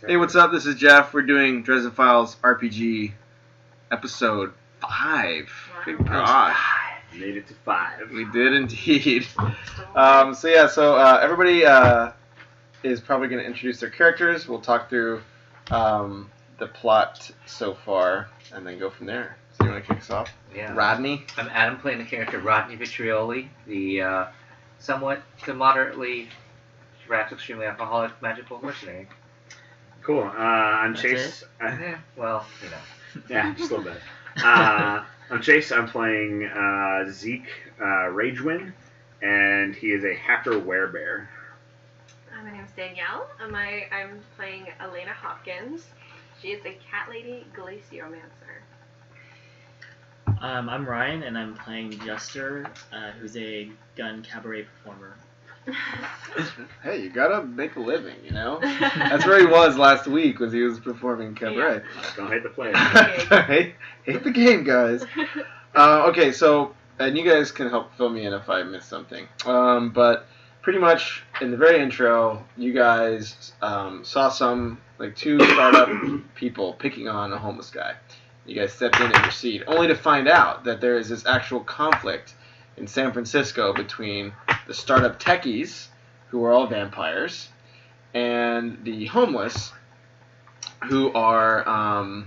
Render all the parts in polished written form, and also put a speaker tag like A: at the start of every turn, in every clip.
A: Hey, what's up? This is Jeff. We're doing Dresden Files RPG episode 5.
B: Wow.
A: Good gosh.
C: Made it to 5.
A: We did indeed. Everybody is probably going to introduce their characters. We'll talk through the plot so far and then go from there. So you want to kick us off?
B: Yeah.
A: Rodney?
B: I'm Adam, playing the character Rodney Vitrioli, the somewhat to moderately, perhaps extremely alcoholic magical mercenary.
C: Cool. I'm
B: That's
C: Chase.
B: Well, you know.
C: Yeah, just a little bit. I'm Chase. I'm playing Zeke Ragewind, and he is a hacker werebear.
D: My name's Danielle. I'm playing Elena Hopkins. She is a cat lady glaciomancer.
E: I'm Ryan, and I'm playing Juster, who's a gun cabaret performer.
A: Hey, you gotta make a living, you know? That's where he was last week, was he was performing cabaret.
D: Yeah.
C: Don't hate the player.
A: hate the game, guys. Okay, so, and you guys can help fill me in if I miss something. But pretty much in the very intro, you guys saw two startup people picking on a homeless guy. You guys stepped in and intercede, only to find out that there is this actual conflict in San Francisco between the startup techies, who are all vampires, and the homeless, who are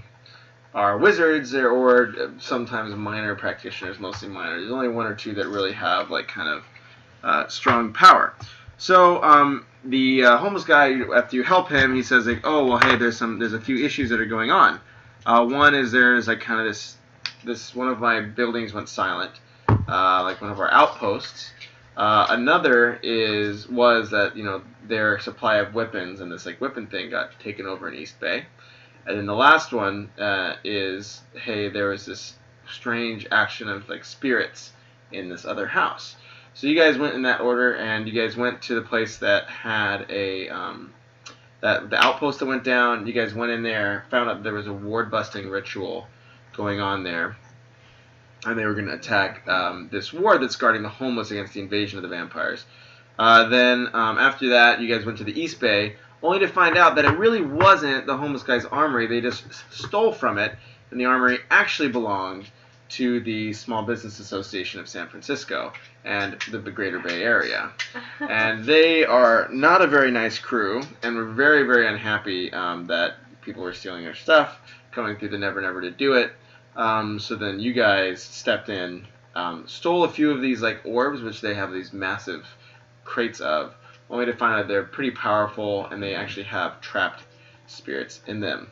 A: wizards or sometimes minor practitioners, mostly minor. There's only one or two that really have strong power. So the homeless guy, after you help him, he says oh well, hey, there's a few issues that are going on. One is there's this one of my buildings went silent. One of our outposts. Another was that their supply of weapons and this weapon thing got taken over in East Bay, and then the last one is hey, there was this strange action of spirits in this other house. So you guys went in that order, and you guys went to the place that had the outpost that went down. You guys went in there, found out there was a ward busting ritual going on there. And they were going to attack this ward that's guarding the homeless against the invasion of the vampires. Then after that, you guys went to the East Bay, only to find out that it really wasn't the homeless guy's armory. They just stole from it, and the armory actually belonged to the Small Business Association of San Francisco and the Greater Bay Area. And they are not a very nice crew, and were very, very unhappy that people were stealing their stuff, coming through the Never Never to do it. So then you guys stepped in, stole a few of these orbs, which they have these massive crates of, only to find out they're pretty powerful and they actually have trapped spirits in them.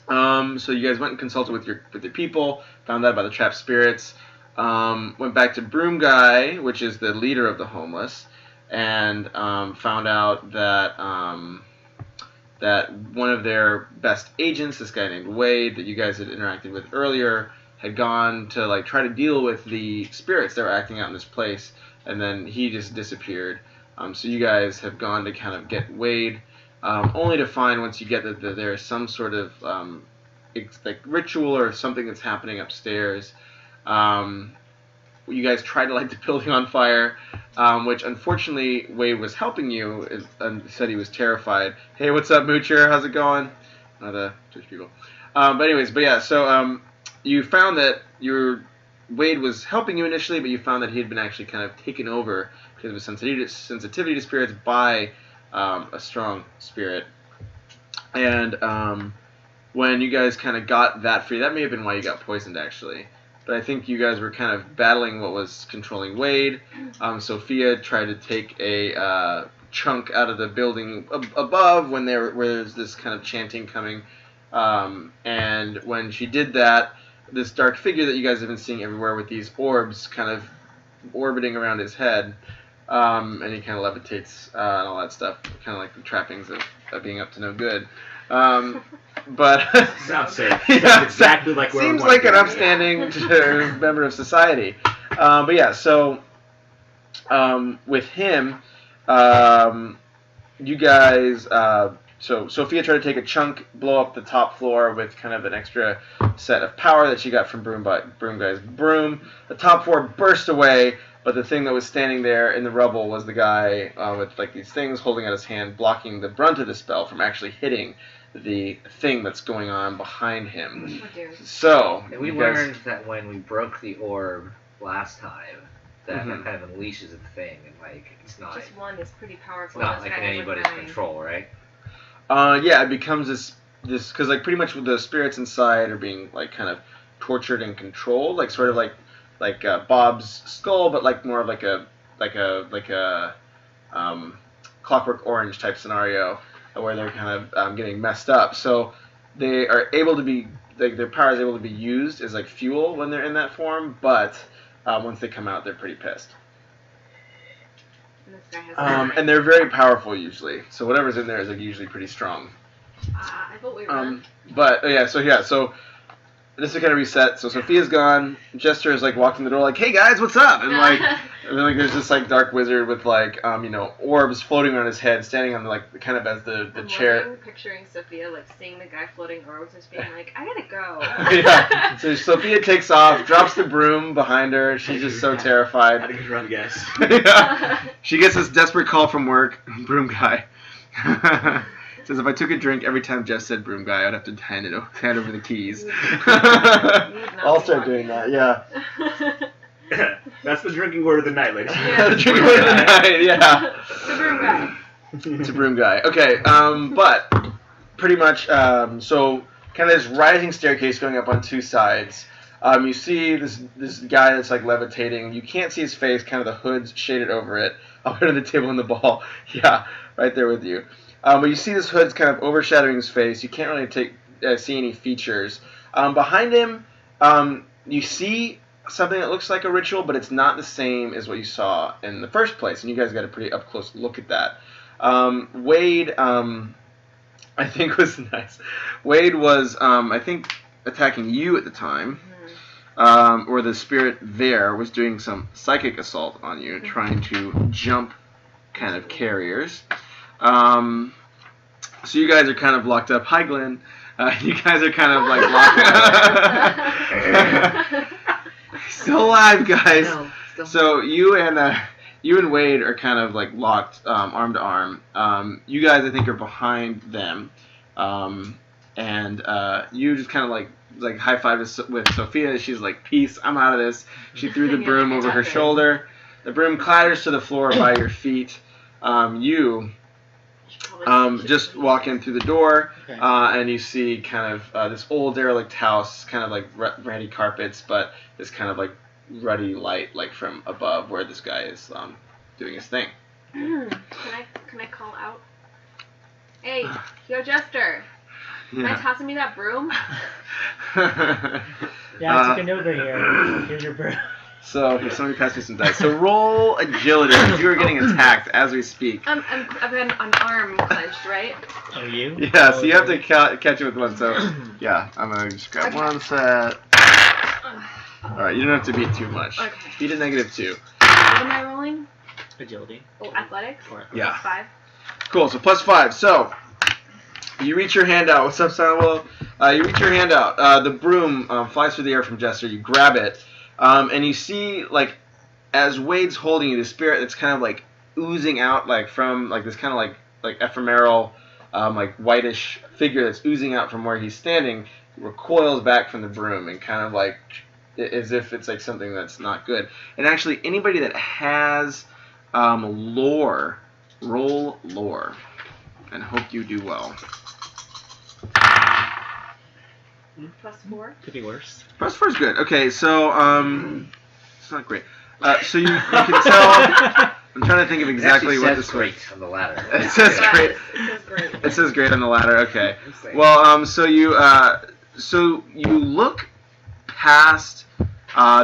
A: So you guys went and consulted with your people, found out about the trapped spirits, went back to Broom Guy, which is the leader of the homeless, and found out that one of their best agents, this guy named Wade, that you guys had interacted with earlier, had gone to try to deal with the spirits that were acting out in this place, and then he just disappeared. So you guys have gone to kind of get Wade, only to find once you get that there is some sort of ritual or something that's happening upstairs. You guys tried to light the building on fire, which unfortunately Wade was helping you and said he was terrified. Hey, what's up, Moocher? How's it going? Not the Twitch people. So you found that Wade was helping you initially, but you found that he had been actually kind of taken over because of his sensitivity to spirits by a strong spirit. And when you guys kind of got that free, that may have been why you got poisoned actually. But I think you guys were kind of battling what was controlling Wade. Sophia tried to take a chunk out of the building above where there's this kind of chanting coming. And when she did that, this dark figure that you guys have been seeing everywhere with these orbs kind of orbiting around his head, and he kind of levitates and all that stuff, kind of like the trappings of being up to no good. But
C: Sounds safe.
A: Yeah,
C: Sounds exactly like where
A: seems like an upstanding member of society. So with him, you guys. So Sophia tried to take a chunk, blow up the top floor with kind of an extra set of power that she got from Broom Guy's broom. The top floor burst away, but the thing that was standing there in the rubble was the guy with like these things holding out his hand, blocking the brunt of the spell from actually hitting the thing that's going on behind him.
D: Oh, dear.
A: So
B: And we
A: you guys-
B: learned that when we broke the orb last time, that
A: Mhm.
B: kind of unleashes a thing, and like it's not
D: Just one is pretty
B: it's
D: powerful.
B: not
D: This
B: like
D: guy
B: in
D: has,
B: anybody's
D: 9.
B: control, right?
A: Yeah, it becomes this because like pretty much the spirits inside are being like kind of tortured and controlled, like sort of like Bob's skull, but like more of like a Clockwork Orange type scenario where they're kind of getting messed up. So they are able to be like their power is able to be used as like fuel when they're in that form, but once they come out, they're pretty pissed.
D: And this guy has 9.
A: And they're very powerful usually. So whatever's in there is like usually pretty strong.
D: I vote we run.
A: But so this is kind of reset. So Sophia's gone. Jester is like walking the door, like, "Hey guys, what's up?" And then like there's this like dark wizard with like orbs floating around his head, standing on like kind of as the
D: I'm
A: chair.
D: picturing Sophia like seeing the guy floating orbs, just being like, "I gotta go."
A: Yeah. So Sophia takes off, drops the broom behind her. She's just so
C: Had a
A: terrified.
C: good run, guys.
A: Yeah. She gets this desperate call from work. Broom guy. Says if I took a drink every time Jess said broom guy, I'd have to hand over the keys. I'll start doing that. Yeah.
C: That's the drinking word of the night, ladies.
D: Yeah.
A: The drinking word of the night. Yeah.
D: The broom guy.
A: It's a broom guy. Okay. But pretty much. So kind of this rising staircase going up on two sides. You see this guy that's like levitating. You can't see his face. Kind of the hood's shaded over it. I'll put it on the table in the ball. Yeah, right there with you. But you see this hood's kind of overshadowing his face. You can't really see any features. Behind him, you see something that looks like a ritual, but it's not the same as what you saw in the first place. And you guys got a pretty up close look at that. Wade, I think was nice. Wade was, I think, attacking you at the time. Or the spirit there was doing some psychic assault on you, trying to jump kind of carriers. So you guys are kind of locked up. Hi, Glenn. You guys are kind of like locked up. Still alive, guys.
B: No, still.
A: So you and Wade are kind of like locked, arm to arm. You guys, I think, are behind them, and you just kind of like high five with Sophia. She's like, "Peace, I'm out of this." She threw the broom over her shoulder. The broom clatters to the floor by your feet. You just walk in through the door,
E: Okay.
A: and you see kind of this old derelict house, kind of like ratty carpets, but this kind of like ruddy light like from above where this guy is doing his thing.
D: Can I call out? Hey, yo, Jester. Mind tossing me that broom?
E: Yeah, I took a note right here. Here's your broom.
A: So here, somebody pass me some dice. So roll agility. You are getting attacked as we speak.
D: I've got an arm clenched, right?
E: Oh, you?
A: Yeah, so you have to catch it with one. So yeah, I'm gonna just grab one set. All right, you don't have to beat too much.
D: Okay.
A: Beat a -2.
D: What am I rolling?
E: Agility.
D: Oh, athletics?
E: Or,
A: Yeah.
D: +5.
A: Cool. So +5. So you reach your hand out. What's up, Samuel? You reach your hand out. The broom flies through the air from Jester. You grab it, and you see like as Wade's holding you, the spirit that's kind of like oozing out like from like this kind of like ephemeral, like whitish figure that's oozing out from where he's standing. Recoils back from the broom and kind of like as if it's like something that's not good. And actually, anybody that has lore, roll lore, and hope you do well.
D: +4.
E: could be worse.
A: +4 is good. Okay, so it's not great. So you can tell. I'm trying to think of exactly what this
B: great
A: was.
B: on the ladder.
A: It says great.
D: It says great.
A: It says great on the ladder. Okay. Well, so you look past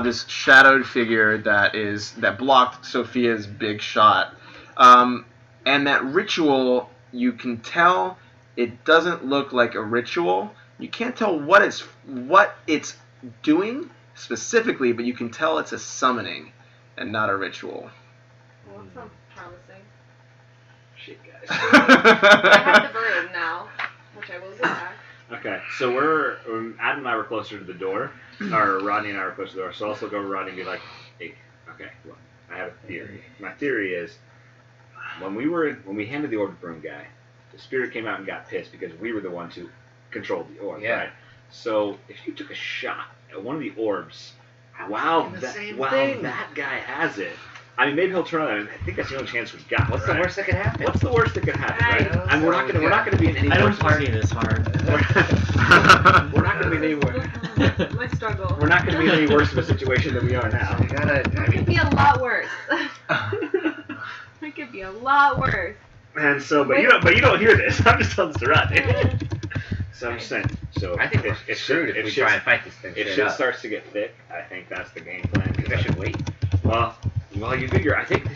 A: this shadowed figure that blocked Sophia's big shot, and that ritual. You can tell it doesn't look like a ritual. You can't tell what it's doing specifically, but you can tell it's a summoning and not a ritual.
D: Well, that sounds promising.
C: Shit, guys.
D: I have the broom now, which I will get back.
C: Okay, so we're Adam and I were closer to the door, or Rodney and I were closer to the door. So I'll also go to Rodney and be like, "Hey, okay, well, I have a theory. My theory is when we handed the orb to Broom Guy, the spirit came out and got pissed because we were the ones who controlled the orb, right? So if you took a shot at one of the orbs while that guy has it, I mean, maybe he'll turn on it. I think that's the only chance we've got.
B: What's the worst that could happen?
C: What's the worst that could happen, right? And we're not gonna be in any.
E: I don't
C: worse
E: party this hard.
C: We're not gonna be in any worse.
D: My struggle.
C: We're not gonna be in any worse of a situation than we are now.
B: You gotta.
D: It could be a lot worse. It could be a lot worse.
C: And so, but you don't hear this. I'm just telling this to Rodney. So I'm just saying. So
B: I think we're screwed if we try and fight this thing.
C: If shit starts to get thick, I think that's the game plan.
B: I should wait.
C: Well, you figure. I think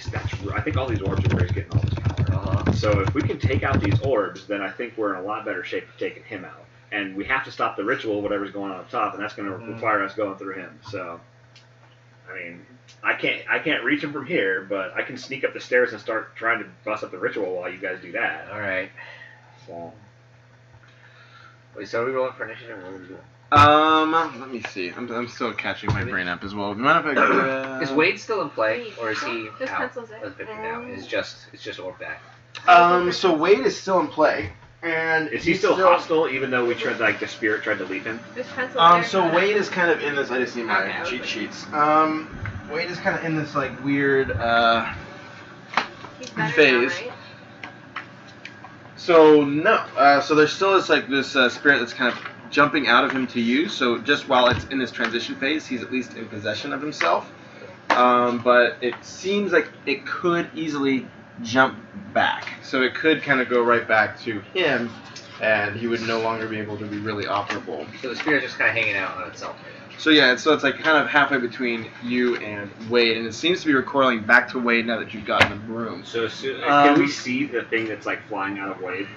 C: all these orbs are where he's getting all this power. So if we can take out these orbs, then I think we're in a lot better shape for taking him out. And we have to stop the ritual, whatever's going on up top, and that's going to require us going through him. So, I mean, I can't reach him from here, but I can sneak up the stairs and start trying to bust up the ritual while you guys do that.
B: All right.
C: So.
B: Wait, so are we rolling for initiative? What are we doing?
A: Let me see. I'm still catching my brain up as well. Do you mind if I go
B: Is Wade still in play, or is he
D: His
B: out
D: pencil's
B: of the picture now? It's just Orb back.
A: So Wade is still in play. And
C: is he still hostile, even though we tried, like, the spirit tried to leave him?
D: This pencil
A: So Wade is kind of in this. I just need my cheat sheets. Wade is kind of in this like weird
D: He's better
A: phase.
D: now, right?
A: So no. So there's still this spirit that's kind of jumping out of him to you. So just while it's in this transition phase, he's at least in possession of himself. But it seems like it could easily jump back. So it could kind of go right back to him, and he would no longer be able to be really operable.
B: So the spirit's just kind of hanging out on itself right now.
A: So yeah, so it's like kind of halfway between you and Wade, and it seems to be recoiling back to Wade now that you've gotten the broom.
C: So can we see the thing that's like flying out of Wade?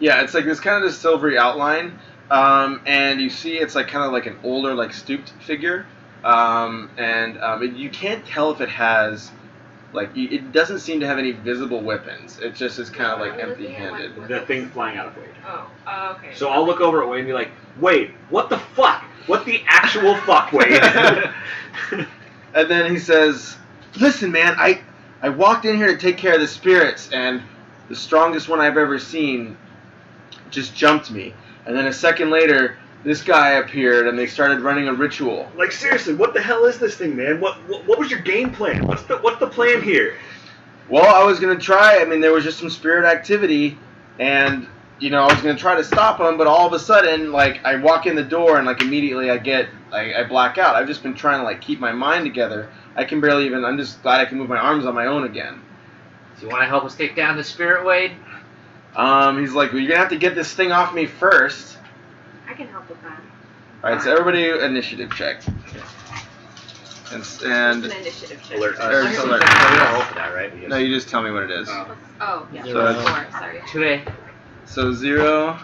A: Yeah, it's like this kind of this silvery outline, and you see it's like kind of like an older, like stooped figure, you can't tell if it has, like, it doesn't seem to have any visible weapons. It just is kind of like empty-handed.
C: The thing flying out of Wade.
D: Oh, okay.
C: So I'll look over at Wade and be like, Wade, what the fuck? What the actual fuck, Wade?
A: And then he says, listen, man, I walked in here to take care of the spirits, and the strongest one I've ever seen just jumped me. And then a second later, this guy appeared, and they started running a ritual.
C: Like, seriously, what the hell is this thing, man? What was your game plan? What's the plan here?
A: Well, I was going to try. I mean, there was just some spirit activity, and, you know, I was going to try to stop him, but all of a sudden, like, I walk in the door, and, like, immediately I black out. I've just been trying to, like, keep my mind together. I can barely even, I'm just glad I can move my arms on my own again.
B: Do you want to help us take down the spirit, Wade?
A: He's like, well, you're going to have to get this thing off me first.
D: I can help with that.
A: Alright, so everybody initiative check. And
D: It's an initiative check.
C: Alert.
A: or
B: We
A: select.
B: don't roll for that, right?
A: No, you just tell me what it is.
D: Oh, yeah.
E: So
A: it's-
D: 4, sorry.
B: 2A.
A: So 0.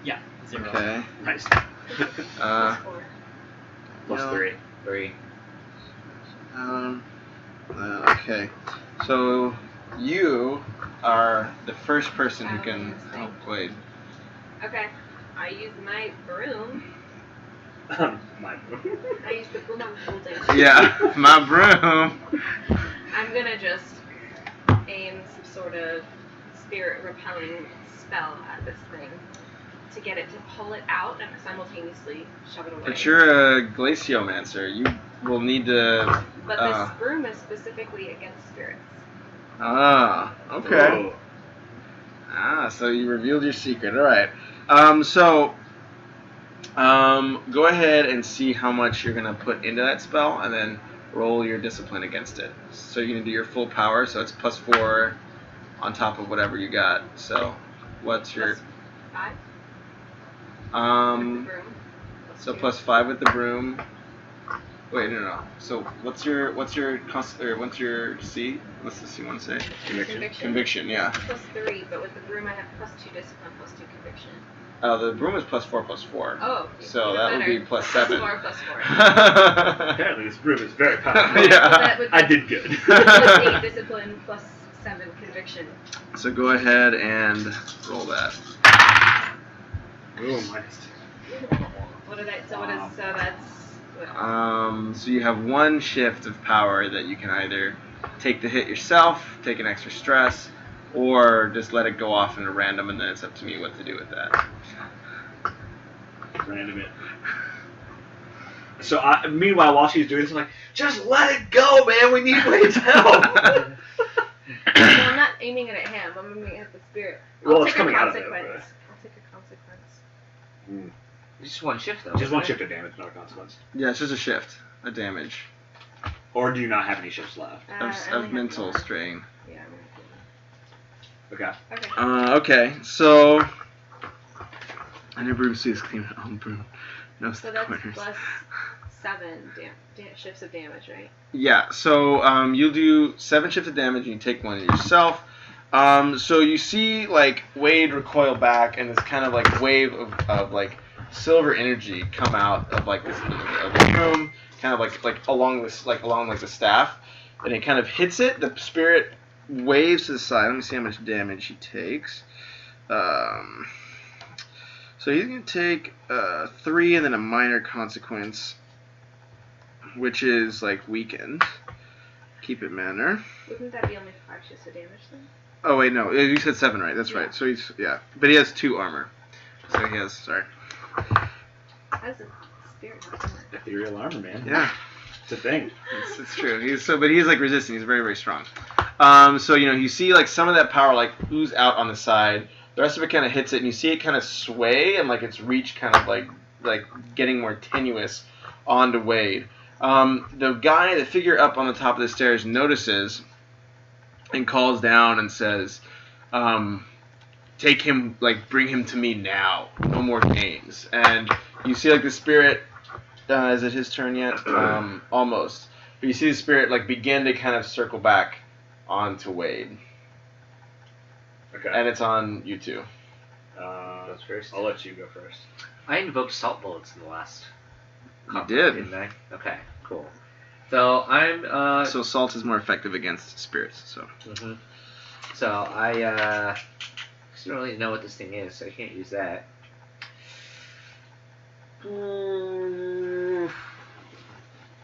E: Yeah, 0.
A: Okay.
C: Nice.
A: Uh,
D: +4.
C: Plus
A: no.
C: 3.
B: 3.
A: Okay. So you are the first person who can help Wade.
D: Okay. I use my broom. I use the broom I'm holding.
A: Yeah, my broom.
D: I'm gonna just aim some sort of spirit repelling spell at this thing to get it to pull it out and simultaneously shove it away.
A: But you're a glaciomancer. You will need to.
D: But this broom is specifically against spirits.
A: Ah, okay.
C: Oh.
A: So you revealed your secret. All right. Go ahead and see how much you're gonna put into that spell, and then roll your discipline against it. So you're gonna do your full power. So it's +4 on top of whatever you got. So what's your
D: +5. With the broom.
A: So
D: +2.
A: +5 with the broom. Wait, no. So what's your C? What's the C want to say? Conviction, yeah.
D: +3, but with the broom I have +2 discipline, +2 conviction.
A: The broom is +4 +4.
D: Oh.
A: So
D: even
A: that would
D: better.
A: be +7.
D: +4.
C: Apparently this broom is very powerful.
A: Yeah.
C: I did good.
D: +8 discipline, +7 conviction.
A: So go ahead and roll that.
C: Ooh, -2.
D: What is that? So that's what?
A: So you have one shift of power that you can either take the hit yourself, take an extra stress, or just let it go off in a random, and then it's up to me what to do with that.
C: Random it. So meanwhile, while she's doing this, I'm like, just let it go, man. We need Wade's help.
D: Well, I'm not aiming it at him. I'm aiming at the spirit.
C: Well,
D: I'll
C: it's
D: take a
C: coming out of it,
D: consequence. I'll take a consequence.
B: Just one shift though.
C: Just one
B: right?
C: shift of damage, not a consequence.
A: Yeah, it's just a shift, a damage
C: Or do you not have any shifts left?
D: I only
A: of
D: have
A: mental
D: one.
A: strain.
D: Yeah, I'm gonna
C: Okay.
D: do that.
A: Okay, so I never even see this clean on broom. No
D: So that's
A: corners.
D: plus 7 shifts of damage, right?
A: Yeah, so you'll do 7 shifts of damage and you take 1 yourself. So you see like Wade recoil back and this kind of like wave of like silver energy come out of like this of the room, kind of like along the staff, and it kind of hits it. The spirit waves to the side. Let me see how much damage he takes. So he's gonna take 3 and then a minor consequence, which is like weakened. Keep it manner.
D: Wouldn't that be only 5 shifts of damage then?
A: Oh wait, no, you said 7, right? That's
D: Yeah.
A: right. So he's but he has 2 armor. So he has
D: How's the spirit have armor?
C: Ethereal armor, man.
A: Yeah,
C: It's a thing.
A: it's true. But he's like resistant. He's very very strong. So you see like some of that power like ooze out on the side. The rest of it kind of hits it, and you see it kind of sway and like its reach kind of like getting more tenuous onto Wade. The figure up on the top of the stairs notices and calls down and says, take him, like, bring him to me now. No more games. And you see, like, the spirit, is it his turn yet? Almost. But you see the spirit, like, begin to kind of circle back onto Wade.
C: Okay.
A: And it's on you two.
B: Goes first.
C: I'll let you go first.
B: I invoked salt bullets in the last.
A: You did.
B: Didn't I? Okay, cool. So I'm.
A: So salt is more effective against spirits, so.
B: Mm-hmm. So I just don't really know what this thing is, so I can't use that.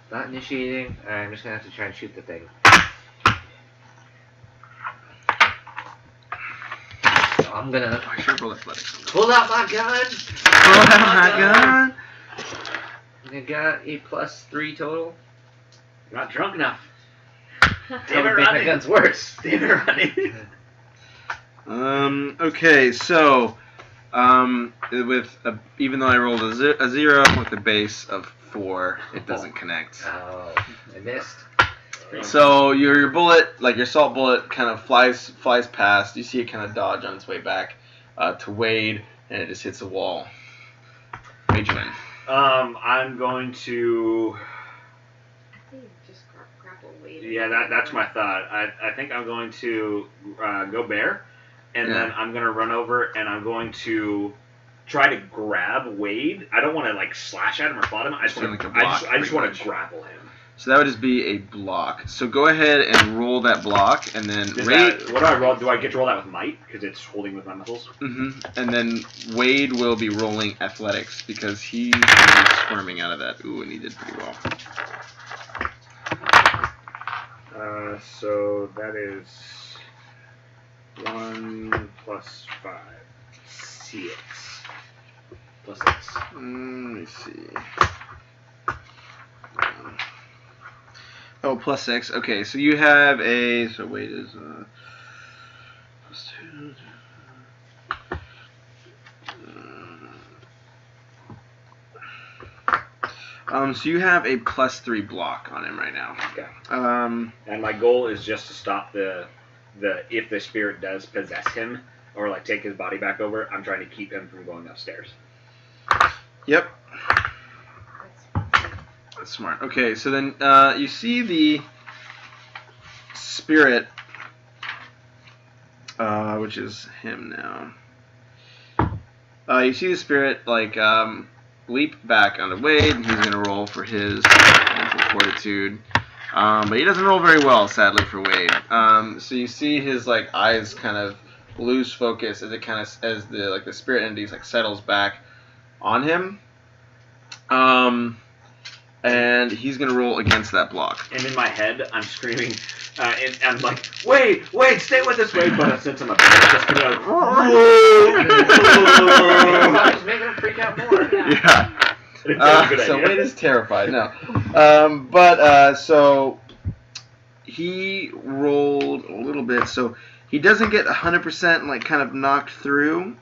B: Not initiating. I'm just gonna have to try and shoot the thing. So I'm gonna
A: I should roll athletics.
B: pull out my gun.
A: Oh my god!
B: I got a +3 total.
C: You're not drunk enough.
B: That
C: Damn it,
B: would make my
C: Rodney.
B: guns worse.
C: Damn it, Rodney.
A: Okay, so, even though I rolled a 0 with a base of 4, it doesn't connect.
B: Oh, I missed.
A: So your bullet, like your salt bullet, kind of flies past. You see it kind of dodge on its way back to Wade, and it just hits a wall. Benjamin.
C: I'm going to.
D: I think you just grapple Wade.
C: Yeah, that's my thought. I think I'm going to go bear, and
A: Yeah.
C: then I'm going to run over and I'm going to try to grab Wade. I don't want to like slash at him or plot him. I just
A: Doing
C: want to.
A: like a block,
C: I just
A: pretty
C: want
A: much.
C: to grapple him.
A: So that would just be a block. So go ahead and roll that block, and then
C: What do I roll? Do I get to roll that with might because it's holding with my muscles?
A: And then Wade will be rolling athletics because he's squirming out of that. Ooh, and he did pretty well.
C: So that is 1 plus 5. 6. Plus 6.
A: Let me see. Oh, plus 6. Okay, so you have a. So Wade is plus 2. So you have a plus 3 block on him right now.
C: Okay.
A: And
C: my goal is just to stop the if the spirit does possess him or like take his body back over, I'm trying to keep him from going upstairs.
A: Yep. That's smart. Okay, so then you see the spirit, which is him now. You see the spirit like leap back onto Wade, and he's gonna roll for his mental fortitude. But he doesn't roll very well, sadly, for Wade. So you see his like eyes kind of lose focus as the spirit entity like settles back on him. and he's gonna roll against that block.
C: And in my head, I'm screaming, and I'm like, Wade, stay with us, Wade. But since I'm a bear, it's just gonna
B: Just making him freak out more.
A: Yeah. So Wade is terrified. No. So he rolled a little bit. So he doesn't get 100% like kind of knocked through.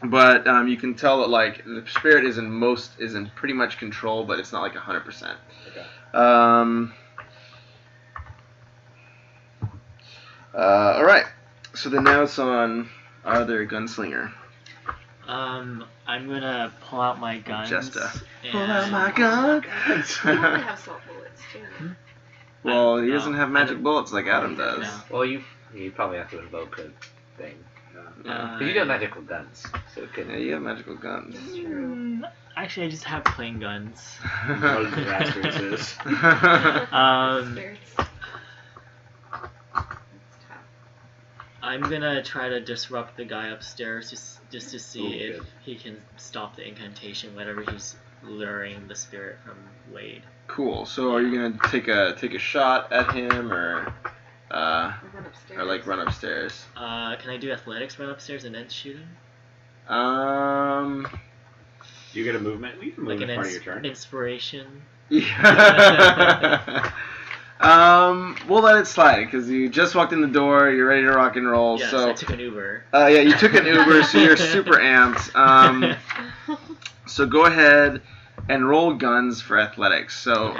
A: But you can tell that like the spirit is in pretty much control, but it's not like 100%.
C: Okay.
A: All right. So then now it's on our other gunslinger.
E: I'm gonna pull out my guns.
A: Jesta.
E: And...
A: Pull out my guns.
D: You only have salt bullets too.
A: Well, he doesn't have magic bullets like Adam does.
E: No.
B: Well, you probably have to invoke a thing.
A: Yeah.
B: But you got magical guns, so it could.
A: Yeah, you have magical guns.
D: That's true.
E: Actually, I just have plain guns.
C: What the raspberries is.
D: Spirits. That's tough.
E: I'm gonna try to disrupt the guy upstairs just to see
C: Ooh,
E: if
C: good.
E: he can stop the incantation, whatever he's luring the spirit from Wade.
A: Cool. So are you gonna take a shot at him or
D: Run upstairs.
A: like run upstairs?
E: Can I do athletics, run upstairs, and then shoot him?
C: Do you get a movement? You can move
E: Like
C: in
E: an
C: part of your turn.
E: inspiration?
A: Yeah. We'll let it slide because you just walked in the door. You're ready to rock and roll.
E: Yes,
A: So
E: I took an Uber.
A: yeah, you took an Uber, so you're super amped. So go ahead and roll guns for athletics. So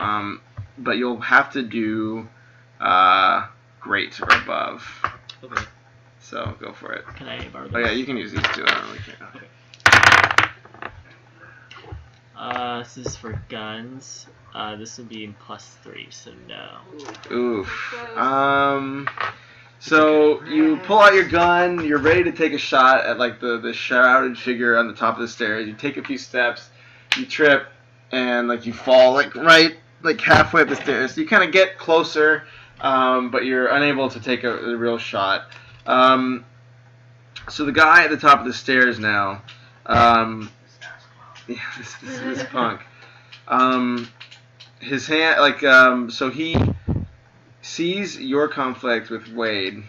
A: but you'll have to do great or above.
E: Okay.
A: So go for it.
E: Can I borrow
A: Oh
E: this?
A: yeah, you can use these too. I don't really care.
E: This is for guns. This would be +3, so no.
A: Oof. So you pull out your gun. You're ready to take a shot at like the shrouded figure on the top of the stairs. You take a few steps. You trip and like you fall like right like halfway up the stairs. You kind of get closer, but you're unable to take a real shot. So the guy at the top of the stairs now. Yeah, this punk. His hand, like, so he sees your conflict with Wade,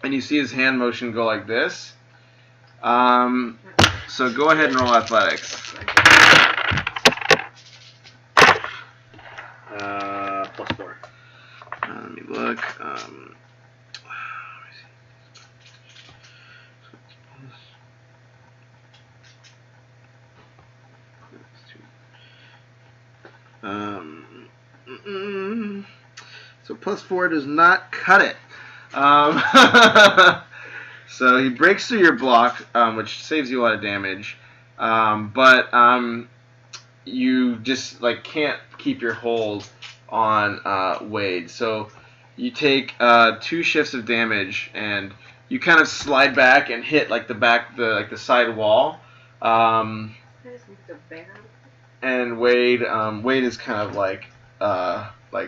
A: and you see his hand motion go like this. So go ahead and roll athletics.
C: +4.
A: Let me look. So +4 does not cut it. So he breaks through your block, which saves you a lot of damage. But you just like can't keep your hold on Wade. So you take 2 shifts of damage, and you kind of slide back and hit like the side wall. And Wade is kind of like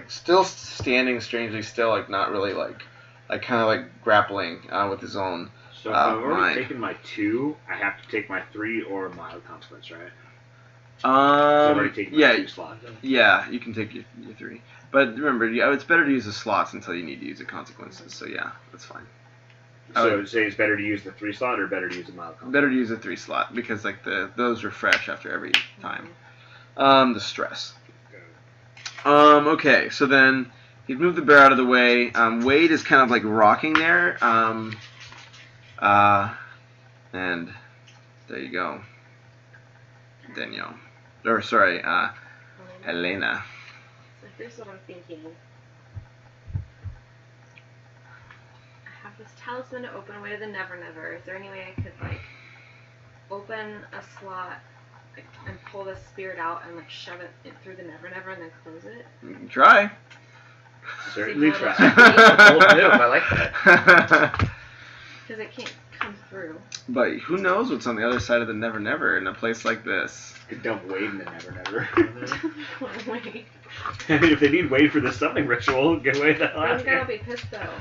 A: still standing strangely still, like not really like kind of like grappling with his own.
C: So if I've already
A: mind.
C: taken my 2, I have to take my 3 or mild consequence, right? So I've already taken my 2 slots.
A: Yeah, you can take your 3. But remember, it's better to use the slots until you need to use the consequences. So yeah, that's fine.
C: So say it's better to use the 3 slot or better to use the mild consequence?
A: Better to use a 3 slot because like those refresh after every time. The stress. Okay, so then he's moved the bear out of the way. Wade is kind of like rocking there. And there you go. Danielle. Or sorry, Elena.
D: So here's what I'm thinking. I have this talisman to open away to the Never Never. Is there any way I could like open a slot and pull the spirit out and like shove it through the Never Never and then close it?
A: You can try.
C: Certainly try.
B: Bold move, I like that.
D: Because it can't come through.
A: But who knows what's on the other side of the Never Never in a place like this?
C: Could dump Wade in the Never Never.
D: Wait.
C: If they need Wade for the summoning ritual, get Wade the hell out
D: I'm
C: of
D: gonna
C: here.
D: be pissed though.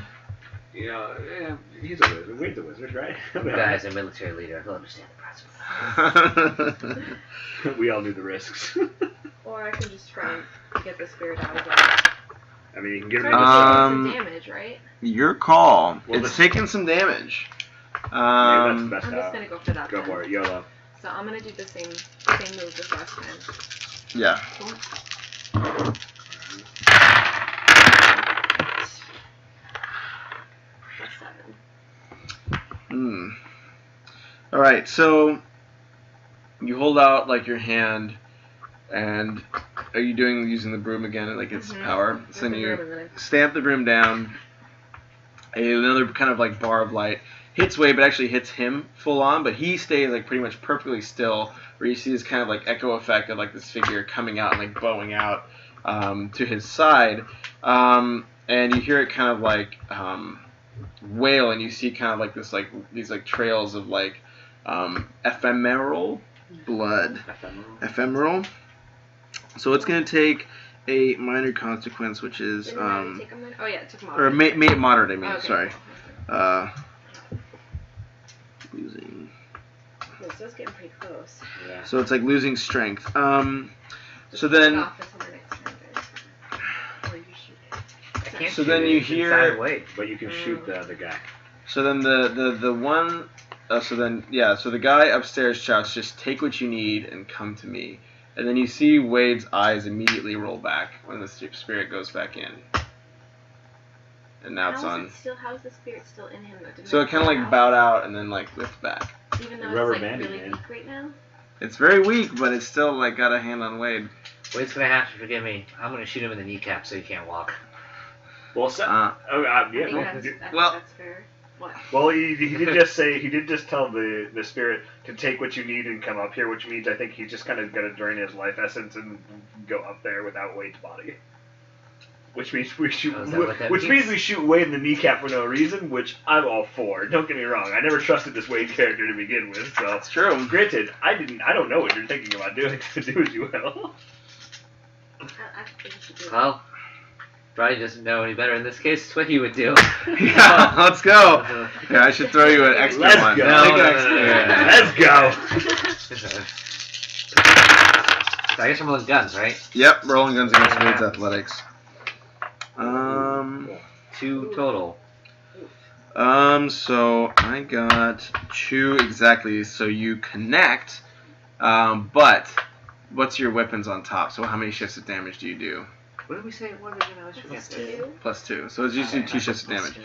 C: Yeah, he's a wizard. Wade's a wizard, right?
B: The guy's a military leader. He'll understand the principle.
C: We all do the risks.
D: Or I can just try and get the spirit out of it.
C: I mean, you can get
D: It's
C: him
D: already taking some damage, right?
A: Your call.
C: Well,
A: It's taking some damage.
C: Maybe that's the best
D: I'm just gonna go for that.
C: Go
D: then.
C: for it, YOLO.
D: So I'm gonna do the same move as last time.
A: Yeah. All right. So you hold out like your hand, and are you using the broom again, like its power? So then you stamp the broom down. Another kind of like bar of light hits Wade, but actually hits him full on. But he stays like pretty much perfectly still, where you see this kind of like echo effect of like this figure coming out and like bowing out to his side, and you hear it kind of like wail, and you see kind of like this like these like trails of like ephemeral blood. Ephemeral. So it's gonna take a minor consequence, which is
D: Didn't I take a minute? Oh yeah, it took
A: or
D: moderate.
A: moderate. I mean,
D: Okay.
A: sorry. Losing.
D: Cool, so it's getting pretty close.
C: Yeah.
A: So it's like losing strength. So
D: Just put
A: then.
D: it off until the next turn, guys. Or you shoot it.
B: I can't
A: So
B: shoot
A: then
B: it.
A: you
B: It's
A: hear-
B: inside Wade.
C: But you can shoot the guy.
A: So then the one. So the guy upstairs shouts, "Just take what you need and come to me." And then you see Wade's eyes immediately roll back when the spirit goes back in. And now it's on.
D: How is the spirit still in him? Though?
A: So it kind of like bowed out and then like lifts back.
D: Even though
C: Rubber
D: it's like
C: banding,
D: really
C: man.
D: weak right now.
A: It's very weak, but it's still like got a hand on Wade.
B: Wade's gonna have to forgive me. I'm gonna shoot him in the kneecap so he can't walk.
C: Well,
D: I think
C: yeah.
D: that's fair. What?
C: Well, he did just tell the spirit to take what you need and come up here, which means I think he's just kind of gonna drain his life essence and go up there without Wade's body. Which means we shoot.
B: Oh, is that what that
C: Which
B: means?
C: means we shoot Wade in the kneecap for no reason, which I'm all for. Don't get me wrong. I never trusted this Wade character to begin with, so.
A: That's true.
C: Granted, I don't know what you're thinking about doing. To do as you will.
D: I think you should do it.
B: Well, Brody doesn't know any better in this case. It's what he would do.
A: Yeah, let's go. Yeah, I should throw you an extra
C: Let's
A: one.
C: go.
A: Take an
B: No,
A: extra.
B: no, no, no, no.
C: Let's go.
B: So I guess I'm rolling guns, right?
A: Yep, rolling guns against Wade's athletics.
B: 2 total.
A: So I got 2 exactly. So you connect, but what's your weapons on top? So how many shifts of damage do you do?
B: What did we say? What did we do? I always forget.
A: +2. So it's usually 2 shifts of damage.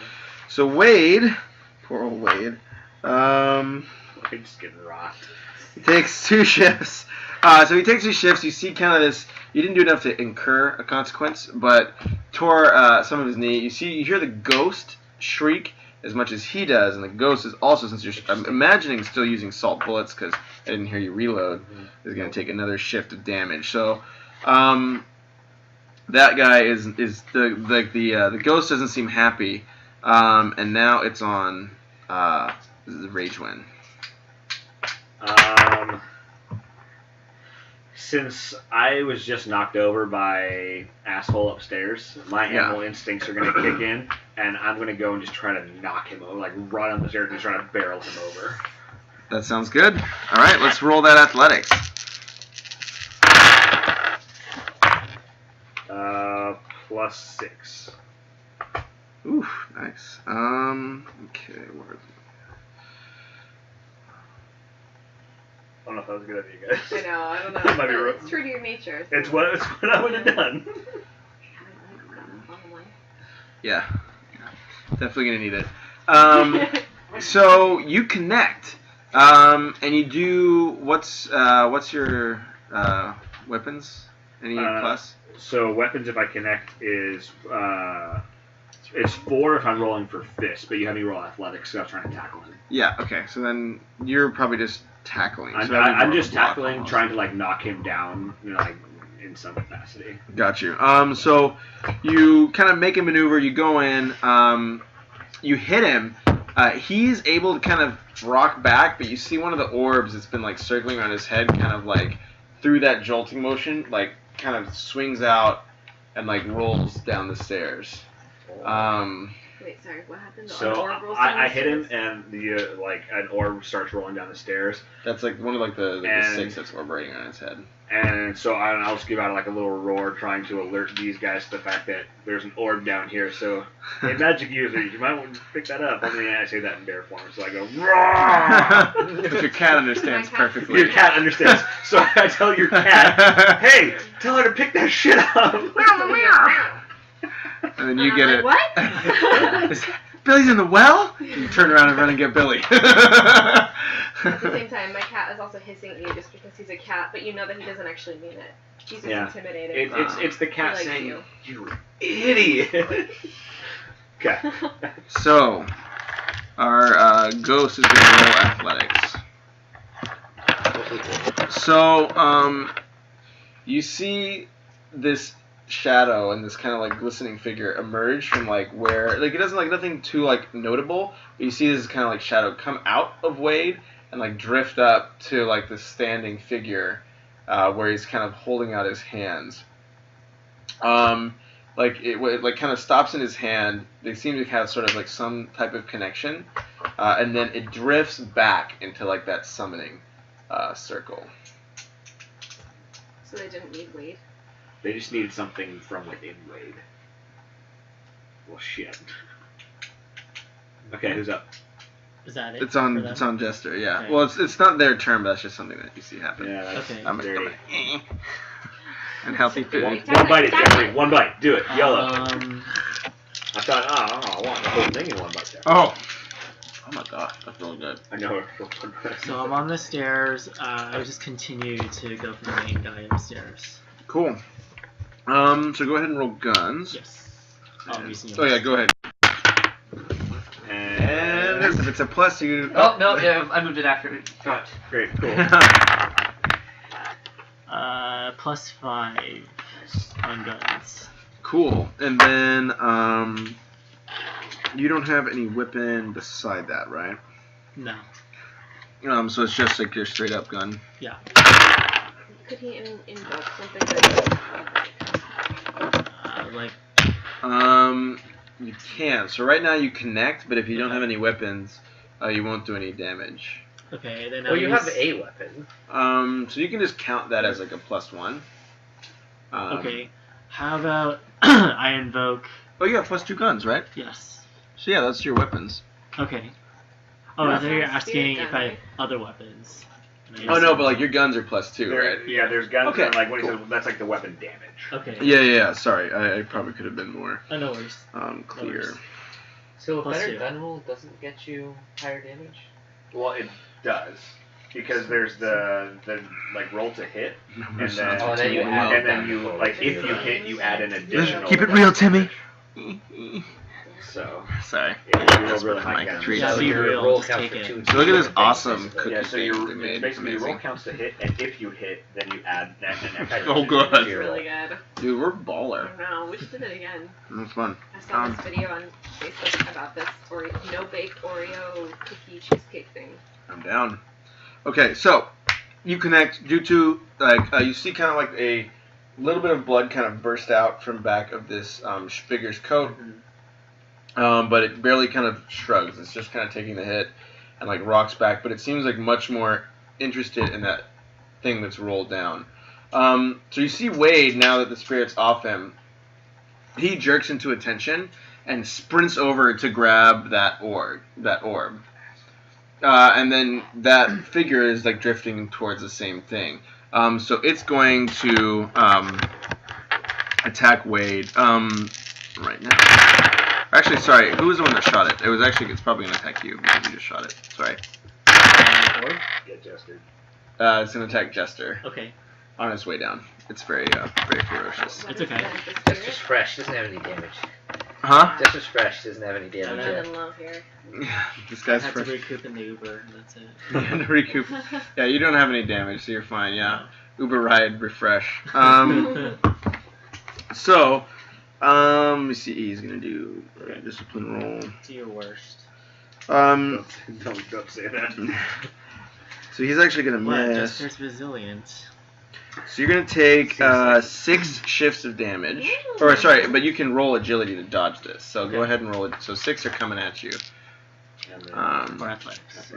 A: So Wade, poor old Wade,
C: I'm just getting rocked.
A: he takes 2 shifts. So he takes 2 shifts. You see kind of this. You didn't do enough to incur a consequence, but tore some of his knee. You hear the ghost shriek as much as he does, and the ghost is also, since I'm imagining still using salt bullets because I didn't hear you reload, is going to take another shift of damage. So that guy is the ghost doesn't seem happy, and now it's on the rage win.
C: Since I was just knocked over by asshole upstairs, my animal instincts are going to kick in, and I'm going to go and just try to knock him over, like run up the stairs and try to barrel him over.
A: That sounds good. All right, let's roll that athletics.
C: +6.
A: Ooh, nice. Okay, where is it?
C: I don't know if that was a good idea, guys.
D: I know, I don't know.
C: It might be
D: But it's true to your nature.
C: It's what I would have done.
A: Yeah, definitely gonna need it. So you connect, and you do what's your weapons? Any plus?
C: So weapons, if I connect, is it's 4 if I'm rolling for fist, but you have me roll athletics, so I'm trying to tackle him.
A: Yeah. Okay. So then you're probably just tackling. So
C: I'm just tackling, trying to like knock him down, like in some capacity.
A: Got you. So you kind of make a maneuver. You go in. You hit him. He's able to kind of rock back, but you see one of the orbs that's been like circling around his head, kind of like through that jolting motion, like kind of swings out and like rolls down the stairs.
D: Wait, sorry, what happened?
C: So
D: An orb rolls down
C: I
D: the
C: hit him,
D: stairs?
C: and the like an orb starts rolling down the stairs.
A: That's like one of like the
C: And-
A: 6 that's orbiting on his head.
C: And so I'll just give out like a little roar, trying to alert these guys to the fact that there's an orb down here. So, hey, magic users, you might want to pick that up. Only I say that in bear form, so I go roar.
A: But your cat understands
D: My cat-
A: perfectly.
C: Your cat understands. So I tell your cat, hey, tell her to pick that shit up.
A: And then you get it.
D: What?
A: Billy's in the well? You turn around and run and get Billy.
D: At the same time, my cat is also hissing at you just because he's a cat, but you know that he doesn't actually mean it. He's just intimidated.
C: It's the cat
D: He likes
C: saying,
D: you.
C: you idiot. Okay.
A: So, our ghost is going to roll athletics. So, you see this shadow and this kind of like glistening figure emerge from like where, like it doesn't like nothing too like notable, but you see this kind of like shadow come out of Wade and like drift up to like the standing figure where he's kind of holding out his hands. Like it like kind of stops in his hand. They seem to have sort of like some type of connection, and then it drifts back into like that summoning circle.
D: So they didn't need Wade.
C: They just needed something from within Wade. Well, shit. Okay, who's up?
E: Is that it?
A: It's
E: for
A: on
E: them?
A: Jester, yeah.
E: Okay.
A: Well, it's not their turn, but that's just something that you see happen.
C: Yeah, that's
E: Okay.
C: very...
A: And healthy food.
C: One bite it, Jeffrey. One bite. Do it. Yellow. I thought, I want the whole thing in one bite there.
A: Oh my gosh, that's really good.
C: I know.
E: So I'm on the stairs. I would just continue to go for the main guy upstairs.
A: Cool. So go ahead and roll guns.
E: Yes. I'm using
A: Oh yeah, go ahead.
C: And
A: If it's a plus, you.
B: Oh, no, yeah, I moved it after it dropped.
C: great, cool.
E: +5 on guns.
A: Cool. And then you don't have any weapon beside that, right?
E: No.
A: So it's just like your straight up gun.
E: Yeah.
D: Could he invoke something that
E: Like.
A: You can. So right now you connect, but if you don't have any weapons, you won't do any damage.
E: Okay, then
B: Well, you have a weapon.
A: So you can just count that as like a +1.
E: Okay. How about I invoke?
A: Oh, you have +2 guns, right?
E: Yes.
A: So yeah, that's your weapons.
E: Okay. Oh,
A: Yeah.
E: I thought you were
D: Spirit
E: asking
D: gun,
E: if I have
D: right?
E: other weapons.
A: Oh no, but like your guns are +2,
C: There,
A: right?
C: yeah, there's guns,
A: Okay,
C: and like when he
A: cool.
C: says that's like the weapon damage.
E: Okay.
A: Yeah. Sorry, I probably could have been more
E: Oh, no worries.
A: clear.
E: worries.
B: So a
E: Plus
B: better
E: two.
B: gun roll doesn't get you higher damage?
C: Well, it does because there's the like roll to hit, and then
B: Oh, and then you
A: Well,
B: add
C: and then you
B: that
C: like
B: forward
C: if
B: to
C: you
B: the-
C: hit, you add an additional.
A: Keep it real, Timmy.
C: So
A: Sorry.
C: if you roll
A: That's
C: really
A: what
C: high,
A: my
C: you got
A: treat.
E: Yeah,
B: So
E: be
B: your
E: real,
B: roll
E: just
B: counts
E: take
B: for
E: it.
B: 2.
A: So look at this awesome
B: basically.
A: cookie
C: Yeah, so
A: thing
C: your
A: they made.
C: basically your roll
A: Amazing.
C: counts to hit, and if you hit, then you add an extra.
A: Oh, good.
D: It's really good.
A: Dude, we're
D: I
A: baller.
D: don't know. We should do it again.
A: That's fun.
D: I saw this video on Facebook about this no-bake Oreo cookie cheesecake thing.
A: I'm down. Okay, so you connect due to like you see kind of like a little bit of blood kind of burst out from back of this figure's coat, but it barely kind of shrugs. It's just kind of taking the hit and like rocks back, but it seems like much more interested in that thing that's rolled down. So you see Wade, now that the spirit's off him, he jerks into attention and sprints over to grab that orb. And then that figure is like drifting towards the same thing. So it's going to attack Wade right now. Actually, sorry, who was the one that shot it? It's probably going to attack you because you just shot it. Sorry.
C: Get Jester.
A: It's going to attack Jester
E: Okay.
A: on his way down. It's very ferocious.
D: What
E: It's
D: is
E: okay.
D: that, the
B: That's
D: spirit?
B: just fresh. Doesn't have any damage.
A: Huh?
B: That's just fresh. Doesn't have any damage.
E: Yeah.
D: I'm in love here.
A: This
E: I
A: guy's
E: had to
A: fresh.
E: recoup in the Uber, and that's it.
A: You have to recoup. Yeah, you don't have any damage, so you're fine. Yeah. Uber ride, refresh. So, let me see. He's gonna do a discipline roll.
E: Do your worst.
C: Don't say that.
A: So he's actually gonna
E: What?
A: miss.
E: Jester's resilient.
A: So you're gonna take 6 shifts of damage. Or sorry, but you can roll agility to dodge this. So go ahead and roll it. So 6 are coming at you.
E: For athletics.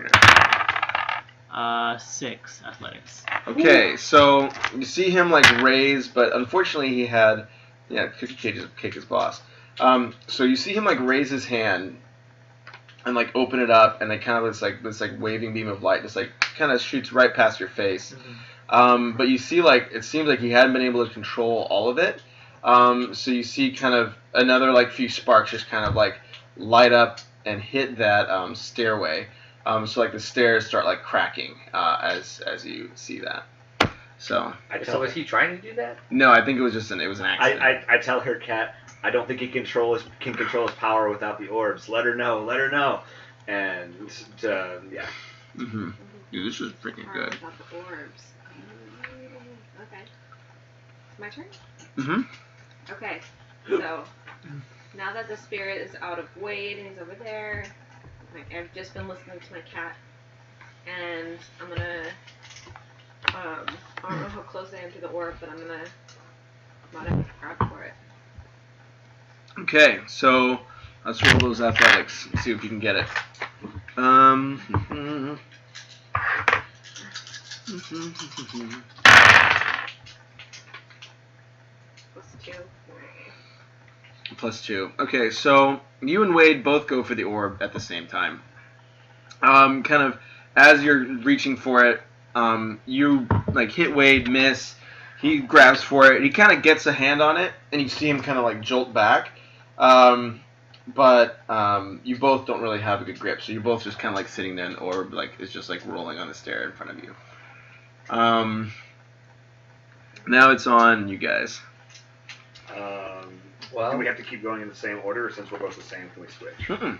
E: 6 athletics.
A: Okay, so you see him like raise, but unfortunately he had kick his boss. So you see him like raise his hand and like open it up, and then kind of this waving beam of light just like kind of shoots right past your face. But you see like it seems like he hadn't been able to control all of it. So you see kind of another like few sparks just kind of like light up and hit that stairway. So like the stairs start like cracking as you see that. So
B: was he trying to do that?
A: No, I think it was an accident.
C: I tell her, Cat, I don't think he can control his power without the orbs. Let her know. And yeah.
A: Mm-hmm. Dude, this was freaking good.
D: Without the orbs. Okay. My turn?
A: Mm-hmm.
D: Okay. So now that the spirit is out of Wade and he's over there, like I've just been listening to my cat, and I'm gonna I don't know how close I am to the orb, but I'm gonna grab for it.
A: Okay, so let's roll those athletics and see if you can get it. +2. Okay, so you and Wade both go for the orb at the same time. Kind of as you're reaching for it, you like hit Wade, miss. He grabs for it. He kind of gets a hand on it, and you see him kind of like jolt back. But you both don't really have a good grip, so you're both just kind of like sitting there, and the orb like is just like rolling on the stair in front of you. Now it's on you guys.
C: Well, do we have to keep going in the same order, or since we're both the same, can we switch?
A: Mm-mm.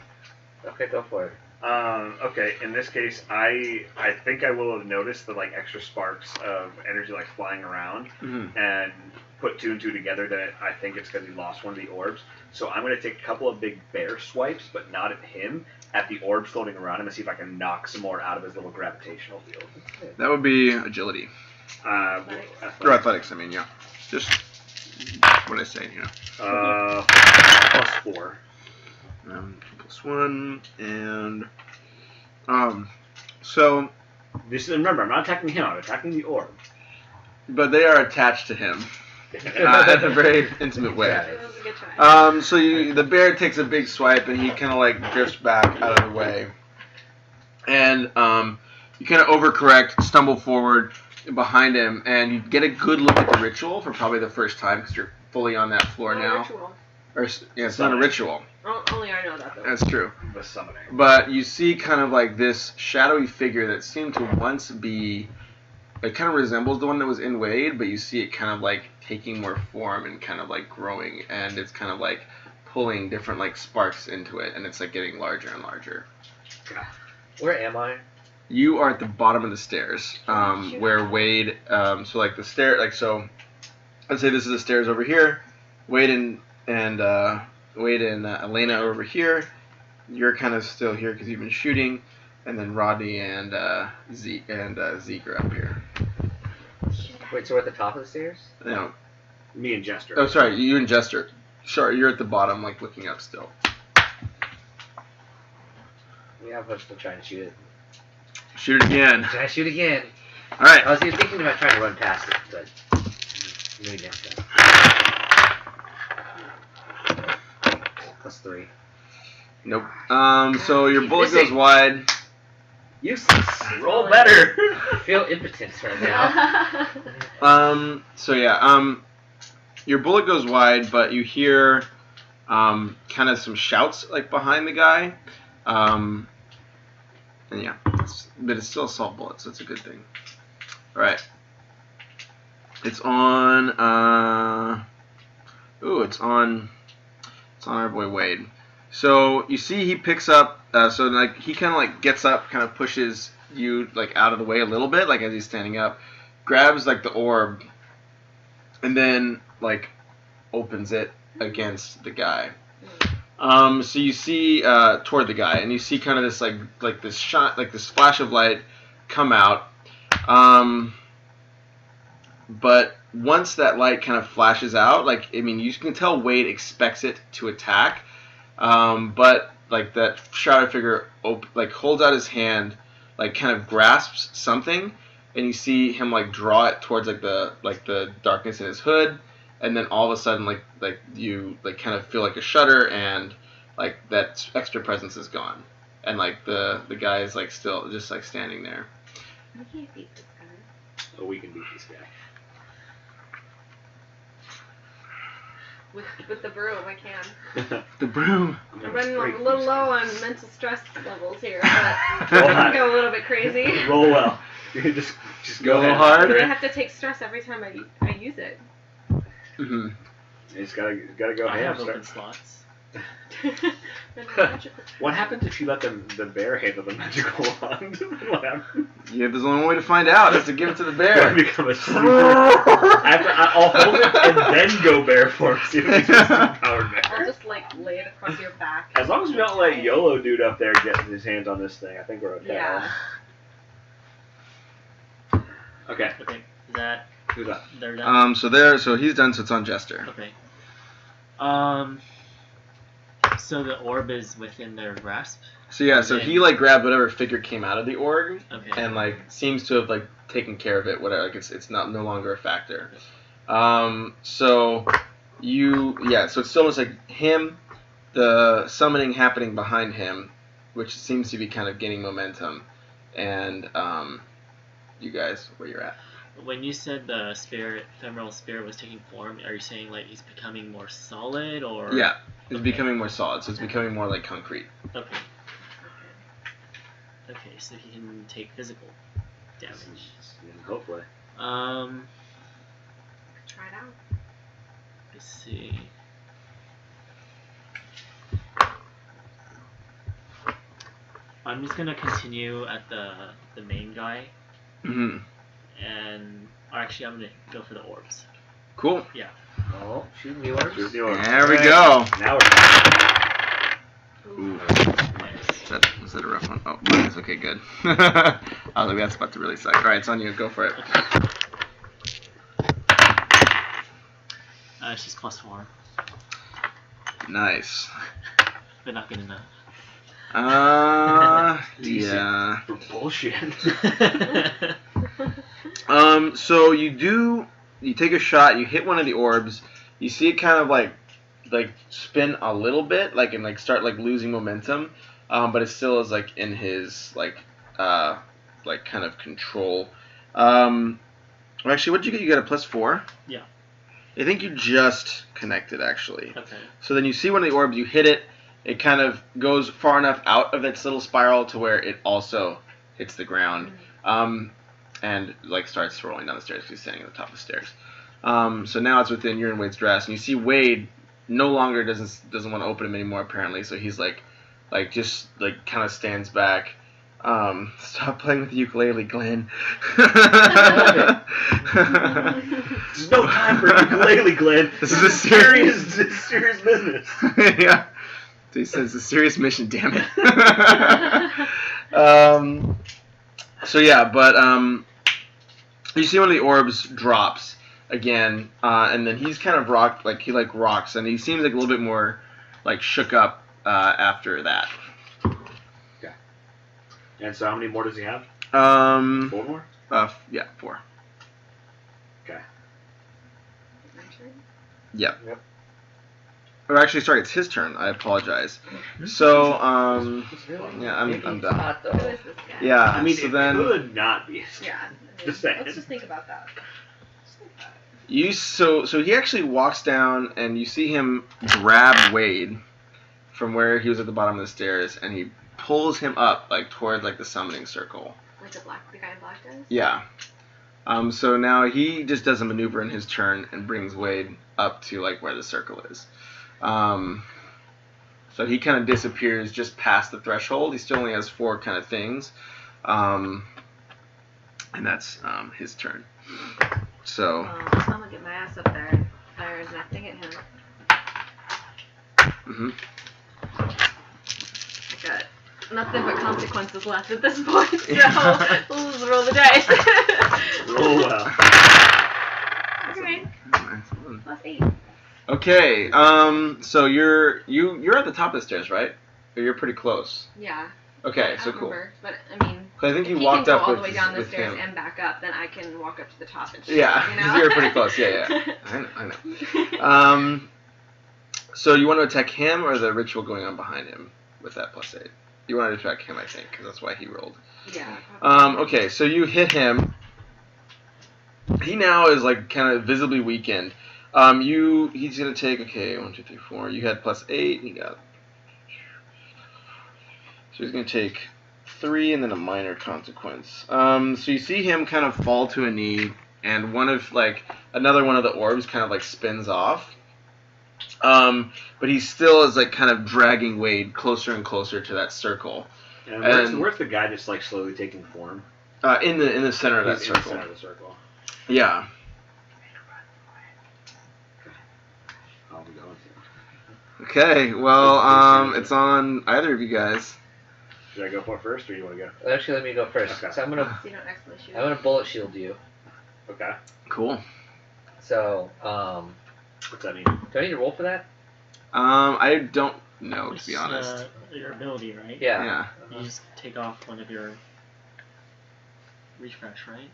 B: Okay, go for it.
C: Okay, in this case, I think I will have noticed the like extra sparks of energy like flying around, and put 2 and 2 together that I think it's because he lost one of the orbs. So I'm going to take a couple of big bear swipes, but not at him, at the orbs floating around him, and see if I can knock some more out of his little gravitational field.
A: That would be agility. Or athletics, I mean, yeah. Just what I say, you know.
C: +4.
A: +1, and so.
C: This is, remember, I'm not attacking him. I'm attacking the orb.
A: But they are attached to him in a very intimate way.
D: That was a good try.
A: So the bear takes a big swipe, and he kind of like drifts back out of the way, and you kind of overcorrect, stumble forward behind him, and you get a good look at the ritual for probably the first time because you're fully on that floor now.
D: Ritual.
A: Or yeah, it's not a ritual.
D: Only I know that though.
A: That's true.
C: The summoning.
A: But you see kind of like this shadowy figure that seemed to once be. It kind of resembles the one that was in Wade, but you see it kind of like taking more form and kind of like growing, and it's kind of like pulling different like sparks into it, and it's like getting larger and larger.
B: Where am I?
A: You are at the bottom of the stairs, where Wade. So like the stair, like so. Let's say this is the stairs over here. Wade and Elena are over here. You're kind of still here because you've been shooting. And then Rodney and Zeke are up here.
B: Wait, so we're at the top of the stairs?
A: No.
C: Me and Jester.
A: Oh, sorry, you and Jester. Sorry, you're at the bottom, like looking up still.
B: Yeah, I'm still trying to shoot it.
A: Shoot it again.
B: Can I shoot again?
A: All right.
B: I was even thinking about trying to run past it, but maybe next time. +3.
A: Nope. So your bullet
B: missing.
A: goes wide.
B: Useless.
C: Roll better.
B: I feel impotent right now.
A: So yeah. Your bullet goes wide, but you hear kind of some shouts like behind the guy. And yeah, but it's still a assault bullet, so it's a good thing. All right. It's on. It's on our boy Wade. So you see he picks up. So like he kind of like gets up, kind of pushes you like out of the way a little bit, like as he's standing up, grabs like the orb, and then like opens it against the guy. So you see toward the guy, and you see kind of this like this shot, like this flash of light come out. but once that light kind of flashes out, like, I mean, you can tell Wade expects it to attack, but like that shrouded figure like holds out his hand, like kind of grasps something, and you see him like draw it towards like the darkness in his hood, and then all of a sudden like you like kind of feel like a shudder, and like that extra presence is gone, and like the guy is like still just like standing there.
D: We can't beat this guy.
C: Oh, we can beat this guy.
D: With the broom, I can.
A: The broom.
D: I'm running a little low on mental stress levels here, but I can go a little bit crazy.
C: Roll well. You just
A: Go a little
C: ahead.
A: hard.
D: I have to take stress every time I use it.
A: Mm-hmm.
C: You just gotta go
E: I
C: ham.
E: have open slots.
C: What happens if you let the bear handle the magical wand? What happens?
A: Yeah, there's only one way to find out is to give it to the
C: I
A: bear.
C: become a super. I'll hold it and then go bear form. See if it's just powered bear.
D: I'll just like lay it across your back.
C: As long as we don't let YOLO dude up there get his hands on this thing, I think we're okay.
D: Yeah.
C: Okay.
E: Okay, is that
C: Who's up?
E: they're done?
A: So he's done. So it's on Jester.
E: Okay. So the orb is within their grasp.
A: So yeah, so he like grabbed whatever figure came out of the orb,
E: Okay.
A: and like seems to have like taken care of it. Whatever, like it's no longer a factor. So it's still just like him, the summoning happening behind him, which seems to be kind of gaining momentum, and you guys where you're at.
E: When you said the ephemeral spirit was taking form, are you saying like he's becoming more solid or?
A: Yeah, it's becoming more solid, so it's becoming more like concrete.
E: Okay. Okay, so he can take physical damage.
C: Hopefully.
D: Try it out.
E: Let's see. I'm just gonna continue at the main guy,
A: Mm-hmm.
E: and actually I'm gonna go for the orbs.
A: Cool.
E: Yeah.
B: Oh, shooting the orbs.
C: Shoot the orb.
A: There we go.
C: Now we're.
A: Ooh. Was that a rough one? Oh, mine is okay. Good. I was like, that's about to really suck. All right, it's on you. Go for it.
E: It's just +4,
A: Nice.
E: but not good enough.
A: Yeah.
C: For bullshit.
A: So you take a shot, you hit one of the orbs, you see it kind of like spin a little bit, like and like start like losing momentum, but it still is like in his like kind of control. Actually, what'd you get? You got a +4?
E: Yeah.
A: I think you just connected actually.
E: Okay.
A: So then you see one of the orbs, you hit it, it kind of goes far enough out of its little spiral to where it also hits the ground, and like starts rolling down the stairs because he's standing at the top of the stairs. So now it's within your and Wade's grasp, and you see Wade no longer doesn't want to open him anymore apparently. So he's like just like kind of stands back. Stop playing with the ukulele, Glenn.
C: There's no time for ukulele, Glenn.
A: This is a serious
C: business.
A: Yeah. So he says it's a serious mission, damn it. So yeah, but you see one of the orbs drops again, and then he's kind of rocks, and he seems like a little bit more like shook up after that.
C: Okay. And so how many more does he have? 4 more?
A: Yeah, 4.
C: Okay.
A: Yeah.
C: Yep.
A: Or actually, sorry, it's his turn. I apologize. So, yeah, I'm done.
B: Not,
D: Who
B: though.
D: is this guy?
A: Yeah.
C: I mean,
A: so
C: it
A: then
C: could not be.
D: Yeah.
C: Just saying.
D: Let's just think about that. Just think about it.
A: you so he actually walks down, and you see him grab Wade from where he was at the bottom of the stairs, and he pulls him up like towards like the summoning circle.
D: Like the guy in black does?
A: Yeah. So now he just does a maneuver in his turn and brings Wade up to like where the circle is. So he kind of disappears just past the threshold. He still only has 4 kind of things. And that's his turn. So.
D: I'm gonna get my ass up there and fire his thing at him.
A: Mm-hmm.
D: I got nothing but consequences left at this point, so we'll just roll the dice.
C: Roll well.
A: Okay. So you're at the top of the stairs, right? Or you're pretty close.
D: Yeah.
A: Okay.
D: I
A: So
D: don't
A: cool.
D: remember, but I mean,
A: I think
D: if
A: you
D: he
A: walked
D: can
A: up
D: go all
A: with
D: the way down the
A: with
D: stairs
A: him.
D: and back up, then I can walk up to the top and shoot.
A: Yeah,
D: You
A: because
D: know?
A: you're pretty close. Yeah. I know. So you want to attack him or the ritual going on behind him with that +8? You want to attack him, I think, because that's why he rolled.
D: Yeah.
A: Okay, so you hit him. He now is like kind of visibly weakened. He's gonna take 1, 2, 3, 4. You had +8. He got. So he's gonna take 3 and then a minor consequence. So you see him kind of fall to a knee, and another one of the orbs kind of like spins off. But he still is like kind of dragging Wade closer and closer to that circle.
C: And where's the guy just like slowly taking form?
A: In the center of that circle.
C: In the center of the circle.
A: Yeah.
C: I'll be going to.
A: Okay. Well, it's on either of you guys.
C: Should I go for it first, or you want to go?
B: Actually, let me go first.
C: Okay.
B: So I'm gonna
D: So you don't actually shoot.
B: bullet shield you.
C: Okay.
A: Cool.
B: So
C: What's that mean?
B: do I need to roll for that?
A: I don't know, to
E: It's,
A: be honest.
E: your ability, right?
B: Yeah.
A: Yeah.
E: You just take off one of your refresh, right?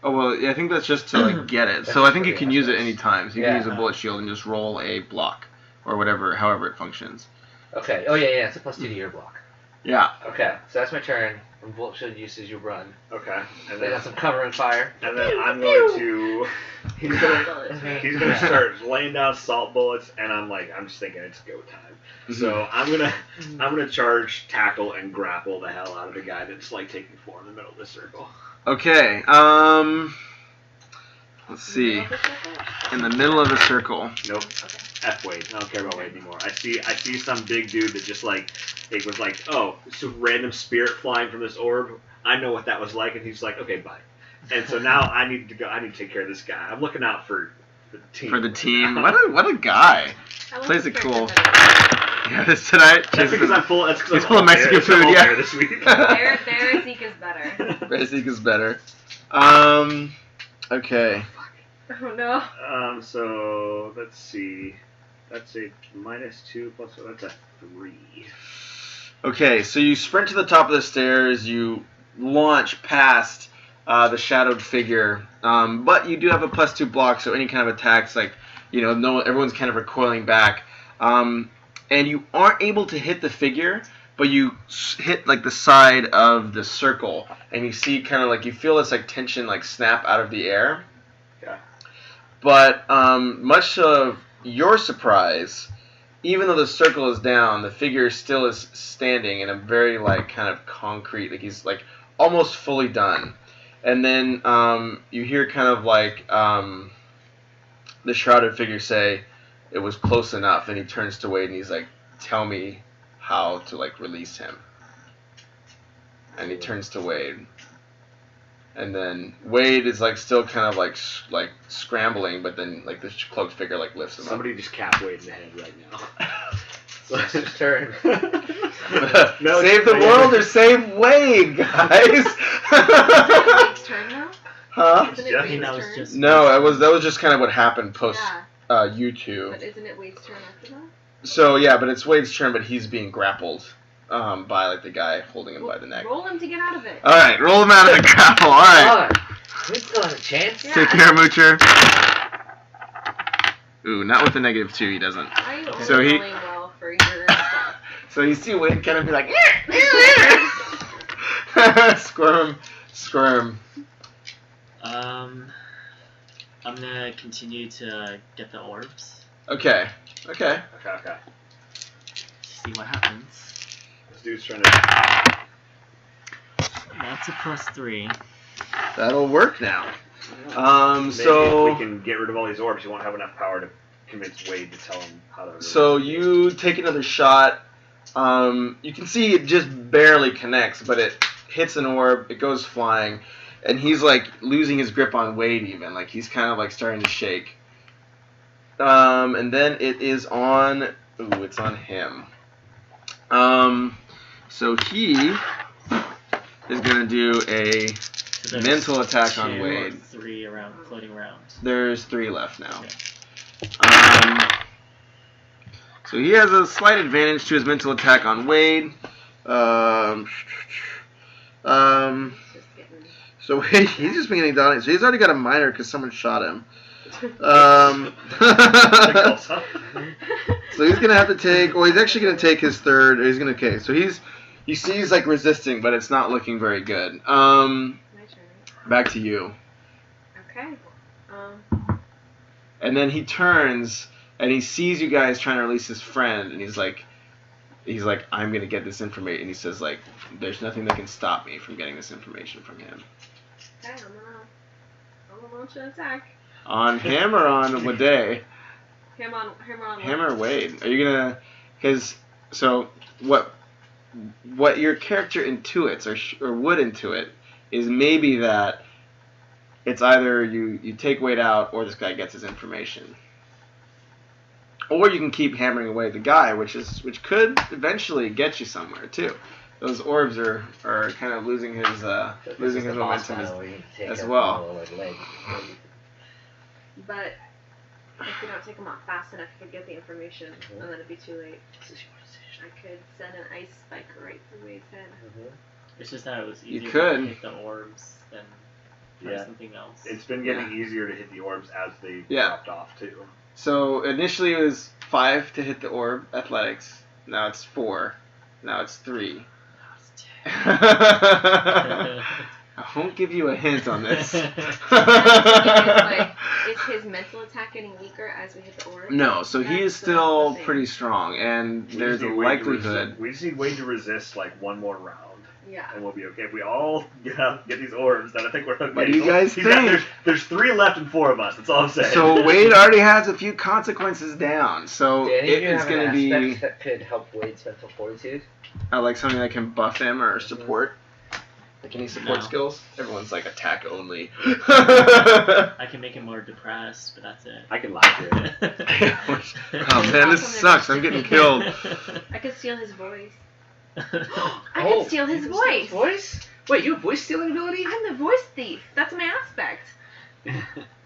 A: Oh well, yeah, I think that's just to like get it. So I think you can use it any time. So you can use a bullet shield and just roll a block or whatever, however it functions.
B: Okay. Oh yeah. It's a +2 to your block.
A: Yeah.
B: Okay. So that's my turn. And bullet shield use as you run.
C: Okay. And
B: They
C: then
B: got some cover and fire.
C: I'm going to. He's gonna start laying down salt bullets, and I'm just thinking it's go time. So I'm gonna charge, tackle, and grapple the hell out of the guy that's like taking form in the middle of the circle.
A: Okay. Let's see. In the middle of the circle.
C: Nope. F Wade. I don't care about Wade anymore. I see some big dude that just like it was like, oh, it's a random spirit flying from this orb. I know what that was like, and he's like, okay, bye. And so now I need to go. I need to take care of this guy. I'm looking out for the team.
A: For the team. What a guy. Plays it cool. Yeah, this tonight.
C: That's because I'm full. That's because
A: he's full of Mexican food. Yeah.
C: This week.
D: Bearsique is better.
A: Bearsique is better. Okay.
D: Oh no.
C: So let's see. That's a -2 plus. That's a 3.
A: Okay, so you sprint to the top of the stairs. You launch past the shadowed figure, but you do have a +2 block, so any kind of attacks, like everyone's kind of recoiling back, and you aren't able to hit the figure, but you hit like the side of the circle, and you see kind of like you feel this like tension like snap out of the air.
C: Yeah.
A: But much of your surprise, even though the circle is down, the figure still is standing in a very like kind of concrete, like he's like almost fully done. And then you hear kind of like the shrouded figure say, "It was close enough," and he turns to Wade and he's like, "Tell me how to like release him." And he turns to Wade. And then Wade is like still kind of like scrambling, but then like this cloaked figure like lifts him
C: Somebody just cap Wade in the head right now.
B: So it's his turn.
C: No,
A: save the world or save Wade, guys.
D: Is it Wade's turn now?
A: Huh?
D: Isn't it
C: Yeah.
E: I think that
D: Wade's
E: was
D: turn?
E: just
A: No, that was just kind of what happened post
D: Yeah,
A: you two.
D: but isn't it Wade's turn after that?
A: So yeah, but it's Wade's turn, but he's being grappled by like the guy holding him by the neck.
D: Roll him to get out of it.
A: All right, roll him out of the grapple. All right,
B: We still have a chance.
D: Yeah.
A: take care, Moocher. Ooh, not with the -2, he doesn't.
D: Why are you
A: So he-
D: rolling well for your stuff?
A: So you see Wade kind of be like, squirm.
E: I'm gonna continue to get the orbs.
A: Okay.
C: Okay.
E: See what happens.
C: This dude's trying to.
E: That's a +3.
A: That'll work now.
C: Maybe
A: So
C: if we can get rid of all these orbs, you won't have enough power to convince Wade to tell him how to.
A: So you take another shot. You can see it just barely connects, but it hits an orb. It goes flying, and he's like losing his grip on Wade. Even like he's kind of like starting to shake. And then it is on. Ooh, it's on him. So he is gonna do a
E: So there's
A: mental attack on
E: 2 or
A: Wade.
E: 3 floating around.
A: There's 3 left now.
E: Okay.
A: So he has a slight advantage to his mental attack on Wade. So Wade, he's just beginning down. So he's already got a minor because someone shot him. So he's gonna have to take. Well, he's actually gonna take his third. He's gonna. Okay, so he sees like resisting, but it's not looking very good.
D: My turn.
A: Back to you.
D: Okay.
A: And then he turns and he sees you guys trying to release his friend, and he's like, I'm gonna get this information. And he says like, there's nothing that can stop me from getting this information from him.
D: Okay, I'm gonna launch an attack.
A: On him or on Wade?
D: Him on
A: Him or Wade? Are you gonna? Because so what your character intuits or would intuit is maybe that it's either you take Wade out or this guy gets his information. Or you can keep hammering away the guy, which could eventually get you somewhere too. Those orbs are kind of losing his momentum as well.
D: But if we don't take him out fast enough, he could get the information, and then it'd be too late. I could send an ice spike right through Wade's head.
E: It's just that it was easier
A: You could.
E: to hit the orbs than try something else.
C: It's been getting easier to hit the orbs as they dropped off too.
A: So initially it was 5 to hit the orb, athletics. Now it's 4. Now it's 3. I won't give you a hint on this.
D: Is his mental attack getting weaker as we hit the orb?
A: No, so he is still pretty strong, and there's a likelihood.
C: We just need Wade to resist like one more round.
D: Yeah.
C: And we'll be okay. If we all get these orbs, then I think we're okay.
A: What do you guys think?
C: There's 3 left and 4 of us. That's all I'm saying.
A: So Wade already has a few consequences down. So
B: it's
A: going to be
B: that could help Wade's mental fortitude.
A: like something that can buff him or support. Like any support
E: No.
A: skills? Everyone's like attack only.
E: I can make him more depressed, but that's it.
C: I can lie to it.
A: Oh man, this sucks. I'm getting killed.
D: I could steal his voice. I
B: Oh,
D: could steal his voice.
B: Wait, you have voice stealing ability?
D: I'm the voice thief. That's my aspect.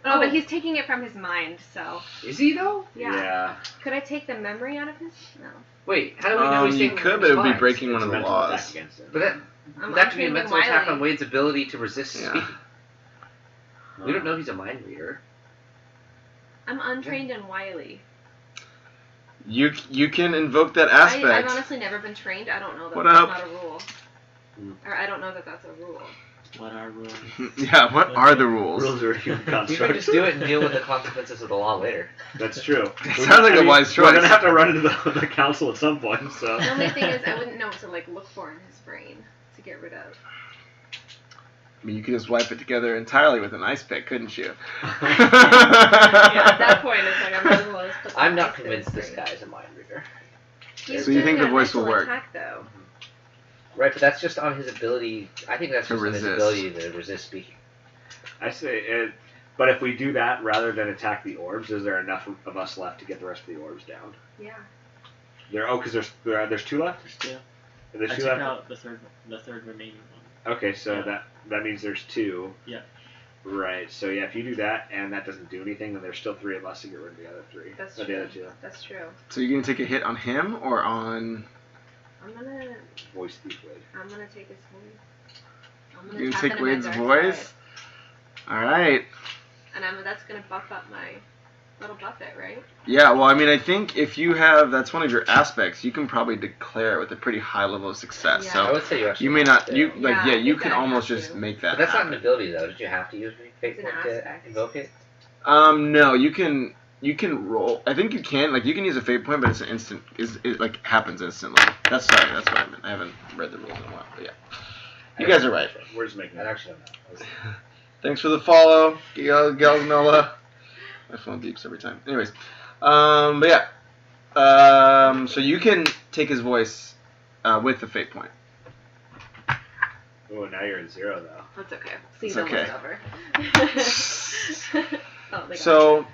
D: Oh, but he's taking it from his mind, so.
B: Is he though?
D: Yeah. Could I take the memory out of his? No.
B: Wait, how do we know he's
A: You
B: taking
A: could, but it would be breaking one of the
C: Mental attack
A: laws.
C: against him.
B: But that could be a mental attack on Wade's ability to resist
A: Yeah.
B: speaking. We don't know he's a mind reader.
D: I'm untrained and wily.
A: You can invoke that aspect.
D: I've honestly never been trained. I don't know that
A: What
D: that's
A: up?
D: not a rule. Or I don't know that that's a rule.
E: What are rules?
A: Yeah, what are the rules?
C: Rules are a human
B: You can
C: construct.
B: just do it and deal with the consequences of the law later.
C: That's true.
A: It sounds like a wise choice.
C: We're gonna have to run into the council at some point. So.
D: The only thing is I wouldn't know what to like look for in his brain to get rid of.
A: I mean, you could just wipe it together entirely with an ice pick, couldn't you?
D: Yeah, at that point it's like I might as well just put the
B: I'm not
D: ice in
B: convinced
D: his
B: this
D: brain.
B: guy is a mind reader.
D: He's
A: So you
D: doing
A: think the
D: a
A: voice will
D: mental
A: work?
D: Attack, though.
B: Right, but that's just on his ability. I think that's
A: To
B: just on his
A: resist.
B: ability to resist speaking.
C: I say it. But if we do that rather than attack the orbs, is there enough of us left to get the rest of the orbs down?
D: Yeah.
C: Because there's 2 left.
E: There's 2.
C: There's
E: I
C: 2
E: took
C: left.
E: out the third remaining one.
C: Okay, so
E: Yeah.
C: that means there's 2.
E: Yeah.
C: Right. So yeah, if you do that and that doesn't do anything, then there's still 3 of us to get rid of the other 3.
D: That's
C: The
D: true.
C: other 2.
D: That's true.
A: So you're gonna take a hit on him or on?
D: I'm gonna
C: Voice thief Wade.
D: take his voice. I'm
A: You
D: tap
A: take
D: into my
A: Wade's
D: dark
A: voice.
D: side.
A: All right.
D: And that's gonna buff up my. That'll buff it, right?
A: Yeah. Well, I mean, I think if you have that's one of your aspects, you can probably declare it with a pretty high level of success.
D: Yeah.
B: I
A: So
B: would say you actually.
A: you may
B: have
A: not.
B: to.
A: You like
D: Yeah, I
A: you
D: think
A: can
D: I
A: almost
D: have
A: just
D: to.
A: make that.
B: But that's not
A: happen.
B: an ability though. Did you have to use fate
D: It's an
B: point to
D: aspect.
B: invoke it?
A: No, you can roll. I think you can like you can use a fate point, but it's an instant. It like happens instantly. That's what I meant. I haven't read the rules in a while, but yeah. You guys are right.
C: We're just making
B: I
C: that.
B: actually don't know.
A: Thanks for the follow, Galznola. My phone beeps every time. Anyways, but yeah. So you can take his voice with the fate point.
C: Oh, now you're at 0 though.
D: That's okay.
A: It's
D: Season
A: okay.
D: was over. Oh, they got
A: So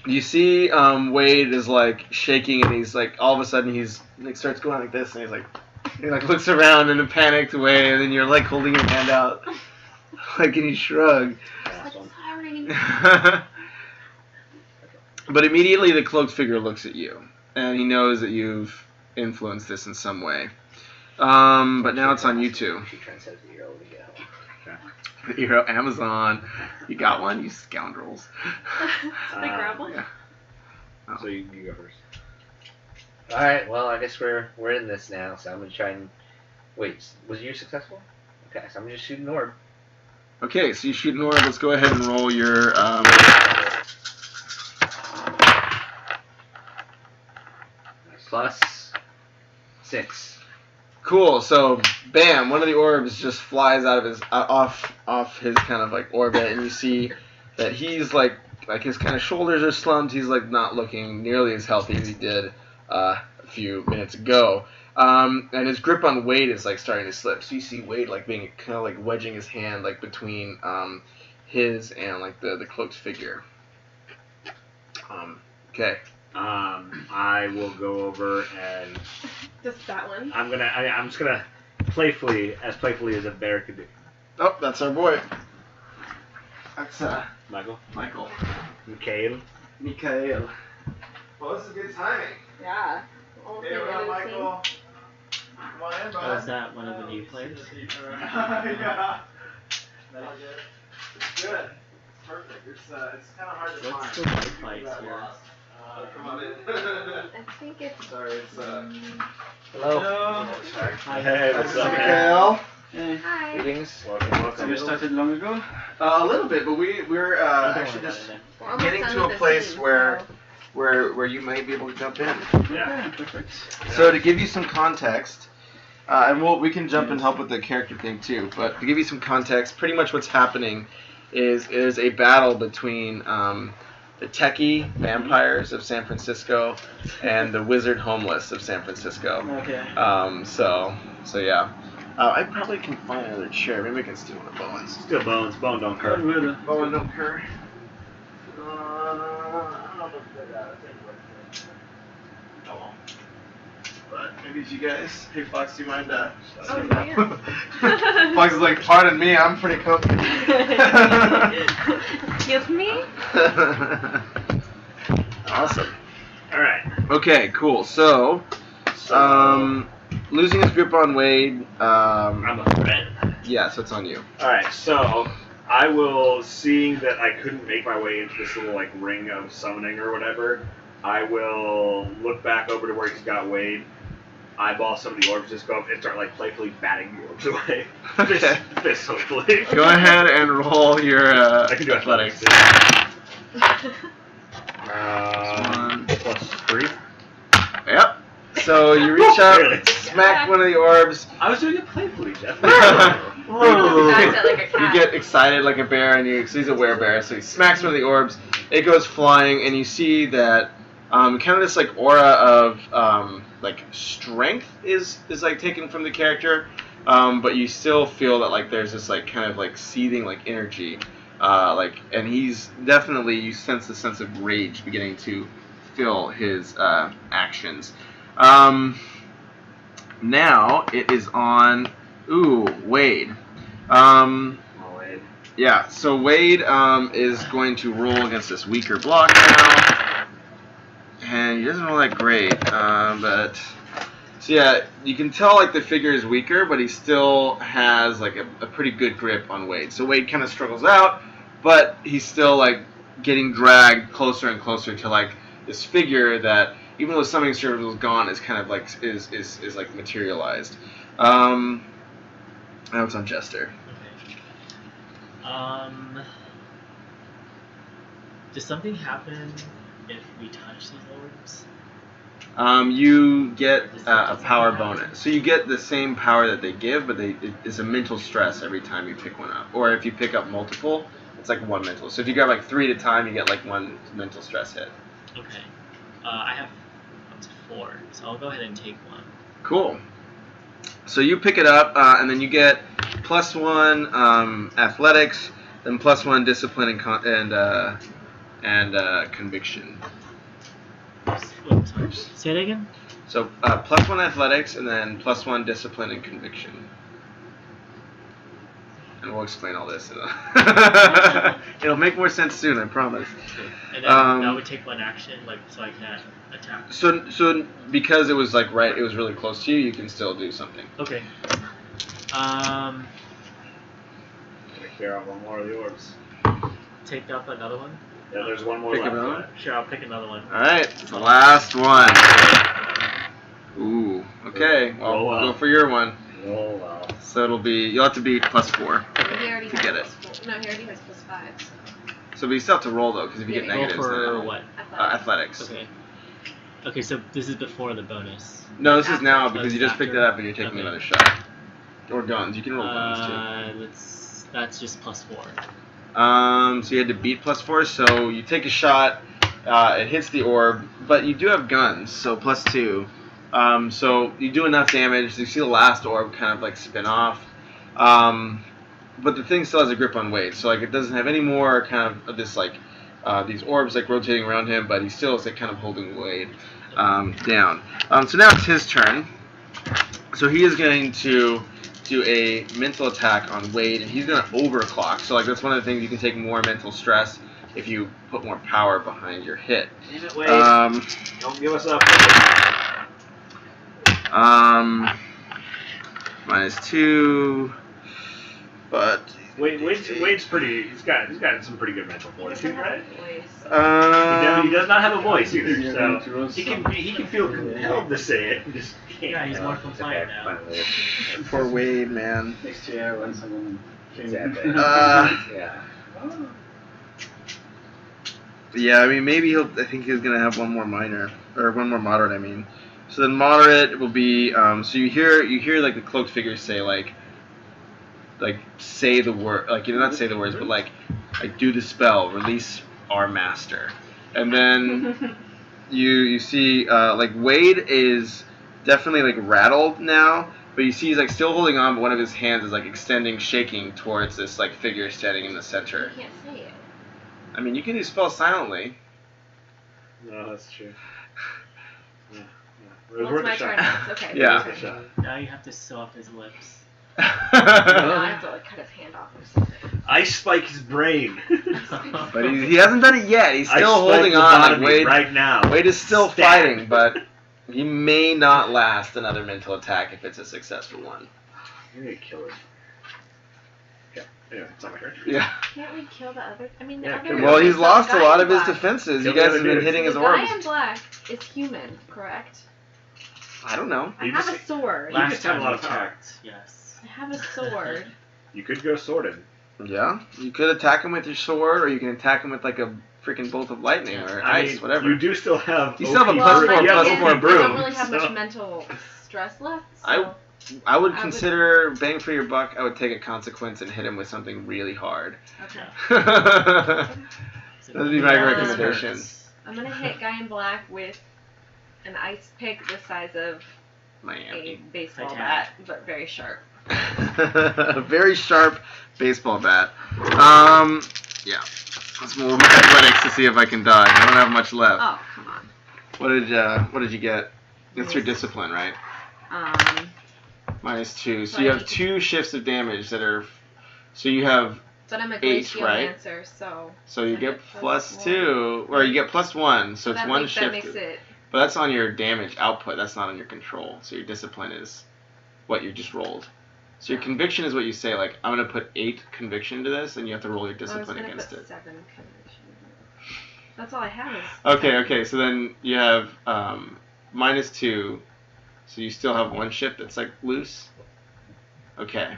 A: you see Wade is like shaking and he's like all of a sudden he's like starts going like this and he like looks around in a panicked way and then you're like holding your hand out like and you shrug.
D: Like, sorry.
A: But immediately the cloaked figure looks at you, and he knows that you've influenced this in some way. But now it's on you two.
B: She transcends the hero to get home.
A: Hero Amazon. You got one, you scoundrels.
D: Did they grab one?
A: Yeah. Oh.
C: So you go first.
B: Alright, well, I guess we're in this now, so I'm going to try and... Wait, was you successful? Okay, so I'm going to just shoot an orb.
A: Okay, so you shoot an orb. Let's go ahead and roll your...
B: Plus 6.
A: Cool. So, bam! One of the orbs just flies out of his off his kind of like orbit, and you see that he's like his kind of shoulders are slumped. He's like not looking nearly as healthy as he did a few minutes ago. And his grip on Wade is like starting to slip. So you see Wade like being kind of like wedging his hand like between his and like the cloaked figure. Okay.
C: I will go over and
D: Just that one.
C: I'm just gonna playfully as a bear could do.
A: Oh, that's our boy. That's
C: Michael.
A: Michael.
C: Mikhail.
A: Mikhail. Well, this is good timing.
D: Yeah.
A: Hey, what up, Michael? Come on in, bud.
E: Was that one of the new players?
A: Yeah. It's good. It's perfect. It's kind of hard to
E: What's
A: find.
E: the white lights here?
A: Come on in.
D: I think it's.
A: Sorry, it's
B: Hello.
A: Sorry.
C: Hey, what's up, man?
A: Mikhail.
D: Hi.
B: Greetings.
C: Welcome.
F: You started long ago?
A: A little bit, but we're actually just
D: We're almost
A: getting
D: done
A: to a
D: with
A: place
D: this
A: where
D: scene,
A: where you might be able to jump in.
C: Yeah.
F: Okay, perfect.
A: So to give you some context, and we can jump and help with the character thing too. But to give you some context, pretty much what's happening is a battle between the techie vampires of San Francisco and the wizard homeless of San Francisco.
F: Okay.
A: So yeah. I probably can find another chair. Maybe I can steal one of Bowen's.
C: Still bones. Bone don't
F: Good,
C: curve.
F: good.
A: Bowen don't cur. But maybe if you guys, hey Fox, do you mind?
D: Oh, yeah.
A: Fox is like, pardon me, I'm pretty comfy.
D: Excuse me?
A: Awesome.
C: All right.
A: Okay, cool. So, losing his grip on Wade.
C: I'm a threat.
A: Yeah, so it's on you.
C: All right. So I will, seeing that I couldn't make my way into this little like ring of summoning or whatever, I will look back over to where he's got Wade. Eyeball some of the orbs, just go up and start like playfully batting the orbs away.
A: Okay.
C: Fist hopefully.
A: Go ahead and roll your
C: I can do
A: athletics.
C: Plus 3.
A: Yep. So you reach out,
C: Really?
A: smack one of the orbs.
C: I was doing it playfully, Jeff.
D: Backs it like a
A: You
D: cat.
A: get excited like a bear, and so he's a werebear, so he smacks one of the orbs. It goes flying, and you see that kind of this like aura of like strength is like taken from the character, but you still feel that like there's this like kind of like seething like energy, and he's definitely, you sense the sense of rage beginning to fill his actions. Now it is on Wade. Yeah, so Wade is going to roll against this weaker block now. And he doesn't roll that great, but... So yeah, you can tell like the figure is weaker, but he still has like a pretty good grip on Wade. So Wade kind of struggles out, but he's still like getting dragged closer and closer to like this figure that, even though summoning service was gone, is kind of like is like materialized. Now it's on Jester.
E: Okay. Does something happen if we touch these orbs?
A: You get a power bonus. So you get the same power that they give, but it's a mental stress every time you pick one up. Or if you pick up multiple, it's like one mental. So if you grab like 3 at a time, you get like 1 mental stress hit.
E: Okay. I have up to 4, so I'll go ahead and take one.
A: Cool. So you pick it up, and then you get +1 athletics, then +1 discipline and conviction.
E: Oops, sorry. Say it again?
A: So +1 athletics, and then +1 discipline and conviction. And we'll explain all this. It'll make more sense soon, I promise.
E: And then that would take one action, like, so I can't attack.
A: So because it was like it was really close to you, you can still do something.
E: Okay.
C: Gonna clear out one more of the orbs.
E: Take up another one.
C: Yeah, there's one more
A: Pick
C: left.
A: another one?
E: Sure, I'll pick another one.
A: All right, the last one. Ooh. Okay. Well,
C: Roll well.
A: go for your one.
C: Oh well.
A: So you'll have to be +4
D: He already
A: to
D: has
A: get it.
D: +4. No, he already has +5.
A: So you still have to roll though, because if you get
D: Yeah.
E: Roll
A: negatives,
E: for
A: then
E: what?
A: athletics.
E: Okay. Okay, so this is before the bonus.
A: No, this is now
E: After.
A: because you just picked it up and you're taking
E: Okay.
A: another shot. Or guns. You can roll guns too.
E: That's just +4.
A: So you had to beat +4. So you take a shot. It hits the orb, but you do have guns, so +2. So you do enough damage. You see the last orb kind of like spin off. But the thing still has a grip on Wade, so like it doesn't have any more kind of this like these orbs like rotating around him, but he still is like kind of holding Wade down. So now it's his turn. So he is going to do a mental attack on Wade, and he's going to overclock. So like that's one of the things, you can take more mental stress if you put more power behind your hit.
C: Damn it, Wade. Don't give us up.
A: -2, but
C: Wade's pretty. He's got some pretty good mental fortitude, right?
A: um,
C: He does not have a voice either, so he can feel compelled to say it. He just can't.
E: Yeah, he's more compliant now.
A: poor Wade, man.
F: Next year when someone
C: Exactly.
A: Yeah. Yeah, I mean, maybe I think he's gonna have one more minor, or one more moderate. I mean, so then moderate will be. So you hear like the cloaked figures say like say the word, like not say the words, but like do the spell, release our master, and then you see like Wade is definitely like rattled now, but you see he's like still holding on, but one of his hands is like extending, shaking towards this like figure standing in the center.
D: You can't say it.
A: I mean, you can do spell silently.
C: No, that's true. Yeah.
D: Well, it's my turn. It's okay.
A: Yeah.
D: It's my turn.
E: Now you have to sew up his lips.
D: No, I have to like cut his hand off or something.
C: Ice spike his brain.
A: But he hasn't done it yet. He's still holding on. Like Wade,
C: right now.
A: Wade is still
C: Stab.
A: fighting, but he may not last another mental attack if it's a successful one.
C: You're gonna kill him. Okay. Anyway, it's not my turn.
A: Yeah.
D: Can't we kill the other? I mean, the
C: Yeah,
D: other.
C: kill the
A: Well, he's
D: the
A: lost a
D: guy
A: lot
D: in
A: of his
D: black.
A: defenses.
C: Kill
A: You
C: the
A: guys
C: other
A: have been
C: dudes.
A: hitting his
D: The guy
A: orbs.
D: in black is human, correct?
A: I don't know.
D: I
C: You
D: have
C: just-
D: a sword.
C: You
E: Last
C: just have a
E: time
C: lot
E: we
C: of power.
E: checked, yes.
D: I have a sword.
C: You could go sorted.
A: Yeah. You could attack him with your sword, or you can attack him with like a freaking bolt of lightning or
C: I
A: ice,
C: mean,
A: whatever.
C: You do still have.
A: You still have a
C: OP
A: plus
C: broom.
A: four,
C: You have
A: plus
C: OP
A: four
D: I
C: broom,
D: don't really have
C: so-
D: much mental stress left.
A: I-
D: So
A: I would
D: I would-
A: consider bang for your buck. I would take a consequence and hit him with something really hard.
D: okay.
A: That'd be my
D: Yeah.
A: recommendation.
D: I'm gonna hit guy in black with an ice pick the size of a
A: Miami.
D: baseball
E: Titanic.
D: bat, but very sharp.
A: A very sharp baseball bat. Yeah. Let's move my athletics to see if I can dodge. I don't have much left.
D: Oh, come on.
A: What did you get? That's your discipline, right? -2. So
D: So
A: you
D: I
A: have
D: need to-
A: 2 shifts of damage that are. So you have.
D: But I'm a
A: 8, right?
D: necromancer, so.
A: So you
D: I
A: get
D: get plus
A: +2, or you get +1. So it's
D: that
A: one
D: makes,
A: shift.
D: That makes it.
A: But that's on your damage output. That's not on your control. So your discipline is what you just rolled. So your conviction is what you say. Like, I'm gonna put 8 conviction to this, and you have to roll your
D: I was
A: discipline
D: gonna
A: against
D: put
A: it.
D: 7 conviction. That's all I have is.
A: Okay. So then you have -2. So you still have 1 shift that's like loose. Okay.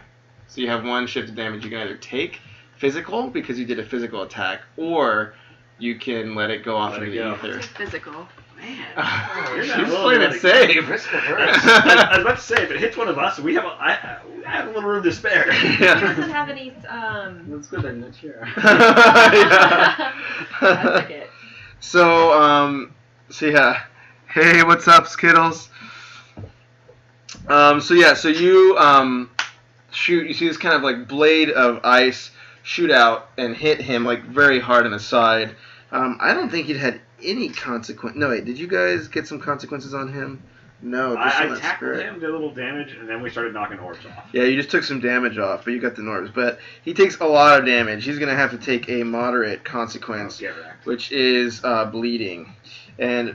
A: So you have 1 shift of damage. You can either take physical because you did a physical attack, or you can let it go off
C: Let
A: into
C: it
A: the
C: go.
A: ether.
D: Take physical.
C: You're
A: She's
C: not willing
A: playing
C: to
A: it
C: let
A: safe.
B: Risk
C: I
B: averse.
C: was about to say, if it hits one of us, I have a little room to spare.
D: He doesn't have any.
F: That's good, I'm not sure.
A: Yeah.
D: I took it.
A: So yeah. Hey, what's up, Skittles? So you shoot. You see this kind of like blade of ice shoot out and hit him like very hard in the side. I don't think he'd had any consequence. No, wait. Did you guys get some consequences on him? No, just on
C: I
A: that
C: tackled
A: spirit.
C: him, did a little damage, and then we started knocking orbs off.
A: Yeah, you just took some damage off, but you got the Norbs. But he takes a lot of damage. He's going to have to take a moderate consequence,
C: Get wrecked.
A: which is bleeding. And,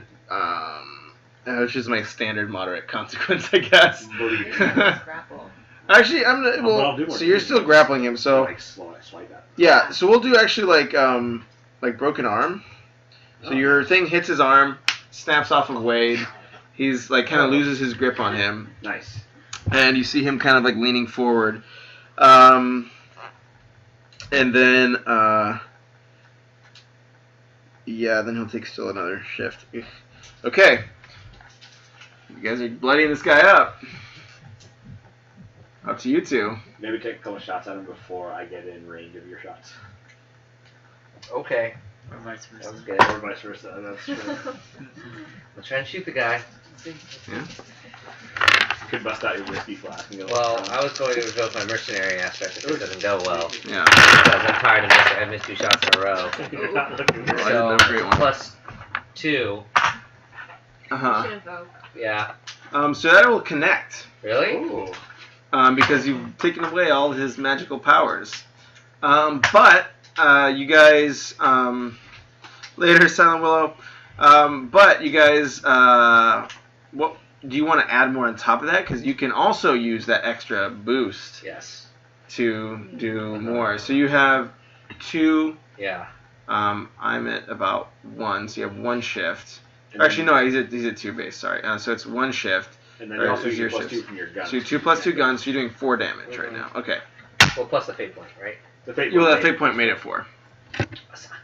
A: which is my standard moderate consequence, I guess.
C: Bleeding.
D: Grapple.
A: Actually, I'm gonna.
C: Well,
A: Well,
C: I'll do more
A: so you're
C: damage.
A: still grappling him. So
C: Like, swipe that.
A: yeah, so we'll do actually like broken arm. So your thing hits his arm, snaps off of Wade. He's like kind of loses his grip on him,
C: Nice.
A: and you see him kind of like leaning forward. And then yeah, then he'll take still another shift. Okay, you guys are bloodying this guy up. Up to you two.
C: Maybe take a couple shots at him before I get in range of your shots.
B: Okay.
E: Or vice versa.
B: Sounds good.
C: Or vice versa. That's true.
B: I'll try and shoot the guy.
A: Yeah.
C: Could bust out your whiskey flask and go.
B: Well, I was going to revoke my mercenary aspect if it doesn't go well.
A: Yeah.
B: Because I'm tired of missing. I missed 2 shots in a row.
C: You're not looking
A: Well, I
C: good.
A: didn't have a great one.
B: Plus 2.
A: Uh
D: Should invoke.
B: Yeah.
A: huh. So that will connect.
B: Really?
C: Ooh.
A: Because you've taken away all of his magical powers. But you guys later, Silent Willow. But you guys, what do you want to add more on top of that? Because you can also use that extra boost
B: Yes.
A: to do more. So you have 2.
B: Yeah.
A: I'm at about 1, so you have 1 shift.
C: And
A: Actually,
C: then-
A: no, he's at 2 base. Sorry. So it's 1 shift.
C: And then
A: Or
C: you also
A: is your
C: get plus
A: shifts?
C: 2 from your gun.
A: So you 2 plus 2 guns. So you're doing 4 damage right now. Okay.
B: Well, plus the fate point, right?
C: The fate
A: Well,
C: point
A: that fate point made it 4.
B: I'm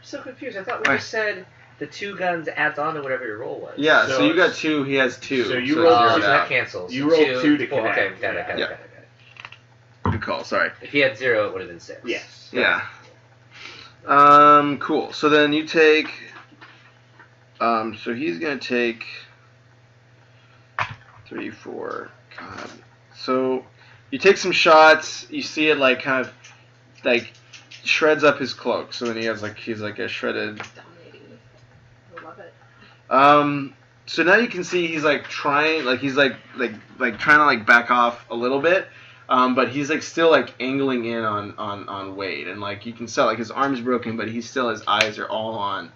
B: so confused. I thought we
A: Why?
B: just said the 2 guns adds on to whatever your roll was.
A: Yeah. So,
C: So
A: you got 2. He has 2.
C: so you
A: it's
C: rolled
B: Oh,
A: zeroed
B: so that
A: out.
B: cancels.
C: You rolled 2 to
B: 4. Okay,
C: connect.
B: got it.
A: Yeah. Good call. Sorry.
B: If he had 0, it would have been 6.
C: Yes.
A: Yeah. Cool. So then you take. So he's gonna take 3, 4. God. So you take some shots. You see it like kind of like shreds up his cloak. So then he's like a shredded.
D: Dominating. I love it.
A: So now you can see he's like trying, like he's like trying to like back off a little bit. But he's like still like angling in on Wade, and like you can tell like his arm's broken, but he's still, his eyes are all on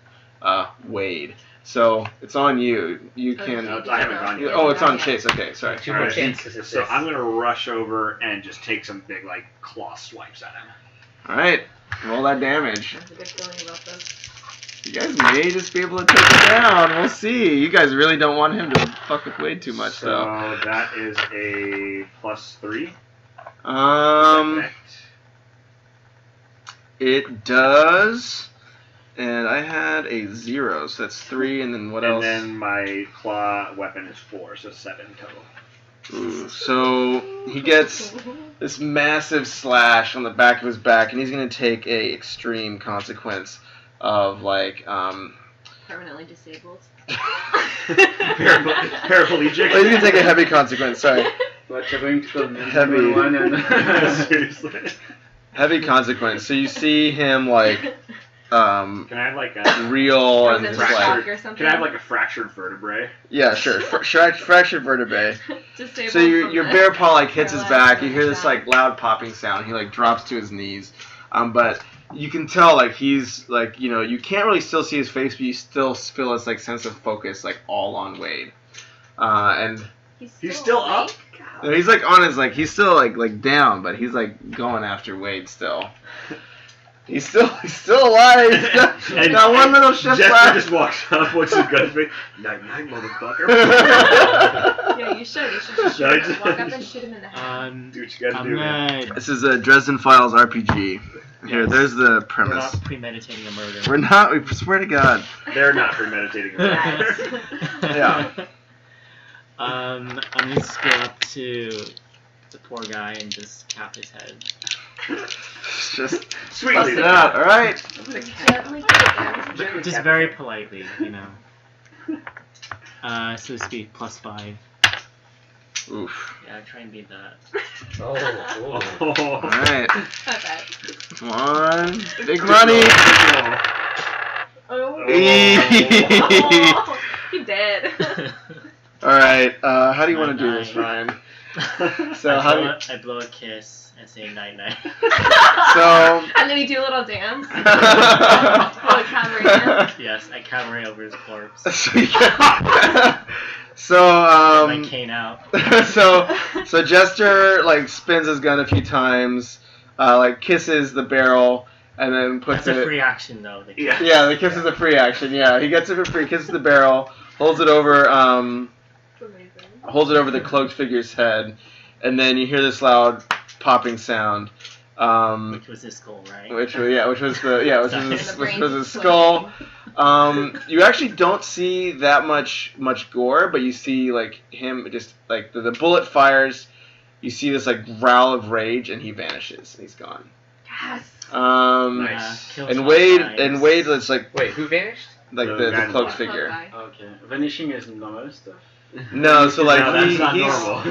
A: Wade. So it's on you. You can.
C: No, I haven't gone yet.
A: Oh, it's on Chase. Okay, sorry.
B: 2 more
C: Alright.
B: chances.
C: So I'm gonna rush over and just take some big like claw swipes at him.
A: All right, roll that damage.
D: I have a good feeling about this.
A: You guys may just be able to take it down. We'll see. You guys really don't want him to fuck with Wade too much,
C: So
A: though.
C: that is a +3.
A: It does. And I had a 0, so that's 3, and then what
C: and
A: else?
C: then my claw weapon is 4, so 7 total.
A: Ooh, so he gets this massive slash on the back of his back, and he's going to take a extreme consequence of like
D: Permanently disabled.
C: Paraplegic.
A: well, he's going to take a heavy consequence. Sorry,
F: But you're going to go
A: Heavy.
F: one and
C: Seriously.
A: heavy consequence. So you see him like
C: Can I have like a
A: reel and
D: Frozen
A: just
D: shock
A: like
D: or something.
C: Can I have like a fractured vertebrae?
A: yeah, sure, fractured vertebrae.
D: Disabled
A: So your
D: from the
A: bear paw like hits his
D: paralyzed
A: back. You hear this
D: shock.
A: like loud popping sound. He like drops to his knees. But you can tell like he's like, you know, you can't really still see his face, but you still feel his like sense of focus like all on Wade. And
C: He's still up?
A: no, he's like on his like he's still like down, but he's like going after Wade still. He's still alive. He's got one little shift
C: Jester
A: left.
C: just walks up, what's his gun face? Night night, motherfucker.
D: Yeah, you should. You should just
C: Should I
D: walk up and shoot him in the head.
C: Do what you gotta
E: I'm
C: do, man.
E: not,
A: This is a Dresden Files RPG. Here, there's the
E: we're
A: premise.
E: not premeditating a murder.
A: We're not. We swear to God.
C: They're not premeditating.
D: Yes.
A: Yeah.
E: I'm gonna just go up to the poor guy and just cap his head.
A: Just bust
C: Sweetly.
A: it out. All right.
D: Gently get it down.
E: Just very politely, you know. So to speak, +5.
A: Oof.
E: Yeah, try and beat that.
B: Oh,
A: All
C: Oh.
A: right.
D: Not bad.
A: Come on. Big money.
D: Oh.
A: Eee.
D: He dead.
A: All right. How do you want to do this, Ryan? So
E: I blow a kiss and say night night.
A: So.
D: And then you do a little dance. Like cabaret dance.
E: Yes, I cabaret over his corpse.
A: So
E: Get my cane out.
A: so Jester like spins his gun a few times, like kisses the barrel, and then puts
E: That's
A: it.
E: a free action though.
A: Yeah, the kiss is a free action. Yeah, he gets it for free. Kisses the barrel, holds it over the cloaked figure's head, and then you hear this loud popping sound.
E: Which was his skull, right?
A: Which was his skull. You actually don't see that much gore, but you see like him just like the bullet fires. You see this like growl of rage, and he vanishes. And he's gone.
D: Yes.
C: Nice.
A: And Wade, it's like
B: Wait, who vanished?
A: like the cloaked figure.
F: Okay. Vanishing is normal stuff.
A: No, so like
C: No, that's not normal.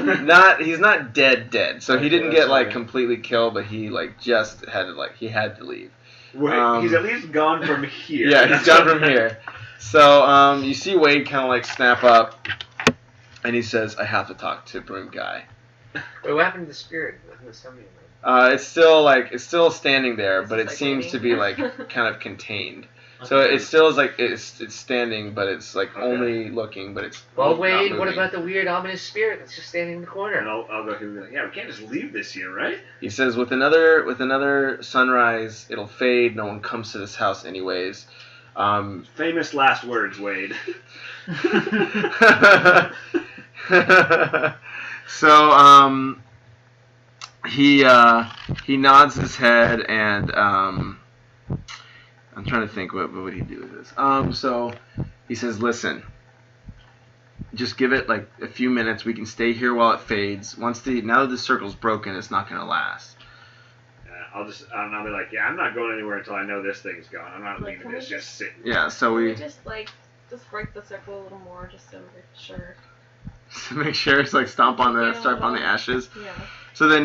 A: he's not dead. So he
F: Okay,
A: didn't get
F: that's
A: like
F: fine.
A: completely killed, but he like just had to leave.
C: Wait, he's at least gone from here.
A: Yeah, he's gone from here. So you see Wade kind of like snap up, and he says, "I have to talk to Broom Guy."
B: Wait, what happened to the spirit? What was somebody
A: It's still standing there, but it
D: like
A: seems to be like
D: waiting.
A: kind of contained. So it still is like it's standing, but it's like only looking, but it's
B: Well,
A: not
B: Wade, what
A: moving.
B: about the weird ominous spirit that's just standing in the
C: And
B: corner?
C: I'll go here and be like, yeah, we can't just leave this here, right?
A: He says, with another sunrise, it'll fade. No one comes to this house anyways.
C: Famous last words, Wade.
A: So he nods his head, and I'm trying to think what would he do with this. So he says, "Listen, just give it like a few minutes. We can stay here while it fades. Now that the circle's broken, it's not gonna last."
C: I'll be like, yeah, I'm not going anywhere until I know this thing's gone. I'm not
D: Like,
C: leaving
D: can we
C: this just sitting.
A: Yeah. So
D: Can we
A: we
D: just break the circle a little more, just to make sure.
A: make sure it's like stomp on the ashes.
D: Yeah.
A: So then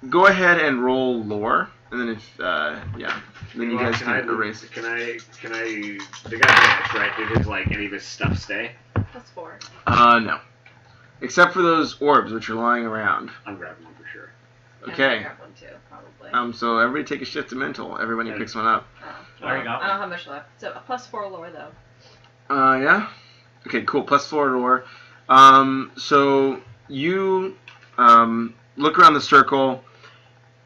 A: go ahead and roll lore, and then if then you guys can erase it.
C: Can I? The guy vanished, right? Did his any of his stuff stay?
D: +4.
A: No. Except for those orbs which are lying around.
C: I'm grabbing them for sure.
D: Yeah,
A: Okay.
D: I grab one too, probably.
A: So everybody take a shift to mental. Everybody picks one up.
E: There you go.
D: I don't have much left. So a +4 lore though.
A: Yeah. Okay, cool. +4 lore. So you look around the circle.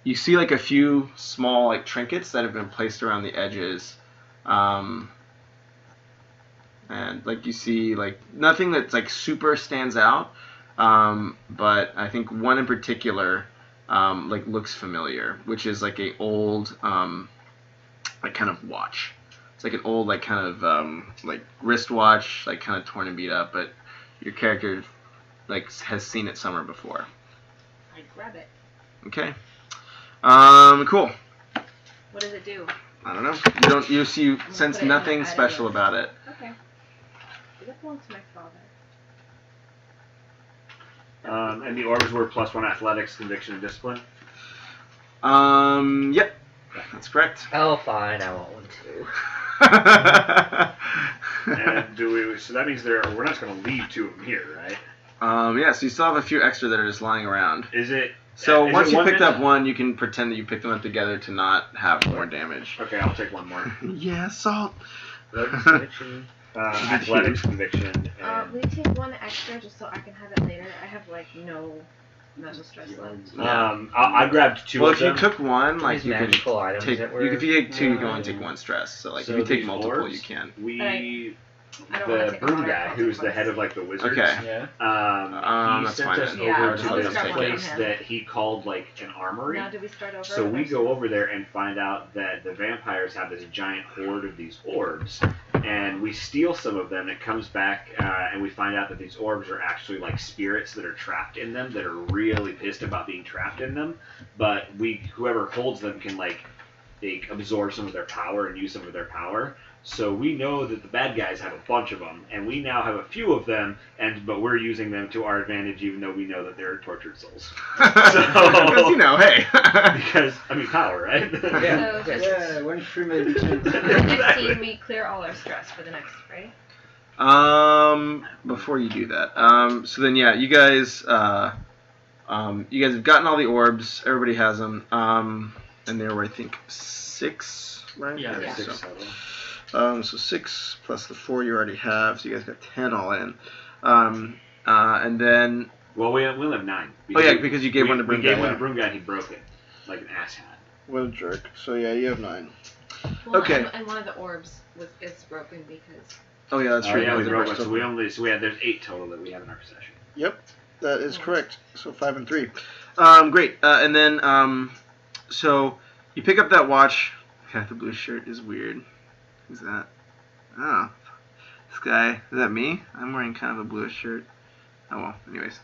A: You see like a few small like trinkets that have been placed around the edges. And like you see like nothing that's like super stands out. But I think one in particular like looks familiar, which is like a old like kind of watch. It's like an old like kind of like wristwatch, like kind of torn and beat up, but your character like has seen it somewhere before.
D: I grab it.
A: Okay. Cool.
D: What does it do?
A: I don't know. You sense
D: put it in
A: nothing
D: my
A: special
D: item.
A: about it.
D: Okay. Does it belong to my father?
C: And the orbs were +1 athletics, conviction, and discipline.
A: Yep. That's correct.
B: Oh, fine, I want one too.
C: And so that means we're not just going to leave 2 of them here, right?
A: Yeah, so you still have a few extra that are just lying around.
C: Is it?
A: So
C: is
A: once
C: it
A: you
C: one
A: picked
C: minute?
A: up one, you can pretend that you picked them up together to not have more damage.
C: Okay, I'll take one more.
A: Yeah, salt.
B: Conviction.
C: Athletics, conviction, and
D: We take one extra just so I can have it later. I have no mental stress left.
C: I grabbed 2
A: Well,
C: of
A: if you
C: them.
A: took one, like
B: These
A: you can
B: magical items
A: take.
B: that
A: If you take 2, you can only
B: we're-
A: take 1 stress. So like
C: So
A: if you take
C: these
A: multiple,
C: orbs,
A: you can.
D: I don't wanna
C: The
D: take a
C: broom
D: lot of
C: guy, who's the
D: consequence.
C: head of like the wizards.
A: Okay.
B: Yeah.
C: He
A: That's
C: sent
A: fine
C: us
A: then.
D: Yeah,
C: over
A: I'll
C: to
A: just
C: this
A: let him take
C: place
D: it.
C: that he called like an armory.
D: Now, do we start over?
C: So
D: or
C: we
D: first?
C: go over there and find out that the vampires have this giant horde of these orbs, and we steal some of them. It comes back, and we find out that these orbs are actually like spirits that are trapped in them, that are really pissed about being trapped in them. But whoever holds them can they absorb some of their power and use some of their power. So we know that the bad guys have a bunch of them, and we now have a few of them, but we're using them to our advantage, even though we know that they're tortured souls.
A: Because hey.
C: Because power, right?
B: Yeah.
D: So
F: Yeah, one premeditation.
D: 15, we clear all our stress for the next, right?
A: Before you do that, so then yeah, you guys have gotten all the orbs. Everybody has them. And there were I think 6, right?
E: Yeah.
C: 6
A: So,
C: total.
A: so 6 plus the 4 you already have. So you guys got 10 all in. And then.
C: Well, we only have 9.
A: Because you gave one to Broom Guy.
C: We gave one to Broom Guy and he broke it. Like an asshat.
A: What a jerk. So yeah, you have 9.
D: Well,
A: Okay.
D: And one of the orbs is broken because.
A: Oh yeah, that's
C: Oh
A: right.
C: yeah, we
A: The
C: broke
A: rest
C: one.
A: of them.
C: There's 8 total that we have in our possession.
A: Yep, that is correct. So 5 and 3. Great. And then so you pick up that watch. God, the blue shirt is weird. Who's that? Oh, this guy. Is that me? I'm wearing kind of a bluish shirt. Oh well. Anyways.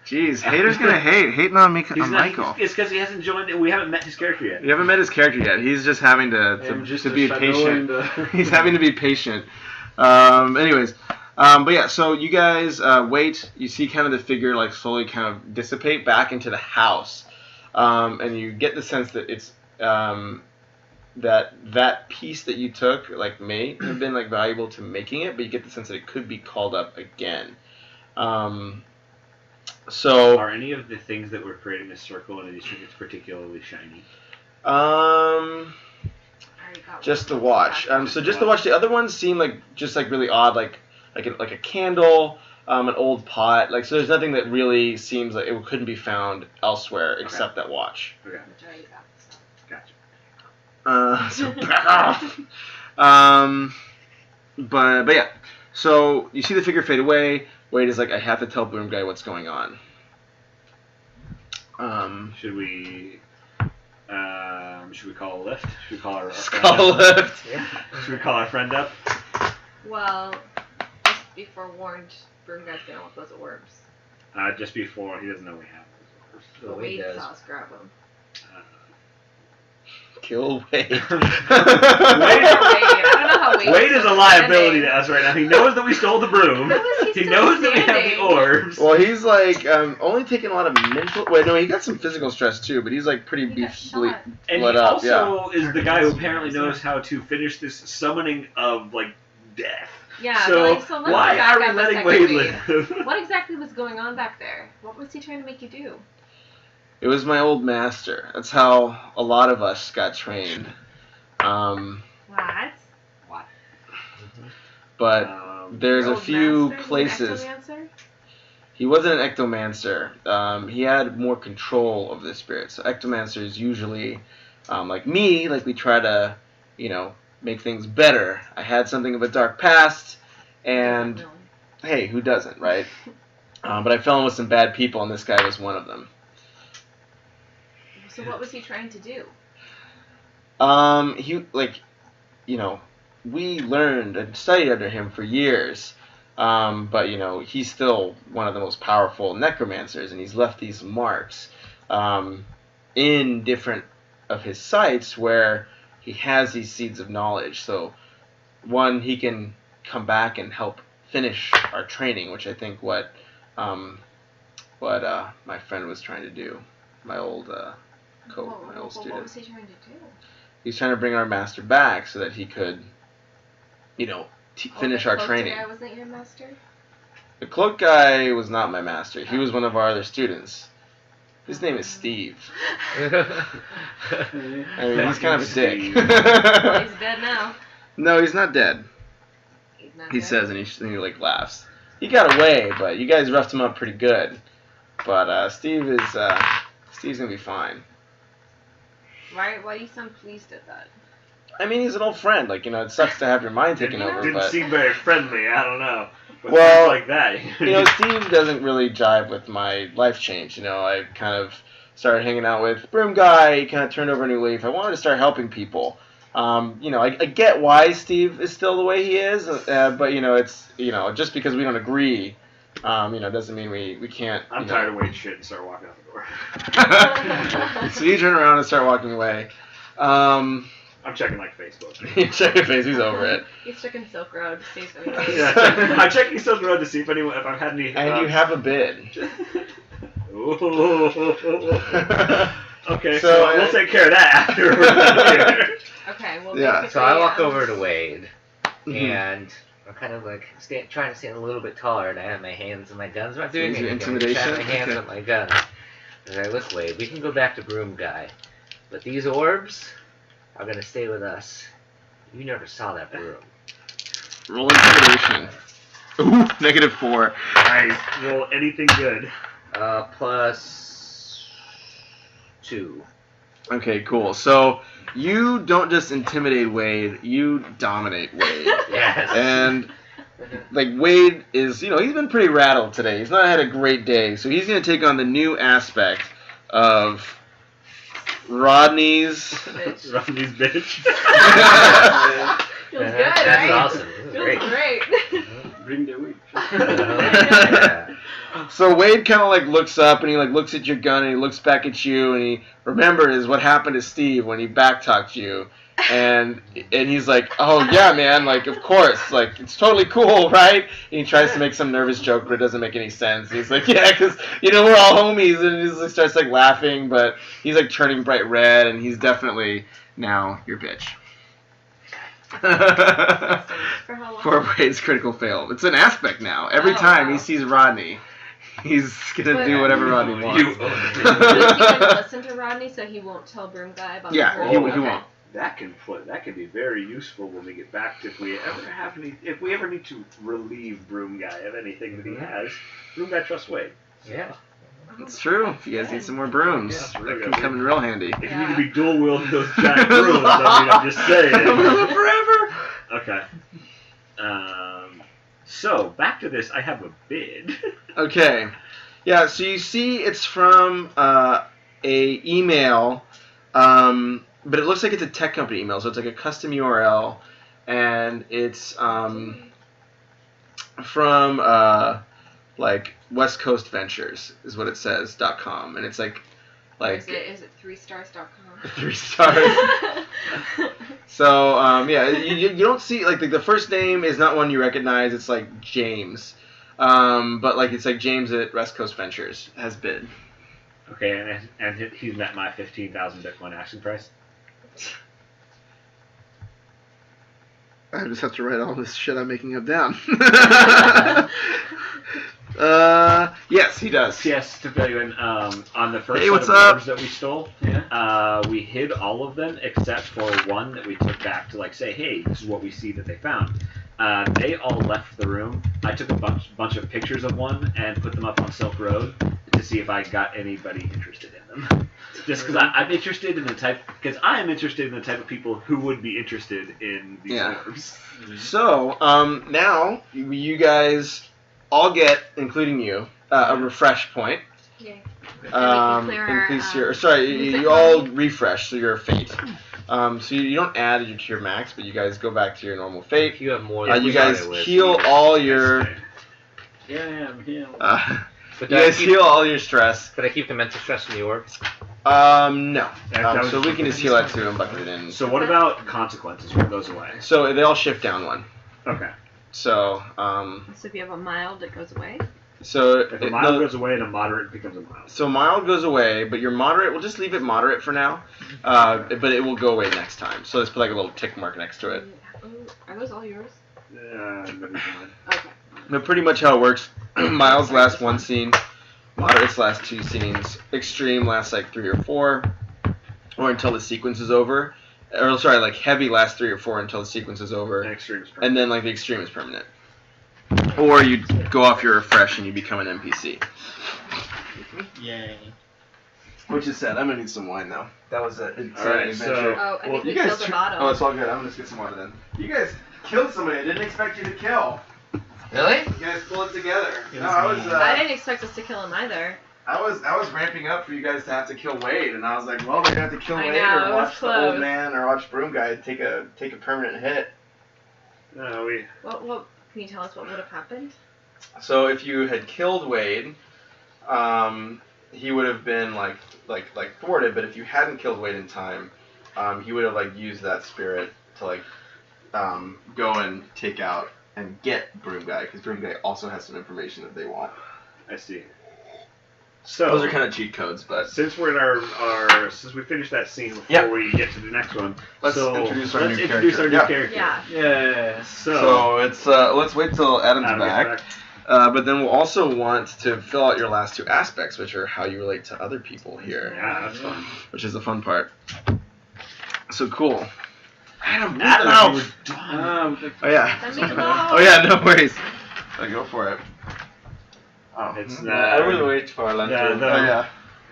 A: Jeez, haters gonna hate. Hating on me, on Michael.
C: It's because he hasn't joined. We haven't met his character yet.
A: You haven't met his character yet. He's just having to be patient. He's having to be patient. Anyways, but yeah. So you guys wait. You see kind of the figure like slowly kind of dissipate back into the house, and you get the sense that it's that piece that you took like may have been like valuable to making it, but you get the sense that it could be called up again. So
C: are any of the things that were creating this circle and these trinkets particularly shiny?
A: Just the watch. So just the watch. The other ones seem like just like really odd, like a candle, an old pot. Like so, there's nothing that really seems like it couldn't be found elsewhere except that watch.
C: Okay. Gotcha.
A: So back off. But yeah. So you see the figure fade away. Wade is like, I have to tell Broom Guy what's going on.
C: Should we call a lift? Should we call our friend
A: Call a
C: up?
A: lift.
C: Should we call our friend up?
D: Well, just be forewarned, Broom Guy's gonna want those orbs.
C: Just before, he doesn't know we have those orbs.
D: So Wade saw us grab them.
A: Kill Wade.
D: I don't know how
C: Wade is a liability to us right now. He knows that we stole the broom. He knows that we have the orbs.
A: Well, he's like only taking a lot of mental. Wait, no, he got some physical stress too, but he's like pretty
D: He got
A: beefy.
D: shot.
C: And
A: Blood
C: he
A: up,
C: also is the guy who apparently knows how to finish this summoning of like death.
D: Yeah,
C: So
D: let's
C: why
D: back
C: are we
D: up a
C: letting
D: second,
C: Wade
D: Wade.
C: live?
D: What exactly was going on back there? What was he trying to make you do?
A: It was my old master. That's how a lot of us got trained.
D: What?
A: But there's
D: Your
A: a
D: old
A: few
D: master?
A: places.
D: An ectomancer?
A: He wasn't an ectomancer. He had more control of the spirits. So ectomancers usually, like me, like we try to, make things better. I had something of a dark past, and
D: Really?
A: hey, who doesn't, right? But I fell in with some bad people, and this guy was one of them.
D: So what was he trying to do?
A: We learned and studied under him for years. But he's still one of the most powerful necromancers, and he's left these marks in different of his sites where he has these seeds of knowledge. So, one, he can come back and help finish our training, which I think what my friend was trying to do, my old student.
D: What was he trying to do?
A: He's trying to bring our master back so that he could, finish our training.
D: The guy wasn't your master?
A: The cloak guy was not my master. He was one of our other students. His name is Steve. I mean, he's kind of a dick.
D: Well, he's dead now.
A: No, he's not dead.
D: He's not
A: He
D: dead.
A: says, and he like laughs. He got away, but you guys roughed him up pretty good. But Steve's gonna be fine.
D: Why do you sound pleased at that?
A: I mean, he's an old friend. Like, it sucks to have your mind taken over,
C: Didn't
A: but
C: seem very friendly. I don't know. With
A: Well,
C: things like that.
A: Steve doesn't really jive with my life change. I kind of started hanging out with Broom Guy. He kind of turned over a new leaf. I wanted to start helping people. I get why Steve is still the way he is, but it's just because we don't agree, doesn't mean we can't.
C: I'm tired of waiting shit and start walking out the door.
A: So you turn around and start walking away.
C: I'm checking like Facebook.
A: You check your face. He's over it.
D: He's checking Silk Road to see if anyone.
C: Yeah, I'm checking Silk Road to see if I've had any.
A: And you have a bid.
C: Okay,
A: So,
C: so we'll take care of that after we're done here.
D: Okay, well,
A: Yeah.
D: basically,
B: So I walk over to Wade,
A: Mhm.
B: and I'm kind of like trying to stand a little bit taller, and I have my hands on my guns. I'm not doing
A: Use your
B: anything.
A: intimidation?
B: I have my hands
A: Okay.
B: on my guns. And I look, Wade, we can go back to Broom Guy, but these orbs are gonna stay with us. You never saw that broom.
A: Roll intimidation. Ooh, -4.
C: Nice. Roll anything good.
B: +2.
A: Okay, cool. So you don't just intimidate Wade, you dominate Wade.
B: Yes.
A: And like Wade is, he's been pretty rattled today. He's not had a great day, so he's going to take on the new aspect of Rodney's.
C: Rodney's bitch.
D: Feels good,
B: That's
D: right?
B: awesome. This is
D: Feels great.
F: Bring the week.
B: Yeah.
A: So Wade kind of like looks up and he like looks at your gun and he looks back at you and he remembers what happened to Steve when he backtalked you. And he's like, oh yeah, man, like of course, like it's totally cool, right? And he tries to make some nervous joke, but it doesn't make any sense. He's like, yeah, because we're all homies, and he just starts like laughing, but he's like turning bright red, and he's definitely now your bitch.
D: For how long?
A: For Wade's critical fail, it's an aspect now. Every time he sees Rodney, he's gonna do whatever Rodney wants.
D: Does he like listen to Rodney so he won't tell Broom Guy about
A: Yeah,
D: the
A: he
D: broom?
A: won't.
C: That can be very useful when we get back to if we ever need to relieve Broom Guy of anything that he has. Broom Guy trusts Wade.
B: Yeah.
A: It's true. If you guys need some more brooms,
C: Yeah,
A: that
C: really
A: can
C: good.
A: come in real handy.
C: If you need to be dual wielding those giant brooms, I'm just saying.
A: Forever.
C: Okay. So back to this. I have a bid.
A: Okay. Yeah. So you see, it's from a email, but it looks like it's a tech company email. So it's like a custom URL, and it's from like West Coast Ventures is what it says .com, and it's like
D: Is it 3stars.com?
A: 3 stars. So yeah, you don't see like the first name is not one you recognize. It's like James, but like it's like James at West Coast Ventures has bid.
C: Okay, and he's met my 15,000 Bitcoin asking price.
A: I just have to write all this shit I'm making up down. Yes, he does.
C: Yes, to fill you in, on the first
A: Hey,
C: set
A: what's
C: of
A: up?
C: orbs that we stole,
F: Yeah.
C: we hid all of them except for one that we took back to like say, hey, this is what we see that they found. They all left the room. I took a bunch of pictures of one and put them up on Silk Road to see if I got anybody interested in them. Just because I'm interested in the type, because I am interested in the type of people who would be interested in these orbs.
A: So now you guys all get, including you, a refresh point.
D: Yay.
A: Increase your. Sorry, you all refresh, so you're a fate. So you don't add it to your max, but you guys go back to your normal fate.
B: If you have more
A: You guys heal all your.
F: Yeah, I'm here.
B: But
A: You guys heal all your stress.
B: Could I keep the mental stress from the orbs?
A: No.
C: That was-
A: So we can just heal that too and bucket it in.
C: So what about consequences? Where goes away?
A: So they all shift down one.
C: Okay.
A: So
D: So if you have a mild, it goes away?
A: so
C: If a mild goes away and a moderate becomes a mild.
A: So mild goes away, but your moderate, we'll just leave it moderate for now, but it will go away next time. So let's put like a little tick mark next to it.
D: Are those all yours?
C: Never mind.
D: Okay.
A: But pretty much how it works, milds last 1 scene, moderates last 2 scenes, extreme lasts like 3 or 4, or until the sequence is over. Or sorry, like heavy lasts 3 or 4 until the sequence is over,
C: And extreme is
A: and then like the extreme is permanent. Or you go off your refresh and you become an NPC.
E: Yay.
A: Which is sad. I'm gonna need some wine though. That was an
C: Alright, so-
D: Oh, I think
A: you
D: we
A: guys
D: killed the bottom.
A: Oh, it's all good. I'm gonna just get some water then. You guys killed somebody I didn't expect you to kill.
B: Really?
A: You guys pulled it together.
E: It
A: No,
E: was me.
D: I didn't expect us to kill him either.
A: I was ramping up for you guys to have to kill Wade, and I was like, well, they're gonna have to kill
D: I
A: Wade
D: know, it
A: or
D: was
A: watch the old
D: close.
A: man or watch Broom Guy take a permanent hit.
C: No, we.
D: What can you tell us what would have happened?
A: So if you had killed Wade, he would have been like thwarted. But if you hadn't killed Wade in time, he would have like used that spirit to like go and take out and get Broom Guy, because Broom Guy also has some information that they want.
C: I see. So
A: Those are kind of cheat codes, but
C: since we're in our since we finished that scene before
A: Yep.
C: we get to the next one,
A: let's
C: so
A: introduce our
C: let's
A: new
C: introduce
A: character.
C: our new
A: Yeah.
C: character.
D: Yeah.
F: Yeah.
A: So it's let's wait till Adam's
C: Adam gets
A: back. But then we'll also want to fill out your last 2 aspects, which are how you relate to other people here,
C: Yeah, that's fun.
A: which is the fun part. So cool. Adam,
C: Adam!
A: no.
F: Um,
A: Oh yeah.
D: Let me go.
A: Oh yeah, no worries. Go for it. Oh,
C: It's
F: I will wait for lunch.
C: Yeah, no.
A: Oh yeah.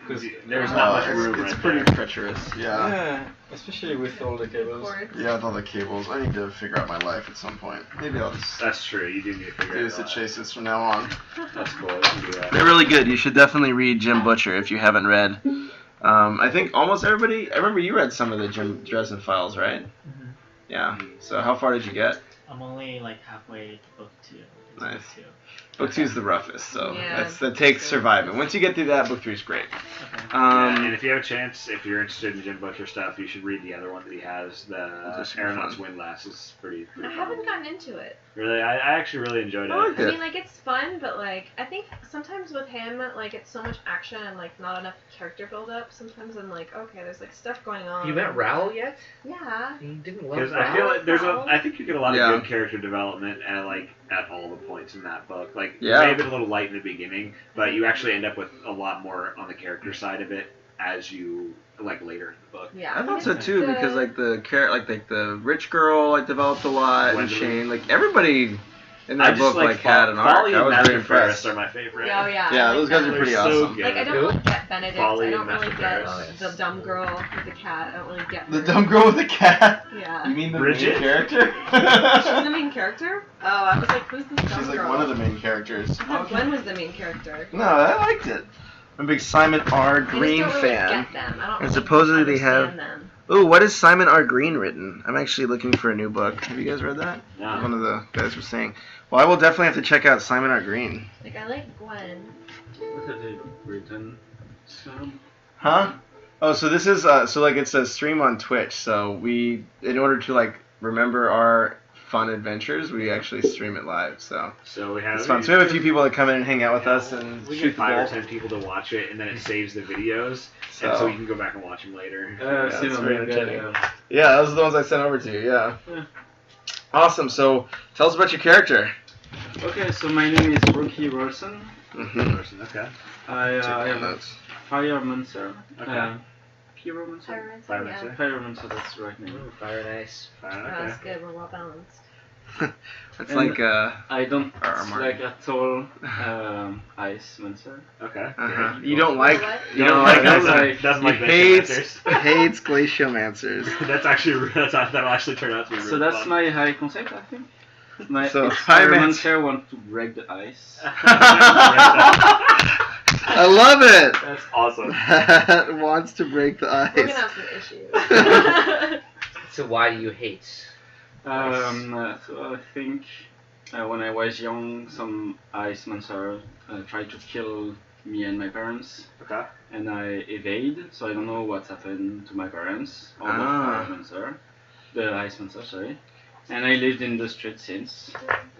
C: Because there's not much
A: it's,
C: room
A: It's
C: right
A: pretty
C: there.
A: treacherous. Yeah.
F: Yeah, especially with all the cables.
D: Cords.
A: Yeah, with all the cables. I need to figure out my life at some point. Maybe I'll just
C: That's true. You do need to figure
A: do
C: it
A: this
C: out.
A: at Chase's from now on.
C: That's cool. You can do that.
A: They're really good. You should definitely read Jim Butcher if you haven't read. I think almost everybody. I remember you read some of the Jim Dresden files, right?
E: Mhm.
A: Yeah. So how far did you get?
E: I'm only like halfway to book 2. It's
A: Nice.
E: book 2.
A: Book 2 is the roughest, so
D: Yeah,
A: that takes
D: book two.
A: surviving. Once you get through that, book 3 is great.
E: Okay.
C: Yeah, and if you have a chance, if you're interested in Jim Butcher stuff, you should read the other one that he has. The
A: Those are super
C: Aeronaut's
A: fun.
C: Windlass is pretty
D: I
C: fun.
D: haven't gotten into it.
C: Really, I actually really enjoyed it.
A: I like
D: I
A: it.
D: mean, like, it's fun, but, like, I think sometimes with him, like, it's so much action and, like, not enough character build-up. Sometimes I'm like, okay, there's, like, stuff going on.
B: You met Raoul yet?
D: Yeah.
B: You didn't love
C: Because
B: Raoul?
C: I feel like I think you get a lot
A: Yeah.
C: of good character development at all the points in that book. Like,
A: Yeah.
C: it may have been a little light in the beginning, but you actually end up with a lot more on the character side of it as you like later in the book.
D: Yeah.
A: I thought so
D: it's
A: too
D: the-
A: because like the rich girl like developed a lot, and
C: Gwendolyn.
A: Shane, like everybody in
C: I
A: that
C: just
A: book like
C: Fo-
A: had an arc.
C: Folly
A: I
C: and
A: was
C: Master
A: very
C: Ferris
A: impressed.
C: are my favorite.
D: Oh, yeah.
A: Yeah,
D: I
A: those
D: like
A: guys are
D: that.
A: pretty
C: They're so
A: awesome.
C: good.
D: Like, I don't
B: Who?
D: really get Benedict.
C: Folly
D: I don't
C: and
D: really
C: Master
D: get
C: Ferris.
D: the dumb girl with the cat. I don't really get
A: The
D: her.
A: dumb girl with the cat.
D: Yeah.
A: You mean the
C: Bridget?
A: main character?
D: She's the main character? Oh, I was like, who's this dumb
A: She's like
D: girl?
A: one of the main characters.
D: I thought Gwen was the main character.
A: No, I liked it. I'm a big Simon R.
D: I just
A: Green
D: don't really
A: fan.
D: get them. I don't
A: And
D: really
A: supposedly they have-
D: understand them.
A: Ooh, what has Simon R. Green written? I'm actually looking for a new book. Have you guys read that?
C: No.
A: One of the guys was saying. Well, I will definitely have to check out Simon R. Green.
D: Like, I like Gwen.
F: What have they written? Some.
A: Huh? Oh, so this is so like it's a stream on Twitch. So we, in order to like remember our fun adventures, we actually stream it live. So
C: So we have
A: it's fun. So we have a few people that come in and hang out with us and
C: we
A: shoot
C: get 5 or
A: the ball.
C: 10 people to watch it, and then it saves the videos,
A: So-
C: and so you can go back and watch them later.
A: Yeah,
F: See
A: it's
F: them
A: very
F: again,
A: entertaining.
F: yeah.
A: Yeah, those are the ones I sent over to you. Yeah.
F: Yeah.
A: Awesome. So tell us about your character.
F: Okay, so my name is Brookie Rolson.
A: Mm-hmm.
C: Okay.
F: I am a
A: notes.
F: firemancer.
C: Okay.
F: Pyromancer?
D: Pyromancer,
C: Pyromancer.
D: yeah.
F: Pyromancer, that's the right name.
B: Ooh, fire and ice.
C: Fine,
D: Oh,
C: okay.
D: that's good. We're well balanced.
A: It's
F: And-
A: like
F: I don't
A: Or
F: like at all ice mancer.
C: Okay.
A: uh-huh. You don't like
D: What?
A: you don't like
F: Doesn't
A: ice.
F: like-
C: doesn't
A: He
C: like
A: hates
C: necromancers.
A: hates glaciomancers.
C: That's actually that'll actually turn out to be really
F: So that's
C: fun.
F: my high concept, I think. My
A: So,
F: it's
A: Pyromancer-
F: Pyromancer wants to break the ice.
A: I love it.
C: That's awesome.
A: That wants to break the
D: We're gonna
A: ice.
D: have some issues.
B: So why do you hate?
F: So I think when I was young, some ice monster tried to kill me and my parents,
C: Okay.
F: and I evade. So I don't know what's happened to my parents or the ice monster, sorry. And I lived in the street since.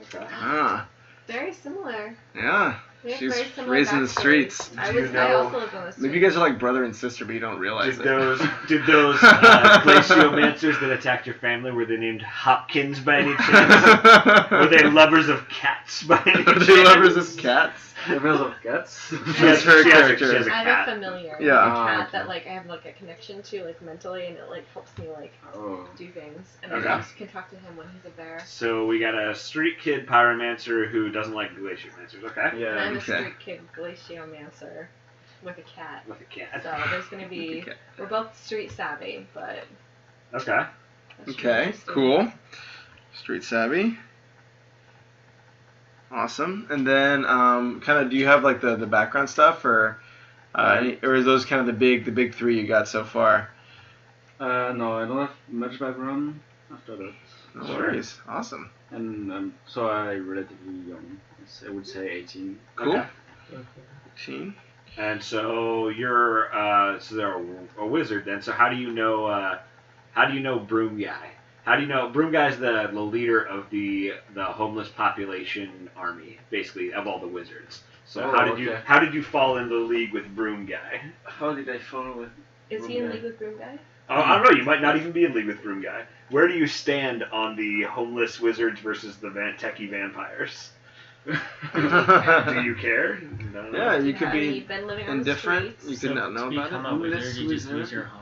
C: Okay.
A: Ah,
D: Very similar.
A: yeah.
D: We have
A: She's
D: very similar
A: raised in the
D: backstories.
A: streets.
D: I
C: Do you
D: was. I
C: know-
D: also lived on the street.
A: Maybe you guys are like brother and sister, but you don't realize
C: Did
A: it.
C: those glaciomancers that attacked your family, were they named Hopkins by any chance? Were they lovers of cats by any
A: Are
C: chance?
A: they lovers of cats?
F: Lovers of cats.
A: That's her character.
C: She has a
D: I have
C: cat.
D: a familiar.
A: Yeah.
D: A cat
F: okay.
D: that like I have like a connection to like mentally, and it like helps me like
F: Oh.
D: do things, and
C: Okay.
D: I just can talk to him when he's a bear.
C: So we got a street kid pyromancer who doesn't like glaciomancers. Okay.
D: And
F: Yeah.
D: I'm a
A: okay.
D: street kid glaciomancer with a cat.
C: With a cat.
D: So there's gonna be
A: Okay.
D: we're both street savvy, but
C: Okay.
D: that should be
A: Okay,
D: interesting.
A: cool. Street savvy. Awesome. And then, kind of, do you have like the background stuff, or or are those kind of the big three you got so far?
F: No, I don't have much background after that.
A: No
C: Sure.
A: worries. Awesome.
F: And so I'm relatively young. I would say 18.
A: Cool.
C: Okay.
A: 18.
C: And so you're so they're a wizard then. So how do you know Broom Guy? How do you know Broom Guy's the leader of the homeless population army, basically, of all the wizards? So
F: Oh,
C: how did you fall into the league with Broom Guy?
F: How did I fall with?
D: Is he in league with Broom Guy?
C: I don't know. You might not even be in league with Broom Guy. Where do you stand on the homeless wizards versus the techie vampires? Do you care? No.
A: Yeah, you could
D: I mean,
A: be
D: you've been living on
A: indifferent.
D: The
A: You
D: streets.
A: could not know
E: to
A: about
E: become
A: it.
E: a wizard,
F: Homeless
E: you just
F: wizard.
E: lose your home.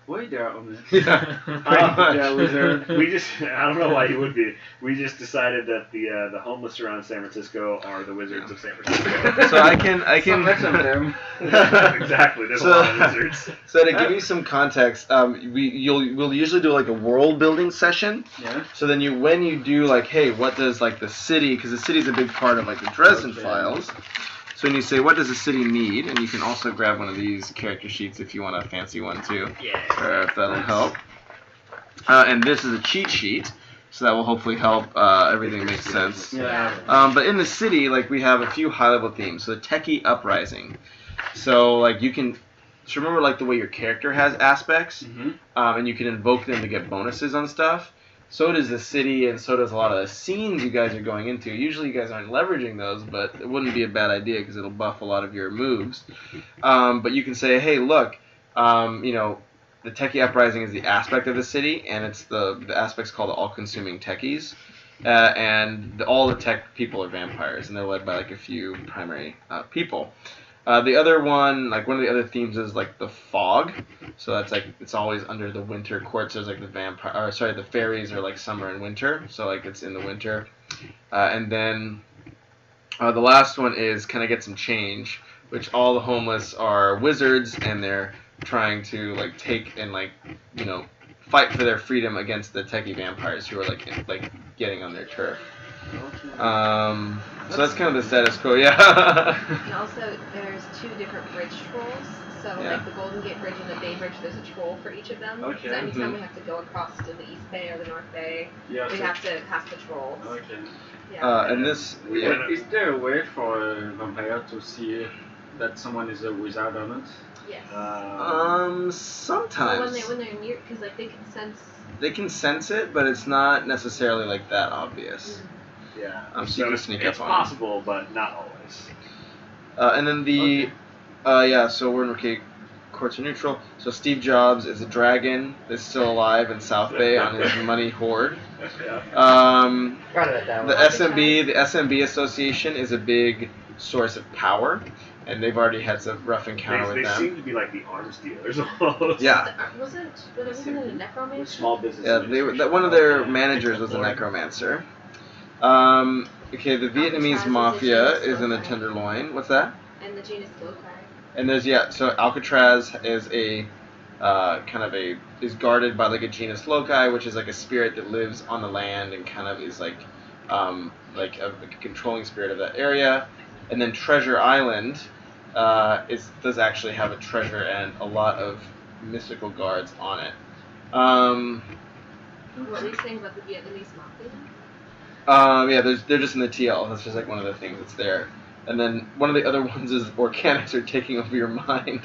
F: Why they are homeless?
A: Yeah.
F: Yeah, wizard.
C: We just, I don't know why you would be. We just decided that the homeless around San Francisco are the wizards of San Francisco.
A: So I can
F: So much of them.
C: Exactly, there's a lot of wizards.
A: So to give you some context, we'll usually do like a world building session.
F: Yeah.
A: So then when you do like, hey, what does like the city, because the city's a big part of like the Dresden files. So when you say, what does the city need, and you can also grab one of these character sheets if you want a fancy one too, or if that'll help. And this is a cheat sheet, so that will hopefully help everything make sense.
F: Yeah.
A: But in the city, like we have a few high-level themes. So the techie uprising. So like you can, so remember like the way your character has aspects, and you can invoke them to get bonuses on stuff. So does the city, and so does a lot of the scenes you guys are going into. Usually you guys aren't leveraging those, but it wouldn't be a bad idea because it'll buff a lot of your moves. But you can say, hey, look, the techie uprising is the aspect of the city, and it's the aspect's called the all-consuming techies. And all the tech people are vampires, and they're led by like a few primary people. The other one, like one of the other themes is like the fog. So that's like it's always under the winter court. So it's like the fairies are like summer and winter. So like it's in the winter. And then the last one is Can I Get Some Change, which all the homeless are wizards, and they're trying to like take and like fight for their freedom against the techie vampires who are like getting on their turf. So that's kind of the status quo, yeah.
D: And also, there's 2 different bridge trolls. So, like the Golden Gate Bridge and the Bay Bridge, there's a troll for each of them.
F: Okay.
D: So anytime we have to go across to the East Bay or the North Bay, we have to pass the trolls.
F: Okay.
D: Yeah.
A: And this,
F: Is there a way for a vampire to see that someone is a wizard or not?
D: Yes.
A: sometimes.
D: So when they're near, because like they can sense.
A: They can sense it, but it's not necessarily like that obvious.
C: Yeah.
A: So you can sneak
C: it's
A: up on
C: possible, but not always.
A: And then the, so we're in courts are neutral. So Steve Jobs is a dragon that's still alive in South Bay on his money hoard.
B: Forgot about that
A: The
B: one.
A: the SMB Association is a big source of power, and they've already had some rough encounter
C: They
A: with them.
C: seem to be like the arms dealers almost.
A: Yeah.
D: Wasn't it a necromancer?
C: Small business.
A: Yeah, one of their managers was a necromancer. Okay, the Vietnamese mafia is in the Tenderloin. What's that?
D: And the genus loci.
A: And there's so Alcatraz is a is guarded by like a genus loci, which is like a spirit that lives on the land and kind of is like a controlling spirit of that area. And then Treasure Island does actually have a treasure and a lot of mystical guards on it.
D: What are you saying about the Vietnamese mafia?
A: They're just in the TL. That's just like one of the things that's there. And then one of the other ones is organics are taking over your mind.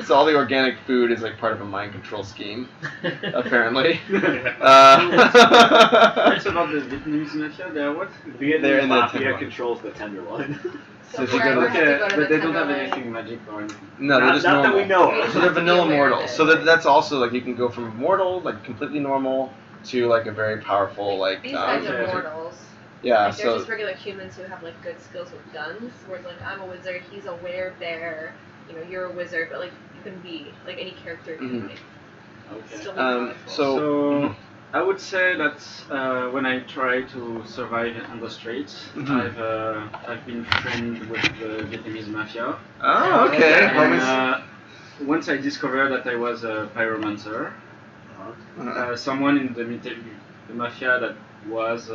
A: So all the organic food is like part of a mind control scheme, apparently.
F: What's about the Vietnamese mafia? They are what?
A: They're in the
C: mafia
A: Tenderloin.
C: controls the Tenderloin.
A: So if you go to
F: But they don't have anything magic or anything.
A: No, they're just
C: not
A: normal.
C: that we know of.
A: So they're vanilla
D: Be aware of
A: mortals.
D: it.
A: So that's also like you can go from mortal, like completely normal, to like a very powerful like.
D: These guys are
F: okay.
D: mortals.
A: Yeah.
D: Like, they're
A: So
D: just regular humans who have like good skills with guns. Whereas like I'm a wizard, he's a werebear. You're a wizard, but like you can be like any character can
A: Mhm.
D: like
F: Okay.
D: still be powerful.
F: So I would say that when I try to survive on the streets, I've been friends with the Vietnamese mafia.
A: Oh, okay.
F: And, once I discovered that I was a pyromancer, someone in the mafia that was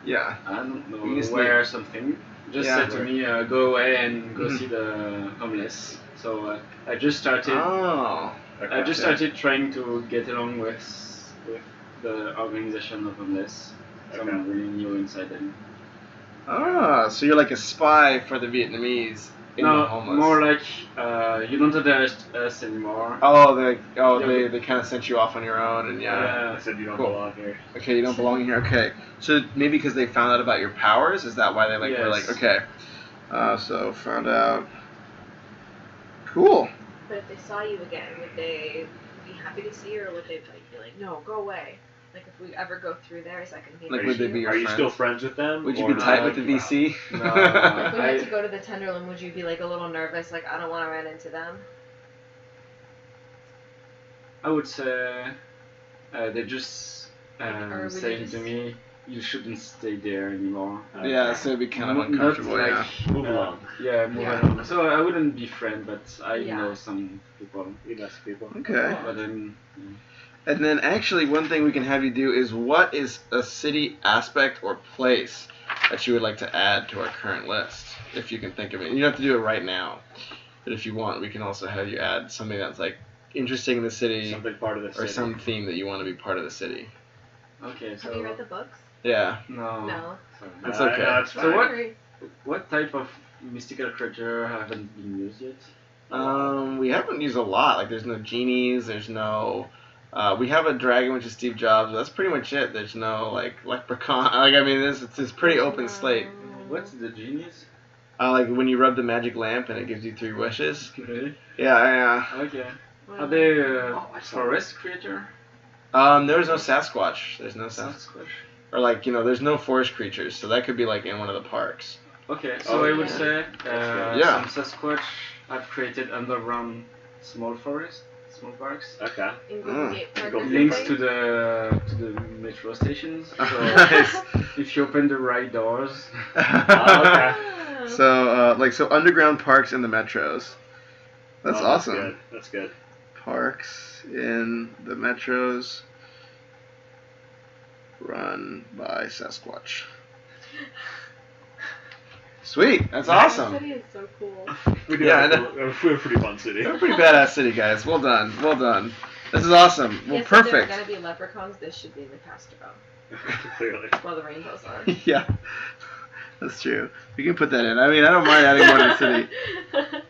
A: Yeah.
F: I don't
A: You
F: know
A: just
F: where or something just
A: Yeah.
F: said to me, go away and go see the homeless. So I just started.
A: Oh.
F: I just started trying to get along with the organization of homeless. So I'm really new inside them.
A: Ah, so you're like a spy for the Vietnamese in the
F: No,
A: homeless.
F: more like you don't arrest us anymore.
A: They kind of sent you off on your own, and
C: I said you don't
A: Cool.
C: belong here.
A: Okay, you don't belong here. Okay, so maybe because they found out about your powers, is that why they were like,
F: Yes.
A: okay? So found out. Cool.
D: But if they saw you again, would they be happy to see you, or would they be like, no, go away? Like if we ever go through there, is that going to be an
A: Like,
D: issue?
A: would they be your
C: Are you
A: friends?
C: still friends with them?
A: Would you
C: or
A: be tight
C: not?
A: with the VC?
F: No,
D: If we had
F: I-
D: to go to the Tenderloin, would you be like a little nervous, like I don't want to run into them?
F: I would say they just
D: Or would you
F: saying
D: just-
F: to me, you shouldn't stay there anymore.
A: Yeah, so it'd be kind of
F: Not
A: uncomfortable.
F: like,
A: Yeah.
C: Move along.
F: Yeah, move
D: Yeah.
F: along. So I wouldn't be friend, but I
D: Yeah.
F: know some people.
C: You know some people.
A: Okay.
F: But
A: And then actually, one thing we can have you do is, what is a city aspect or place that you would like to add to our current list, if you can think of it. You don't have to do it right now, but if you want, we can also have you add something that's like interesting in the city,
C: Something part of the
A: or
C: city.
A: some theme that you want to be part of the city.
F: okay, so
D: Have you read the books?
A: Yeah.
F: no.
D: No.
F: Sorry.
A: That's okay.
C: No, it's
F: So
C: fine.
F: what-
D: Sorry.
F: What type of mystical creature haven't been used yet?
A: We haven't used a lot. Like, there's no genies. There's no. We have a dragon, which is Steve Jobs. But that's pretty much it. There's no like leprechaun. Like, I mean, it's pretty open slate.
F: What's the genius?
A: Like when you rub the magic lamp and it gives you 3 wishes.
F: Really?
A: Yeah.
F: Okay.
D: Well,
F: Are they
C: I saw
F: forest creature?
A: There's no Sasquatch. There's no
F: Sasquatch.
A: Or like, there's no forest creatures. So that could be like in one of the parks.
F: Okay, so
C: Oh,
F: I would
D: yeah.
F: say
A: Yeah.
F: some Sasquatch have created underground small forest, small parks.
C: Okay.
D: in Golden
A: Mm.
D: Gate Park,
C: Golden
F: Links
D: basically?
F: to the metro stations. So
A: Nice.
F: if you open the right doors,
C: okay.
A: So underground parks in the metros. That's
C: Oh,
A: awesome.
C: Good. That's good.
A: Parks in the metros run by Sasquatch. Sweet. That's
D: That
A: awesome.
D: city is so cool.
C: We do
A: Yeah,
C: have
A: I
C: a
A: know.
C: we're a pretty fun city.
A: You're a pretty badass city, guys. Well done. Well done. This is awesome. Well,
D: Yes, if there are
A: perfect.
D: gonna be leprechauns, this should be the Castro.
C: Clearly.
D: Well, the rainbows are.
A: Yeah, that's true. We can put that in. I mean, I don't mind adding more to the city.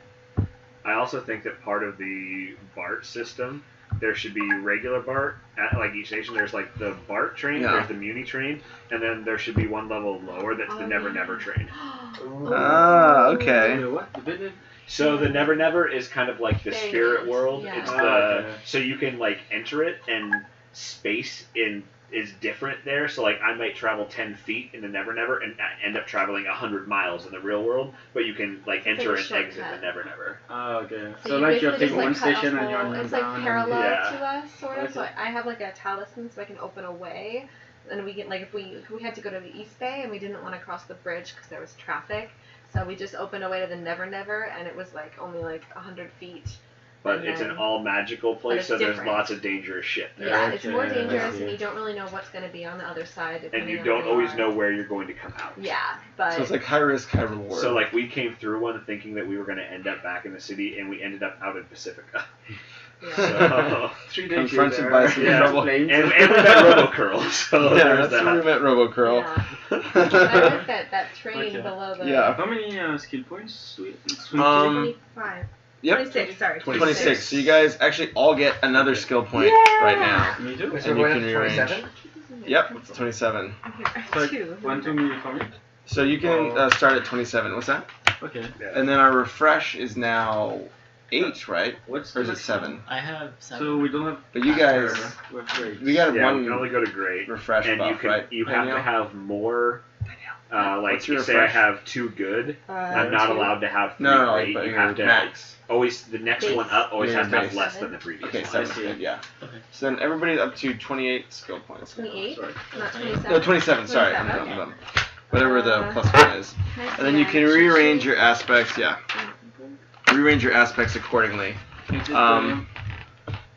C: I also think that part of the BART system, there should be regular BART at like each station. There's like the BART train,
A: Yeah.
C: there's the Muni train, and then there should be one level lower that's the
D: Oh,
C: Never
D: yeah.
C: Never train.
A: Ah, okay.
F: the what? The building?
C: So the Never Never is kind of like the
D: Very
C: spirit
D: nice.
C: world.
D: Yeah.
C: It's
F: Ah,
C: the
F: okay.
C: so you can like enter it and space is different there. So like I might travel 10 feet in the Never Never and end up traveling 100 miles in the real world, but you can like
D: It's
C: enter
D: like a
C: and exit
D: shortcut.
C: the Never Never.
F: Ah, okay.
D: So
F: So
D: you
F: like you're
D: basically
F: taking
D: just,
F: one
D: like, cut a
F: station and you're
D: hole.
F: on
D: It's
F: down
D: like
F: and-
D: parallel
C: Yeah.
D: to us, sort of. So
F: Okay.
D: I have like a talisman, so I can open a way, and we get like if we had to go to the East Bay and we didn't want to cross the bridge because there was traffic, so we just opened a way to the Never Never, and it was like only like 100 feet.
C: But
D: And
C: it's an
D: then-
C: all magical place,
D: it's
C: so there's
D: different.
C: lots of dangerous shit there.
D: Yeah, it's more
F: Okay,
D: dangerous,
F: okay.
D: and you don't really know what's going to be on the other side.
C: And
D: depending
C: you
D: on
C: don't
D: where
C: always
D: are.
C: know where you're going to come out.
D: Yeah, but
A: So it's like high risk, high reward.
C: So like we came through one thinking that we were going to end up back in the city, and we ended up out in Pacifica.
D: yeah.
C: So
F: 3 days
A: Confronted
F: later,
A: by some
C: Yeah.
A: trouble.
F: planes.
C: and we met RoboCurl. So
A: yeah,
C: there's
A: that's where we
C: that.
A: met RoboCurl.
D: Yeah. I like that train
F: Okay.
D: below the
A: Yeah.
F: How many skill points?
D: 25.
A: Yep.
D: 26, sorry.
A: 26. So you guys actually all get another skill point
D: Yeah.
A: right now.
F: Me too.
B: Wait,
A: And
B: so
A: you
B: we're
A: can
B: at
A: rearrange.
B: 27?
A: Yep, it's 27.
F: So,
D: Two.
F: 1 to me for me.
A: So you can start at 27. What's that?
F: Okay.
A: And then our refresh is now 8, right?
F: What's
A: Or is
F: the
A: it 7?
E: I have 7.
F: So we don't have.
A: But you guys,
F: We're great.
A: we got
C: Yeah,
A: one
C: we can only go to great,
A: refresh
C: and
A: buff,
C: you can
A: right?
C: you have
A: Danielle?
C: to have more. Like
A: What's your
C: say I
A: refresh?
C: have 2 good, I'm not
D: two.
C: allowed to have 3
A: No,
C: great.
A: but
C: You
A: your
C: have to
A: max.
C: always the next
D: Base.
C: one up always
A: Yeah,
C: has to have
A: base.
C: less than the previous
A: Okay,
C: one.
A: 7
F: see.
A: good, yeah.
E: Okay.
A: So then everybody's up to 28 skill points.
D: 28?
F: Sorry.
D: Not 27.
A: No, 27, sorry.
D: 27,
A: I'm
D: okay.
A: dumb. Whatever the plus 1 is.
D: Can I see
A: And then you
D: that
A: can
D: cheat
A: rearrange
D: sheet?
A: your aspects, yeah. Rearrange your aspects accordingly.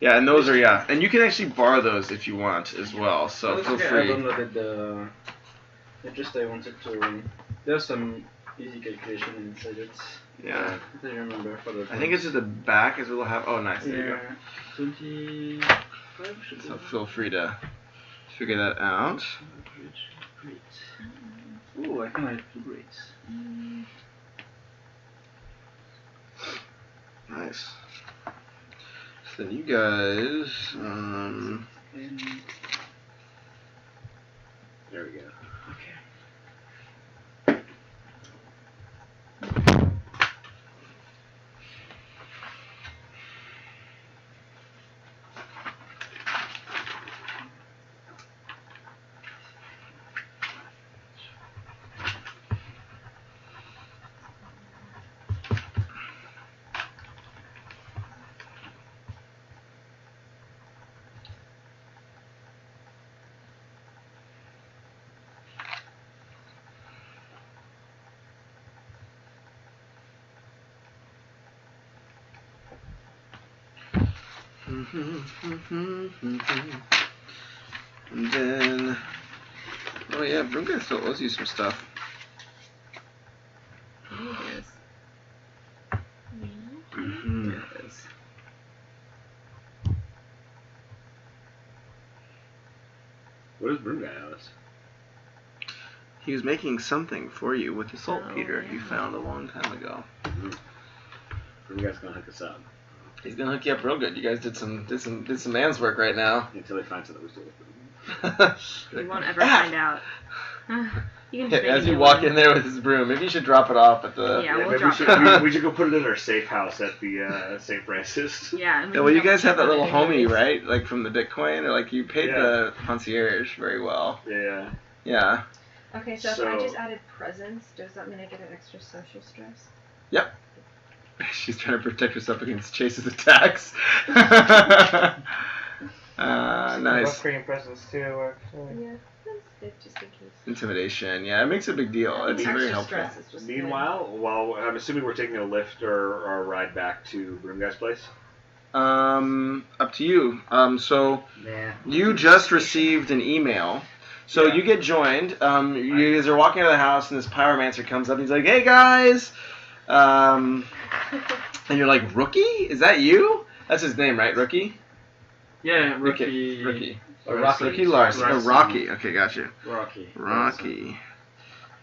A: Yeah, and those are, yeah. And you can actually borrow those if you want as well, so feel
F: I
A: free.
F: downloaded the. I wanted to. There's some easy calculation inside it.
A: Yeah.
F: I don't remember for the.
A: I think it's at the back as we'll have. Oh, nice. There you go.
F: 25 should be.
A: So feel free to figure that out.
F: Great. Oh, I think I have 2 grades.
A: Nice. So then you guys,
F: And
C: There we go.
F: okay.
A: And then, oh yeah, Broom Guy still owes you some stuff.
D: Oh, it is.
A: Mm-hmm.
D: There it is.
C: What does Broom Guy owe us?
A: He was making something for you with the saltpeter you
D: yeah.
A: found a long time ago.
C: Broom Guy's gonna hook us up
A: He's gonna hook you up real good. You guys did some man's work right now.
C: until he finds out that we stole it.
D: You won't ever find out. You can just make
A: As
D: a
A: you
D: new
A: walk
D: one.
A: in there with his broom, maybe you should drop it off at the.
D: Yeah, we'll
C: maybe
D: drop it.
C: we should go put it in our safe house at the St. Francis.
D: Yeah. And we
A: Yeah, well,
D: can
A: you guys have that
D: double
A: little
D: check on
A: homie,
D: it.
A: right? Like from the Bitcoin, or like you paid
C: Yeah.
A: the concierge very well.
C: Yeah.
A: Yeah.
G: Okay, so if
C: So-
G: I just added presents, does that mean I get an extra social stress?
A: She's trying to protect herself against Chase's attacks. Nice.
B: Cream presents too work.
G: Yeah, that's good, just in case.
A: Intimidation. Yeah, it makes a big deal. It's
G: Extra
A: very helpful.
G: stress is just
C: Meanwhile, while I'm assuming we're taking a lift or a ride back to Broom Guy's place.
A: Up to you. So
B: Nah.
A: you just received an email. So
C: Yeah.
A: you get joined. You guys are walking out of the house, and this pyromancer comes up. And he's like, "Hey guys," and you're like, "Rookie? Is that you?" That's his name, right? Rookie.
F: Yeah,
A: Rookie.
F: Rookie.
A: Rookie.
B: Or Rocky.
A: Rookie Larson. Oh,
F: Larson.
A: Rocky. Okay, gotcha.
F: Rocky.
A: Rocky.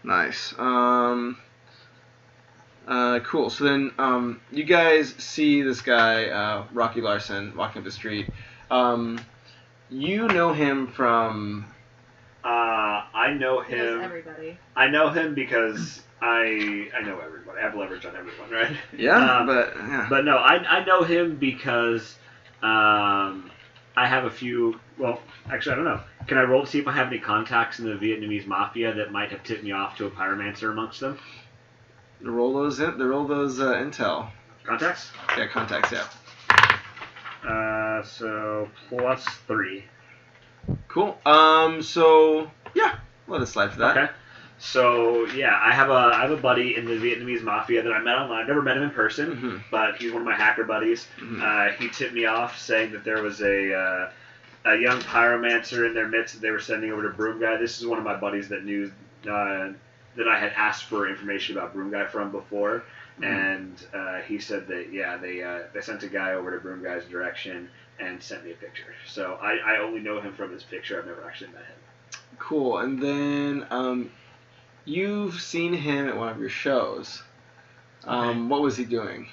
A: Nice. Cool. So then, you guys see this guy, Rocky Larson, walking up the street. You know him from.
C: I know
G: He knows
C: him.
G: everybody.
C: I know him because I know everybody. I have leverage on everyone, right?
A: Yeah,
C: Um,
A: but yeah.
C: But no, I know him because I have a few. Well, actually, I don't know. Can I roll to see if I have any contacts in the Vietnamese mafia that might have tipped me off to a pyromancer amongst them?
A: Roll those intel.
C: Contacts?
A: Yeah, contacts. Yeah.
C: So +3.
A: Cool. So yeah, let us slide for that.
C: Okay. So yeah, I have a buddy in the Vietnamese mafia that I met online. I've never met him in person,
A: Mhm.
C: but he's one of my hacker buddies.
A: Mhm.
C: He tipped me off saying that there was a young pyromancer in their midst that they were sending over to Broom Guy. This is one of my buddies that knew that I had asked for information about Broom Guy from before, and he said that they sent a guy over to Broom Guy's direction and sent me a picture. So I only know him from this picture. I've never actually met him.
A: Cool. And then you've seen him at one of your shows. What was he doing?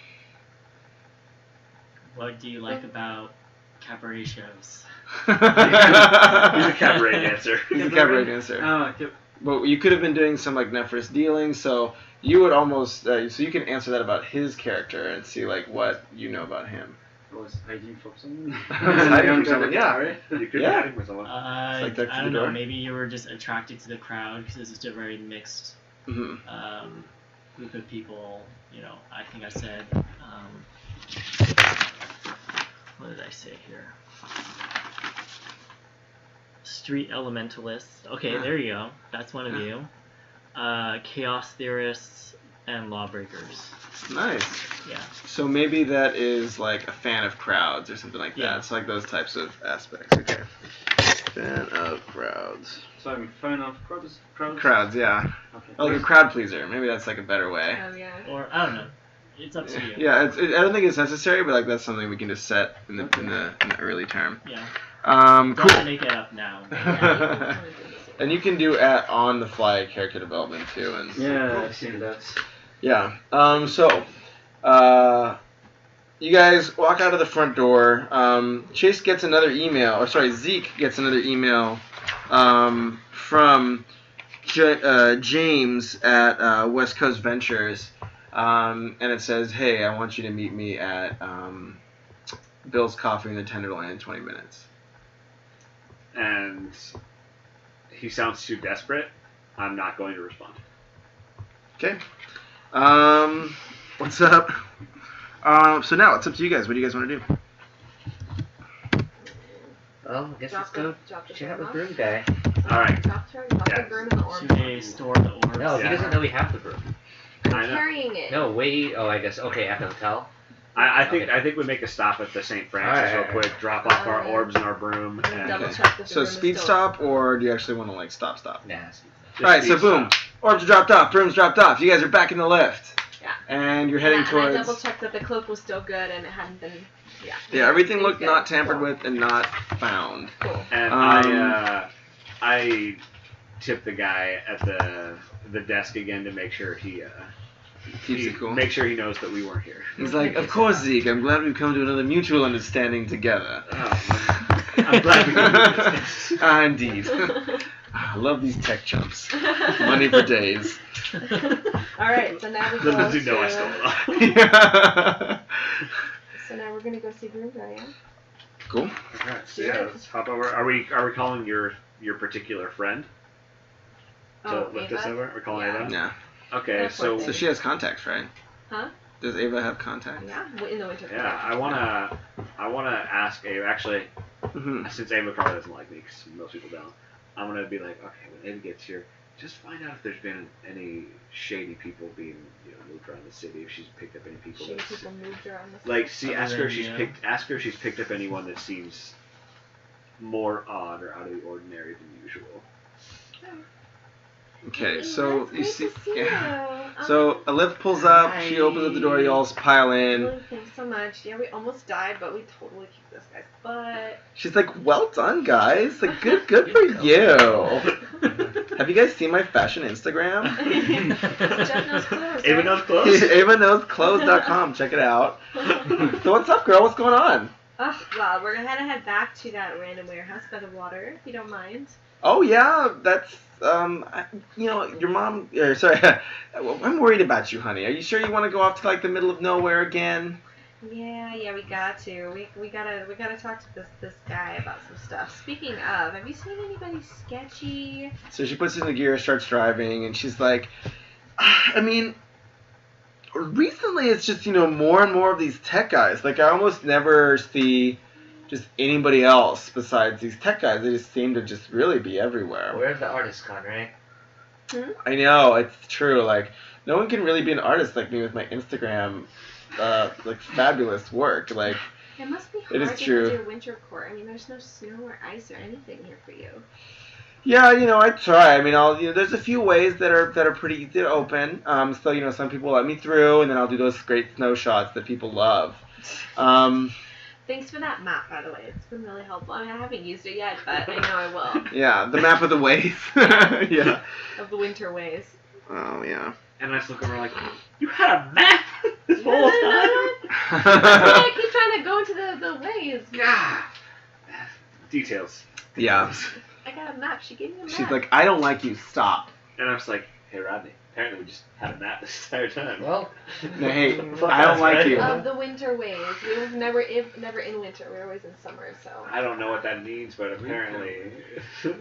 E: What do you like about cabaret shows?
C: He's a cabaret dancer.
A: He's a cabaret dancer.
F: Oh, okay.
A: But you could have been doing some like Nephris dealing, so you would almost so you can answer that about his character and see like what you know about him.
F: I was hiding from someone.
A: Hiding from someone, yeah.
F: Right?
C: You could
A: Yeah.
C: be hiding with someone.
A: like that
E: I
A: through
E: don't
A: the
E: know.
A: door?
E: Maybe you were just attracted to the crowd because this is a very mixed
A: Hmm.
E: group of people. You know, I think I said. What did I say here? Street elementalists. Okay,
A: Yeah.
E: there you go. That's one of
A: Yeah.
E: you. Chaos theorists and lawbreakers.
A: Nice.
E: Yeah.
A: So maybe that is like a fan of crowds or something like that.
E: Yeah.
A: It's like those types of aspects. Okay. Fan of crowds.
F: So I'm a fan of crowds.
A: Crowds, yeah.
F: Okay.
A: Oh, like a crowd pleaser. Maybe that's like a better way.
G: Oh, yeah.
E: Or I don't know. It's up to you.
A: Yeah, I don't think it's necessary, but like that's something we can just set in the early term.
E: Yeah.
A: Cool.
E: Don't make it up now.
A: And you can do on the fly character development too, and
F: Yeah, I've seen that.
A: yeah. So, you guys walk out of the front door. Chase gets another email, or sorry, Zeke gets another email from James at West Coast Ventures, and it says, "Hey, I want you to meet me at Bill's Coffee in the Tenderloin in 20 minutes."
C: And he sounds too desperate. I'm not going to respond.
A: Okay. What's up? So now it's up to you guys. What do you guys want to do?
B: Well, I guess let's go
G: Drop the
B: chat with
G: broom
B: Broom Guy.
C: All right.
G: off. Drop the
C: Yeah.
G: broom in the orb.
E: Should they store the orbs?
B: No, he
C: Yeah.
B: doesn't know we have the broom.
G: I'm
C: I know.
G: carrying it.
B: No, wait. Oh, I guess. Okay, at the hotel.
C: I think we make a stop at the St. Francis real quick, drop off our orbs and our broom,
G: And then
C: and
G: double
A: Okay.
G: check that the
A: So
G: room is
A: speed
G: still
A: stop,
G: open.
A: or do you actually want to like stop?
B: Nah.
C: just
A: Alright, so
C: speed
A: boom.
C: stop.
A: Orbs are dropped off, broom's dropped off. You guys are back in the lift.
G: Yeah.
A: And you're heading
G: And I
A: towards.
G: double checked that the cloak was still good and it hadn't been. Yeah.
A: Yeah, everything
G: It was
A: looked
G: good.
A: not tampered
G: Cool.
A: with and not found.
G: Cool.
C: And I tip the guy at the desk again to make sure he
A: Keeps it cool.
C: make sure he knows that we weren't here.
A: He's like, of course, Zeke. I'm glad we've come to another mutual understanding together.
C: I'm glad we can do this.
A: Indeed. I love these tech chumps. Money for days.
G: Alright, so now we go
C: Little does he know I
G: to-
C: stole it.
A: Yeah.
G: So now we're gonna go see Broom Guy, yeah?
A: Cool.
C: Alright, so yeah, let's hop over. Are we calling your particular friend to lift us
G: Ava?
C: over? We're calling
G: Yeah.
C: Ava?
A: Yeah.
C: Okay,
G: That's
C: so
G: what
A: So she has contacts, right?
G: Huh?
A: Does Ava have contacts?
G: Yeah, in the winter.
C: yeah, I wanna ask Ava. Actually,
A: Mm-hmm.
C: since Ava probably doesn't like me, because most people don't, I'm gonna be like, okay, when Ava gets here, just find out if there's been any shady people being, moved around the city. If she's picked up any people.
G: Shady
C: that's-
G: people moved around this.
C: Like, see,
E: Other
C: ask her if
E: than
C: she's
E: you.
C: picked up anyone that seems more odd or out of the ordinary than usual.
A: Okay, so you see. Yeah.
G: You.
A: So a lift pulls up. She opens up the door. You all pile in.
G: Really, thanks so much. Yeah, we almost died, but we totally kicked this guy's butt.
A: She's like, "Well done, guys. Like, good for you." Have you guys seen my fashion Instagram?
G: Jeff knows clothes.
C: Ava
G: right?
C: knows clothes?
A: AvaKnowsClothes.com. Check it out. So what's up, girl? What's going on?
G: Oh, well, we're gonna head back to that random warehouse by the water, if you don't mind.
A: Oh yeah, that's your mom. Sorry, I'm worried about you, honey. Are you sure you want to go off to like the middle of nowhere again?
G: Yeah, we got to. We gotta talk to this guy about some stuff. Speaking of, have you seen anybody sketchy?
A: So she puts in the gear, starts driving, and she's like, I mean, recently it's just more and more of these tech guys. Like I almost never see just anybody else besides these tech guys. They just seem to just really be everywhere.
B: Where's the artist con, right?
A: I know, it's true. Like, no one can really be an artist like me with my Instagram, like, fabulous work. Like,
G: It must be
A: It
G: hard
A: is
G: because
A: true.
G: you're winter court. I mean, there's no snow or ice or anything here for you.
A: yeah, I try. I mean, there's a few ways that are pretty open. So, some people let me through, and then I'll do those great snow shots that people love.
G: Thanks for that map, by the way. It's been really helpful. I mean, I haven't used it yet, but I know I will.
A: Yeah, the map of the ways. Yeah.
G: Of the winter ways.
A: Oh, yeah.
C: And I just look over like, you had a map this whole time?
G: I keep trying to go into the ways.
C: God. Details.
A: Yeah.
G: I got a map. She gave me a map.
A: She's like, I don't like you. Stop.
C: And I was like, hey Rodney, apparently we just had a map this entire time.
B: Well,
A: No, hey, I don't like you.
G: Of the winter ways. We were never in winter. We were always in summer, so.
C: I don't know what that means, but apparently.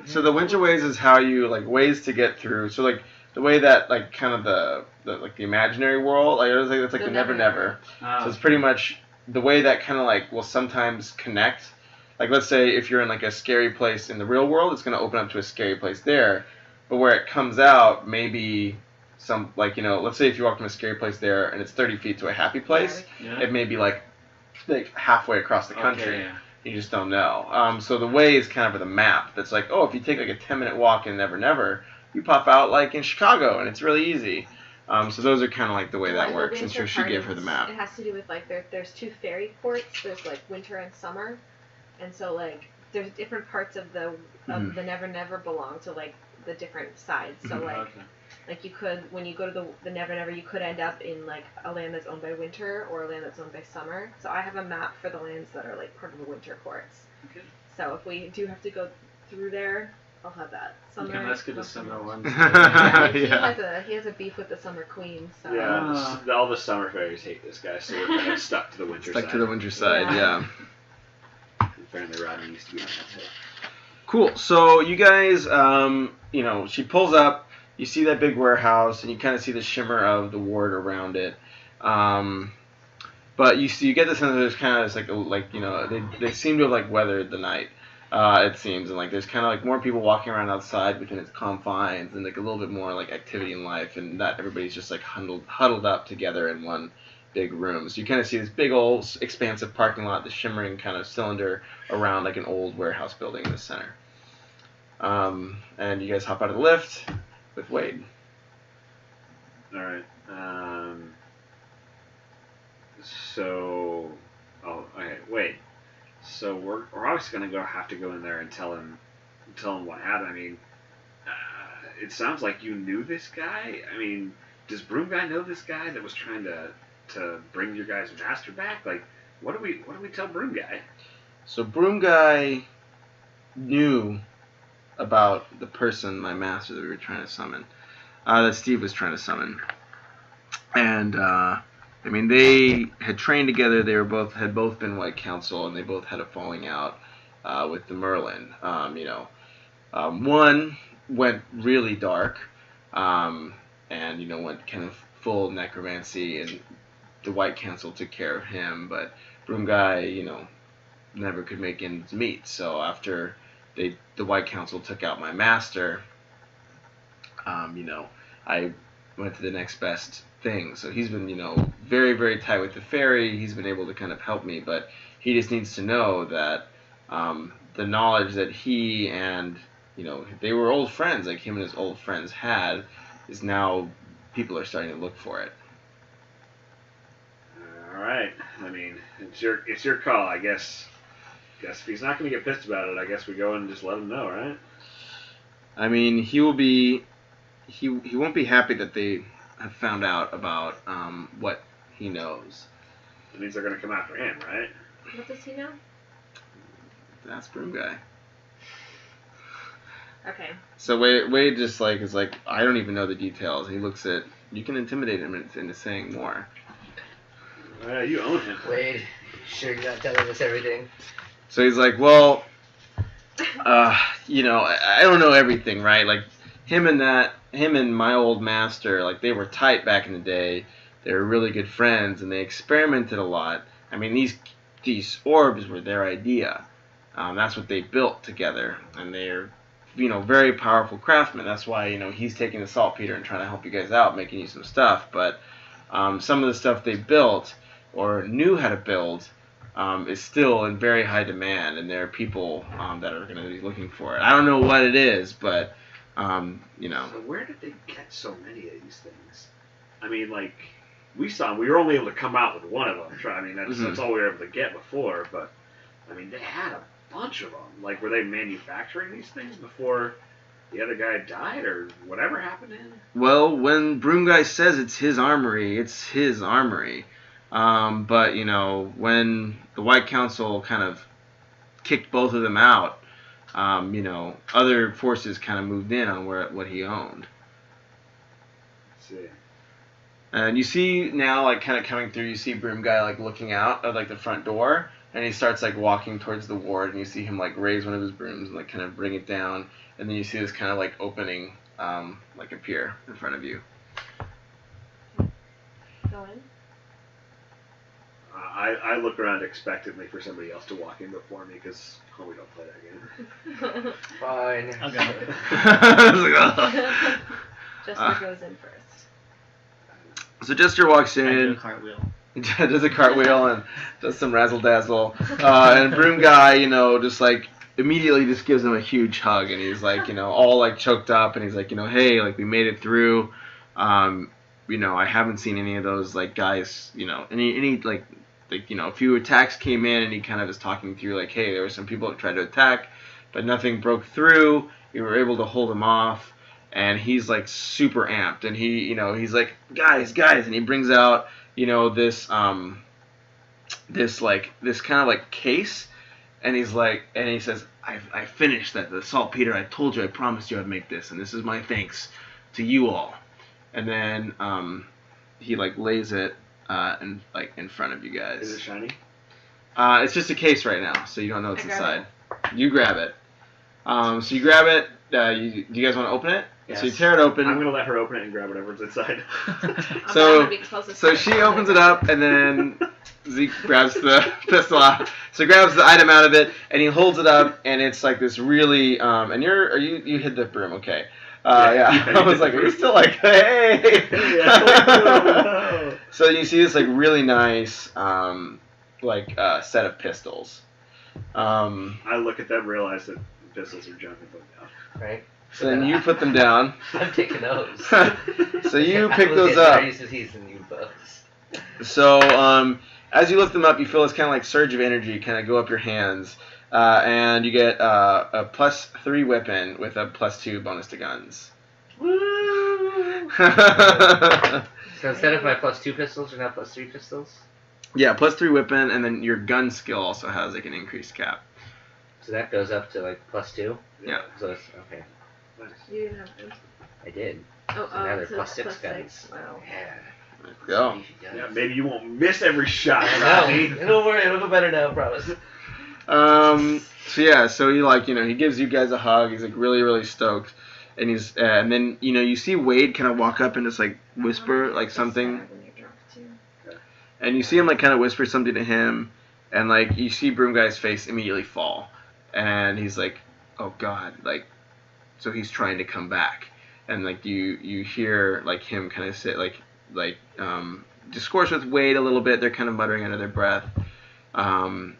A: So the winter ways is how you like ways to get through. So like the way that like kind of the like the imaginary world, like it's like the
G: The
A: never
G: never.
A: never. So it's pretty much the way that kind of like will sometimes connect. Like let's say if you're in like a scary place in the real world, it's going to open up to a scary place there. But where it comes out, maybe some like let's say if you walk from a scary place there and it's 30 feet to a happy place,
F: Yeah.
A: it may be like halfway across the country.
F: Okay, yeah.
A: You just don't know. So the way is kind of the map. That's like, oh, if you take like a 10-minute walk in Never Never, you pop out like in Chicago, and it's really easy. So those are kind of like the way that
G: Like,
A: works.
G: the
A: And so
G: winter
A: she
G: part
A: gave her the
G: is-
A: map.
G: It has to do with like there's two fairy ports. There's like winter and summer, and so like there's different parts of the
A: Mhm.
G: the Never Never belong to like the different sides. So
A: Mhm.
G: like
F: Okay.
G: like you could when you go to the Never Never, you could end up in like a land that's owned by winter or a land that's owned by summer. So I have a map for the lands that are like part of the winter ports.
F: Okay.
G: So if we do have to go through there, I'll have that. Summer.
F: Okay, let's get the
G: no
F: summer one.
G: Yeah,
A: Yeah.
G: he has a beef with the summer queen. So
C: Yeah, all the summer fairies hate this guy, so we're kind of stuck to the winter
A: Stuck
C: side.
A: to the winter side,
G: Yeah.
A: yeah.
C: Apparently Rodney used to be on that side.
A: Cool. So you guys, she pulls up. You see that big warehouse, and you kind of see the shimmer of the ward around it. But you get the sense that there's kind of they seem to have like weathered the night. It seems, and like there's kind of like more people walking around outside within its confines, and like a little bit more like activity in life, and not everybody's just like huddled up together in big rooms. You kind of see this big old expansive parking lot, the shimmering kind of cylinder around like an old warehouse building in the center. And you guys hop out of the lift with Wade.
C: All right. Okay, wait. So we're obviously gonna have to go in there and tell him what happened. I mean, it sounds like you knew this guy. I mean, does Broom Guy know this guy that was trying to bring your guys' master back? Like, what do we tell Broom Guy?
A: So Broom Guy knew about the person, my master, that we were trying to summon, that Steve was trying to summon, and I mean, they had trained together. They had both been White Council, and they both had a falling out with the Merlin. One went really dark, and went kind of full necromancy, and the White Council took care of him. But Broom Guy, never could make ends meet. So after the White Council took out my master, I went to the next best thing. So he's been, very, very tight with the fairy. He's been able to kind of help me, but he just needs to know that the knowledge that he and, they were old friends, like him and his old friends had, is now people are starting to look for it.
C: All right. I mean, it's your call, I guess. If he's not going to get pissed about it, I guess we go and just let him know, right?
A: I mean, he won't be happy that they have found out about what he knows.
C: It means they're going to come after him, right?
D: What does he know?
A: That's Broom Guy.
G: Okay.
A: So Wade just is like, I don't even know the details. He looks at, you can intimidate him into saying more.
C: You own him.
B: Wade, sure you're not telling us everything?
A: So he's like, well, I don't know everything, right? Like, him and my old master, like, they were tight back in the day. They were really good friends, and they experimented a lot. I mean, these orbs were their idea. That's what they built together, and they're, very powerful craftsmen. That's why, he's taking the saltpeter and trying to help you guys out, making you some stuff. But some of the stuff they built or knew how to build is still in very high demand, and there are people that are going to be looking for it. I don't know what it is, but
C: So where did they get so many of these things? I mean, like, we were only able to come out with one of them. I mean, that's all we were able to get before, but, I mean, they had a bunch of them. Like, were they manufacturing these things before the other guy died, or whatever happened to him?
A: Well, when Broom Guy says it's his armory, it's his armory. But, when the White Council kind of kicked both of them out, other forces kind of moved in on what he owned.
C: Let's see.
A: And you see now, like, kind of coming through, you see Broom Guy, like, looking out of, like, the front door, and he starts, like, walking towards the ward, and you see him, like, raise one of his brooms and, like, kind of bring it down, and then you see this kind of, like, opening, like, appear in front of you.
G: Go in.
C: I look around expectantly for somebody else to walk in before me, because we don't play that game.
B: Fine.
E: I'll go.
G: Jester goes in first.
A: So Jester walks
E: I do a
A: in,
E: cartwheel.
A: does a cartwheel, and does some razzle-dazzle, and Broom Guy, just, like, immediately just gives him a huge hug, and he's, like, all, like, choked up, and he's like, hey, like, we made it through, I haven't seen any of those, like, guys, any like, a few attacks came in, and he kind of is talking through, like, hey, there were some people that tried to attack, but nothing broke through. We were able to hold them off, and he's, like, super amped, and he, he's like, guys, and he brings out, this kind of, like, case, and he's like, and he says, I finished that, the saltpeter. I told you, I promised you I'd make this, and this is my thanks to you all. And then he, like, lays it in front of you guys.
C: Is it shiny?
A: It's just a case right now, so you don't know what's inside. You grab it. So you grab it, do you guys want to open it?
C: Yes.
A: So you tear it open.
C: I'm gonna let her open it and grab whatever's inside.
A: So she opens it up, and then Zeke grabs the pistol out. So he grabs the item out of it, and he holds it up, and it's like this really. And you hit the broom, okay? Yeah. I was like, are you still like, hey? So you see this like really nice set of pistols.
C: I look at them, realize that the pistols are junk, and put them down.
B: Right.
A: So then you put them down.
B: I'm taking those.
A: So you pick those up. So as you lift them up, you feel this kind of like surge of energy kind of go up your hands, and you get a +3 weapon with a +2 bonus to guns.
B: Woo! So instead of my +2 pistols, are now +3 pistols.
A: Yeah, +3 weapon, and then your gun skill also has like an increased cap.
B: So that goes up to like +2.
A: Yeah.
B: So it's okay.
G: You didn't have guns.
B: I did.
G: Oh,
B: So now they're
G: so
B: +6
G: +6.
B: guns.
G: Wow.
B: Yeah.
A: There you go.
C: Yeah, maybe you won't miss every shot.
B: I know. It'll work. It'll go better now, I promise.
A: So yeah, so he gives you guys a hug. He's like really, really stoked, and and then you see Wade kind of walk up and just like whisper like something, and you see him like kind of whisper something to him, and like you see Broom Guy's face immediately fall, and he's like, oh god, like, so he's trying to come back, and like you hear like him kind of sit like discourse with Wade a little bit. They're kind of muttering under their breath, and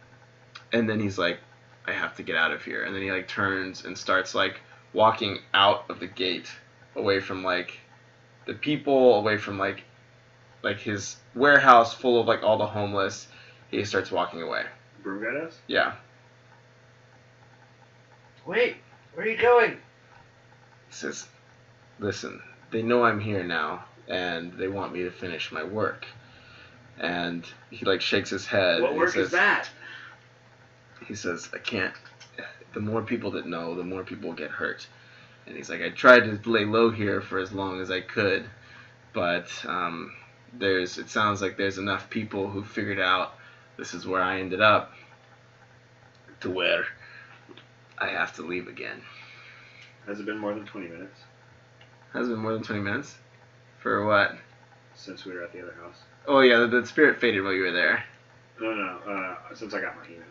A: then he's like, I have to get out of here. And then he like turns and starts like walking out of the gate, away from like the people, away from like his warehouse full of like all the homeless. He starts walking away.
C: Broom guy does?
A: Yeah.
B: Wait, where are you going?
A: He says, listen, they know I'm here now, and they want me to finish my work. And he like shakes his head.
C: What work is that?
A: He says, I can't. The more people that know, the more people get hurt. And he's like, I tried to lay low here for as long as I could, but it sounds like there's enough people who figured out this is where I ended up, to where I have to leave again.
C: Has it been more than 20 minutes?
A: Has it been more than 20 minutes? For what?
C: Since we were at the other house.
A: Oh yeah, the spirit faded while you were there.
C: No, since I got my email.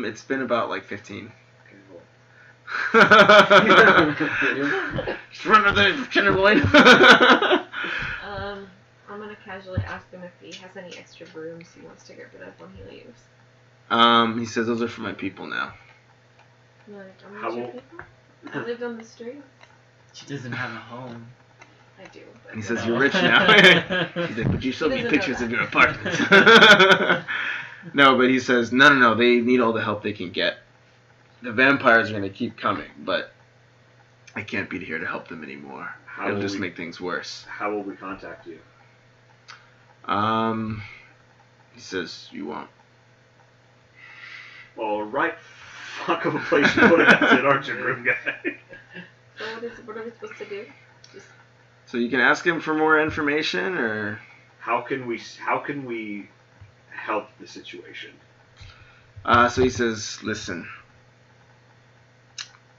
A: It's been about like 15.
C: Okay, cool.
A: Just run to the Tenderloin.
G: I'm gonna casually ask him if he has any extra brooms he wants to get rid of when he leaves.
A: He says those are for my people now.
G: Like,
C: How
G: your
C: will-
G: people? I lived on the streets.
E: She doesn't have a home.
G: I do. But
A: He says
E: No.
A: you're rich now. He's like, but you showed me
G: He doesn't
A: pictures
G: know
A: of
G: that.
A: your apartment. No, but he says no. They need all the help they can get. The vampires are going to keep coming, but I can't be here to help them anymore. It'll just make things worse.
C: How will we contact you?
A: He says you won't.
C: Well, right fuck of a place you put it as an archer broom guy.
G: So what are we supposed to do? Just
A: So you can ask him for more information, or
C: How can we help the situation?
A: so he says, listen.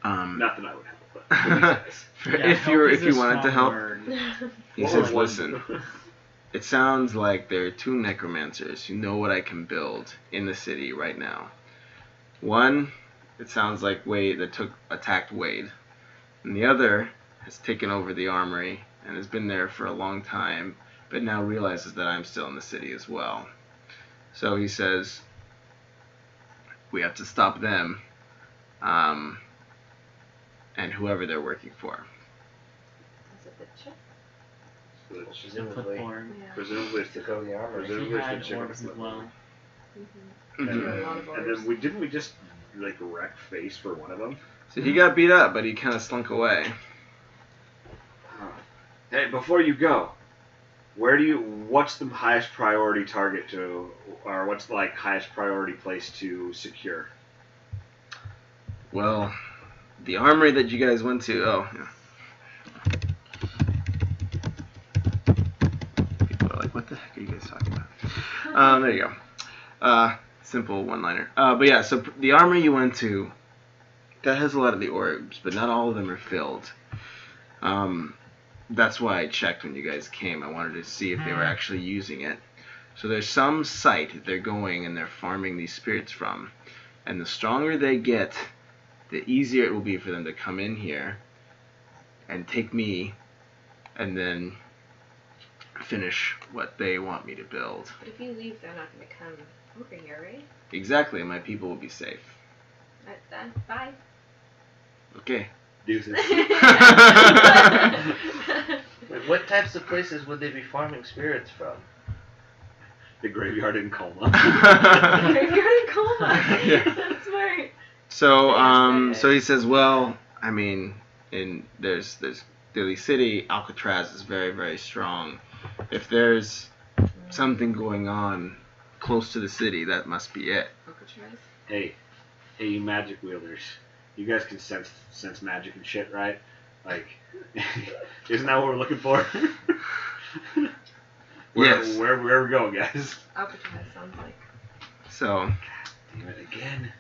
C: Not that I would help, but
A: if you wanted to help, he
C: Well,
A: says,
C: one-
A: listen. It sounds like there are 2 necromancers who know what I can build in the city right now. One, it sounds like Wade that attacked Wade, and the other has taken over the armory and has been there for a long time, but now realizes that I'm still in the city as well. So he says, we have to stop them, and whoever they're working for.
G: is it the chick?
B: Presumably,
E: Clipboard.
G: Yeah.
C: presumably it's
B: to go to the armory.
E: He
C: Presumably it's the
E: had
C: chick with
E: orbs
C: the
E: as well.
G: Mm-hmm.
C: And,
G: A lot of
C: and
G: orbs.
C: then didn't we just like wreck face for one of them?
A: So he got beat up, but he kind of slunk away.
C: Hey, before you go, what's the highest priority target to, or what's the highest priority place to secure?
A: Well, the armory that you guys went to. Oh, yeah. People are like, what the heck are you guys talking about? There you go. Simple one-liner. But yeah, so the armory you went to, that has a lot of the orbs, but not all of them are filled. That's why I checked when you guys came. I wanted to see if they were actually using it. So there's some site that they're going and they're farming these spirits from. And the stronger they get, the easier it will be for them to come in here and take me and then finish what they want me to build.
G: But if you leave, they're not going to come over here, right?
A: Exactly, my people will be safe.
G: That's done. Bye.
A: Okay.
C: Deuces.
B: Wait, what types of places would they be farming spirits from?
C: The graveyard in Coma.
G: You're in coma.
A: Yeah.
G: That's smart.
A: So he says, well, I mean, there's Daly City, Alcatraz is very, very strong. If there's something going on close to the city, that must be it.
G: Alcatraz?
C: Hey, you magic wielders. You guys can sense magic and shit, right? Like, isn't that what we're looking for?
A: Yes.
C: Where are we going, guys?
G: Alcatraz sounds like.
A: So,
C: Damn it again.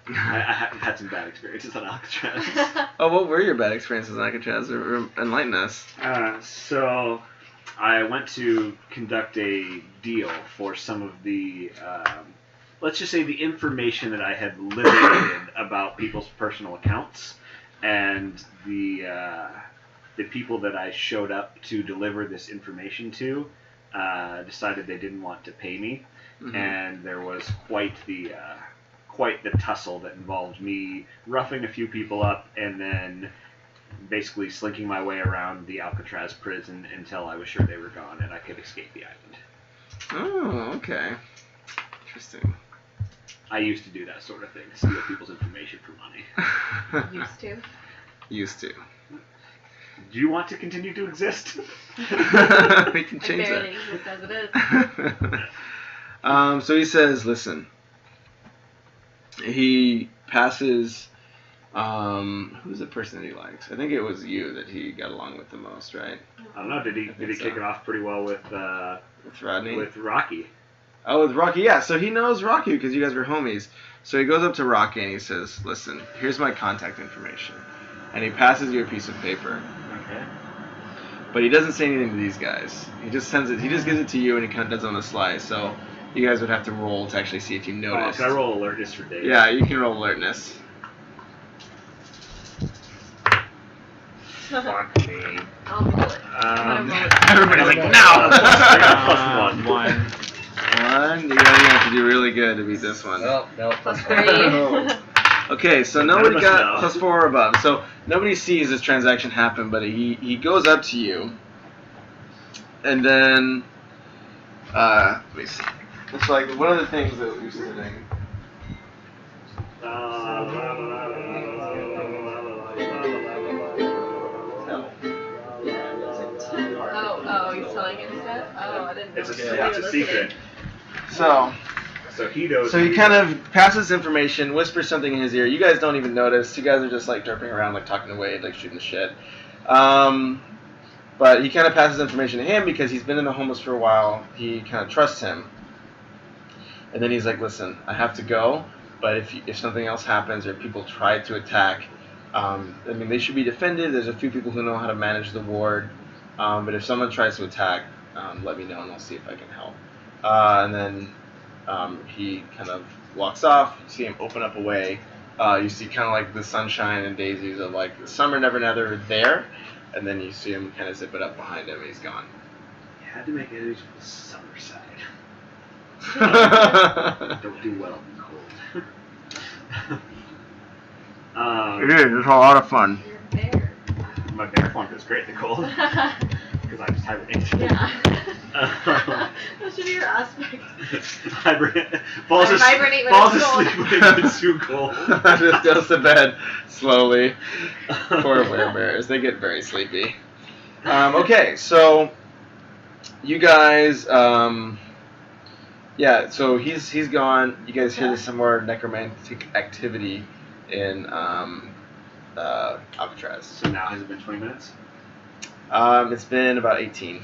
C: I have had some bad experiences on Alcatraz.
A: what were your bad experiences on Alcatraz? Enlighten us.
C: So, I went to conduct a deal for some of the, let's just say the information that I had liberated about people's personal accounts, and the people that I showed up to deliver this information to decided they didn't want to pay me, and there was quite the tussle that involved me roughing a few people up and then basically slinking my way around the Alcatraz prison until I was sure they were gone and I could escape the island.
A: Oh, okay. Interesting.
C: I used to do that sort of thing, steal people's information for money.
G: Used to.
A: Used to.
C: Do you want to continue to exist?
A: We can change
G: I barely
A: that.
G: exist as it is.
A: So he says, listen. He passes. Who's the person that he likes? I think it was you that he got along with the most, right?
C: I don't know. Did he kick it off pretty well with
A: Rodney?
C: With Rocky?
A: Oh, with Rocky, yeah. So he knows Rocky because you guys were homies. So he goes up to Rocky and he says, listen, here's my contact information. And he passes you a piece of paper.
C: Okay.
A: But he doesn't say anything to these guys. He just sends it. He just gives it to you and he kind of does it on the sly. So you guys would have to roll to actually see if you noticed.
C: Can I roll alertness for Dave?
A: Yeah, you can roll alertness.
C: Fuck me.
G: I'll roll it.
A: Everybody's like, no!
C: I got +1.
A: 1. You guys have to do really good to beat this one.
B: Oh, no.
G: Plus 3.
A: Okay, so nobody got +4 or above. So nobody sees this transaction happen, but he goes up to you, and then let me see. It's like one of the things that we're sitting.
G: Oh, he's telling him stuff? Oh, I didn't know.
C: It's a secret.
A: So
C: he knows.
A: So he kind of passes information, whispers something in his ear. You guys don't even notice. You guys are just like derping around, like talking away, like shooting the shit. But he kind of passes information to him because he's been in the homeless for a while. He kind of trusts him. And then he's like, listen, I have to go, but if something else happens or people try to attack, I mean, they should be defended. There's a few people who know how to manage the ward. But if someone tries to attack, let me know and I'll see if I can help. And then he kind of walks off. You see him open up a way. You see kind of like the sunshine and daisies of like the summer Never Nether there. And then you see him kind of zip it up behind him and he's gone.
C: You had to make it into the summer side. Don't do well in the cold.
A: It is. It's a lot of fun.
G: You're a bear.
C: My bear form is great in the cold because I just hibernate.
G: Yeah. That should be your aspect.
C: Falls
G: hibernate when
C: falls
G: it's cold.
C: asleep when it's too cold.
A: Just goes to bed slowly. Poor bears. They get very sleepy. Okay, so you guys, yeah. So he's gone. You guys hear there's some more necromantic activity in Alcatraz.
C: So now has it been 20 minutes?
A: It's been about 18.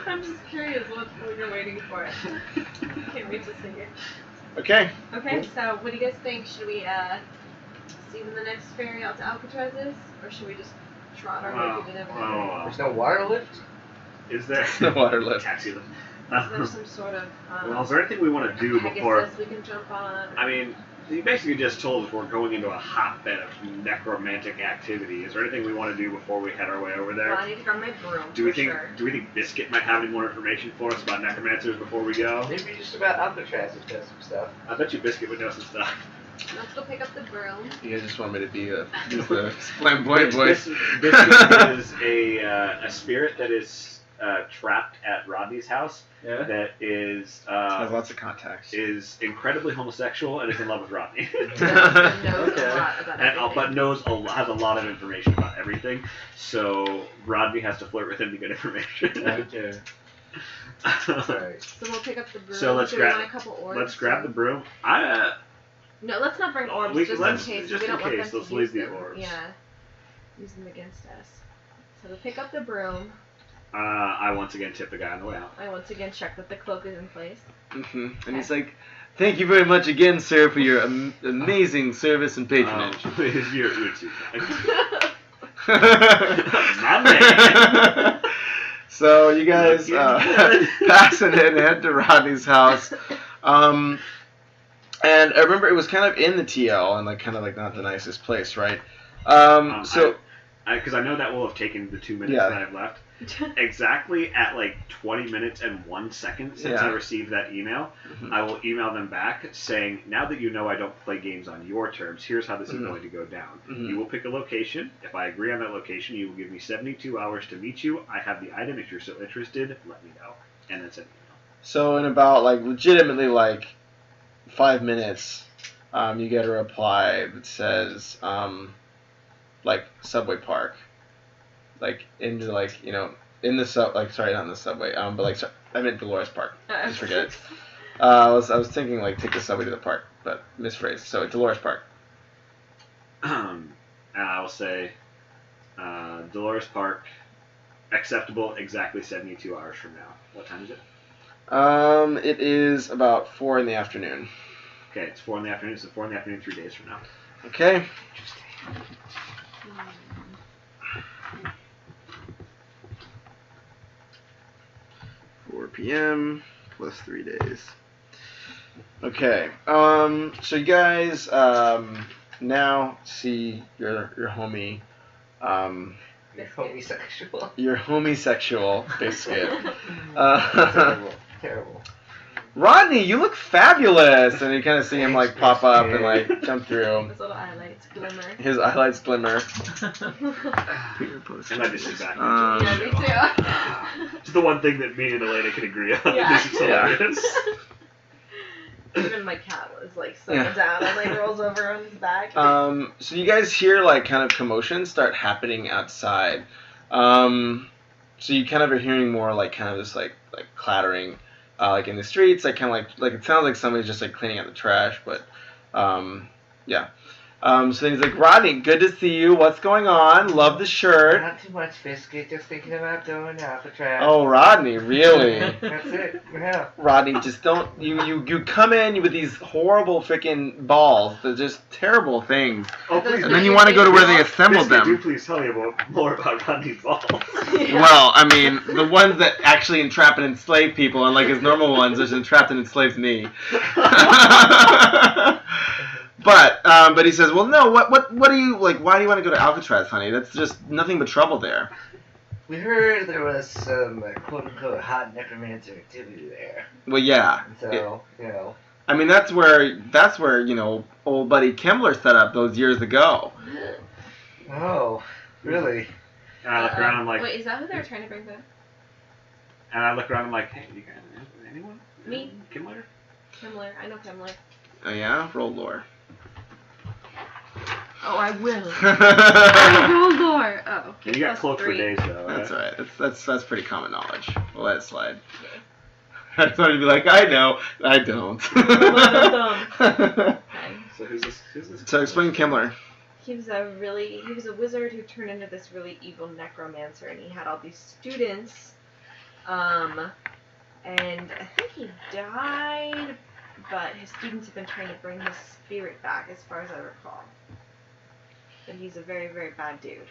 G: I'm
D: I'm just curious what you're waiting for. Can't wait to see it.
A: Okay.
D: Okay, so what do you guys think? Should we see when the next ferry out to Alcatraz is? Or should we just trot our way through the Never Never?
B: There's no water lift?
C: Is there
A: The water lift.
C: taxi lift?
D: Is there some sort of
C: Well, is there anything we want to do before?
D: Pegasus we can jump on?
C: I mean, you basically just told us we're going into a hotbed of necromantic activity. Is there anything we want to do before we head our way over there?
D: Well, I need to grab my broom.
C: Do we
D: for
C: think
D: Sure.
C: Do we think Biscuit might have any more information for us about necromancers before we go?
B: Maybe just about Alcatraz has got some stuff.
C: I bet you Biscuit would know some stuff.
D: Let's go pick up the broom.
A: You guys just want me to be just a flamboyant voice.
C: Biscuit is a spirit that is trapped at Rodney's house.
F: Yeah.
C: That is
A: Has lots of contacts.
C: is incredibly homosexual and is in love with Rodney.
D: Knows a lot about
C: And
D: everything.
C: but has a lot of information about everything. So Rodney has to flirt with him to get information.
F: Okay.
B: Sorry.
D: So we'll pick up the broom.
C: So let's
D: Do
C: grab-
D: we want a couple orbs?
C: Let's grab the broom.
D: No, let's not bring orbs
C: We-
D: just
C: let's-
D: in case.
C: just
D: we don't
C: in
D: want
C: case,
D: them
C: let's
D: to
C: leave
D: use
C: the
D: them.
C: orbs.
D: Yeah. Use them against us. So we'll pick up the broom.
C: I once again tip the guy on the way out.
D: I once again check that the cloak is in place.
A: And he's like, "Thank you very much again, sir, for your amazing service and patronage."
C: You're too kind. My man.
A: So you guys
C: Looking good.
A: pass it and head to Rodney's house. And I remember it was kind of in the TL and kind of not the nicest place, right?
C: Because I know that will have taken the 2 minutes
A: Yeah.
C: that I've left. Exactly at 20 minutes and 1 second since
A: Yeah.
C: I received that email, I will email them back saying, now that you know I don't play games on your terms, here's how this is going to go down. You will pick a location. If I agree on that location, you will give me 72 hours to meet you. I have the item. If you're still interested, let me know. And then send an email.
A: So in about legitimately 5 minutes, you get a reply that says Subway Park, into in the sorry, not in the subway, but I meant Dolores Park. Just forget it. I was thinking take the subway to the park, but misphrased. So Dolores Park.
C: And I will say, Dolores Park, acceptable exactly 72 hours from now. What time is it?
A: It is about 4 in the afternoon.
C: Okay, it's 4 in the afternoon, so 4 in the afternoon, 3 days from now.
A: Okay. 4 p.m. plus 3 days. Okay. So you guys now see your homie.
B: You're homosexual.
A: Your homosexual biscuit.
B: Terrible. Terrible.
A: Rodney, you look fabulous, and you kind of see him pop up and jump through.
D: His little highlights glimmer.
A: His highlights glimmer.
C: And I just sit back.
D: Yeah, me too.
C: It's the one thing that me and Elena can agree on.
D: Yeah.
C: This is hilarious.
D: Even my cat was sitting down and rolls over on his back.
A: So you guys hear kind of commotion start happening outside. So you kind of are hearing more kind of this clattering, in the streets. Kind of it sounds like somebody's just cleaning out the trash, but yeah. So then he's like, Rodney, good to see you. What's going on? Love the shirt.
B: Not too much, Biscuit. Just thinking about going to Alcatraz.
A: Oh, Rodney, really?
B: That's it. Yeah.
A: Rodney, just don't you come in with these horrible freaking balls. They're just terrible things.
C: Oh, please.
A: And then you want to go to where they assembled
C: Biscuit, do
A: them.
C: please tell me more about Rodney's balls.
A: Well, I mean, the ones that actually entrap and enslave people, unlike his normal ones, which entrapped and enslaved me. But he says, well, no, what do you, why do you want to go to Alcatraz, honey? That's just nothing but trouble there.
B: We heard there was some quote-unquote hot necromancer activity there.
A: Well, yeah.
B: So,
A: I mean, that's where, old buddy Kimmler set up those years ago.
B: Oh, really?
C: And I look around and I'm like,
D: Wait, is that who they were trying to bring back?
C: and I look around and I'm like, hey, you guys, anyone?
D: Me?
C: Kimmler?
D: Himmler. I know Himmler.
A: Oh, yeah? Roll lore.
D: Oh, I will. I roll lore. Oh, okay.
C: And you got
D: Plus
C: cloaked for
D: 3.
C: days, though.
A: That's all right. That's pretty common knowledge. We'll let it slide. I just wanted to be like, I know. I don't.
D: Okay.
C: So who's this?
A: So explain Kimmler.
D: He was a wizard who turned into this really evil necromancer, and he had all these students
G: And I think he died, but his students have been trying to bring his spirit back, as far as I recall. But he's a very, very bad dude.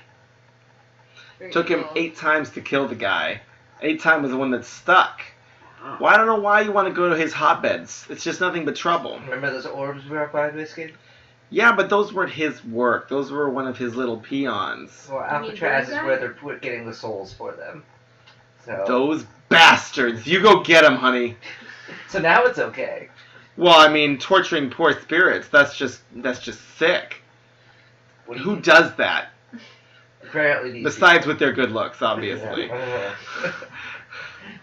G: Very
A: Took him
G: evil.
A: 8 times to kill the guy. 8 times was the one that's stuck.
C: Oh.
A: Well, I don't know why you want to go to his hotbeds. It's just nothing but trouble.
B: Remember those orbs we were up by, Biscuit?
A: Yeah, but those weren't his work. Those were one of his little peons.
B: Well,
D: You mean
B: Alcatraz is
D: Dresden?
B: where they're getting the souls for them. So,
A: Those bastards. You go get them, honey.
B: so now it's okay.
A: Well, I mean, torturing poor spirits, that's just sick.
B: What do
A: Who
B: you-
A: does that?
B: Apparently these
A: Besides with their good looks, obviously.
B: Yeah.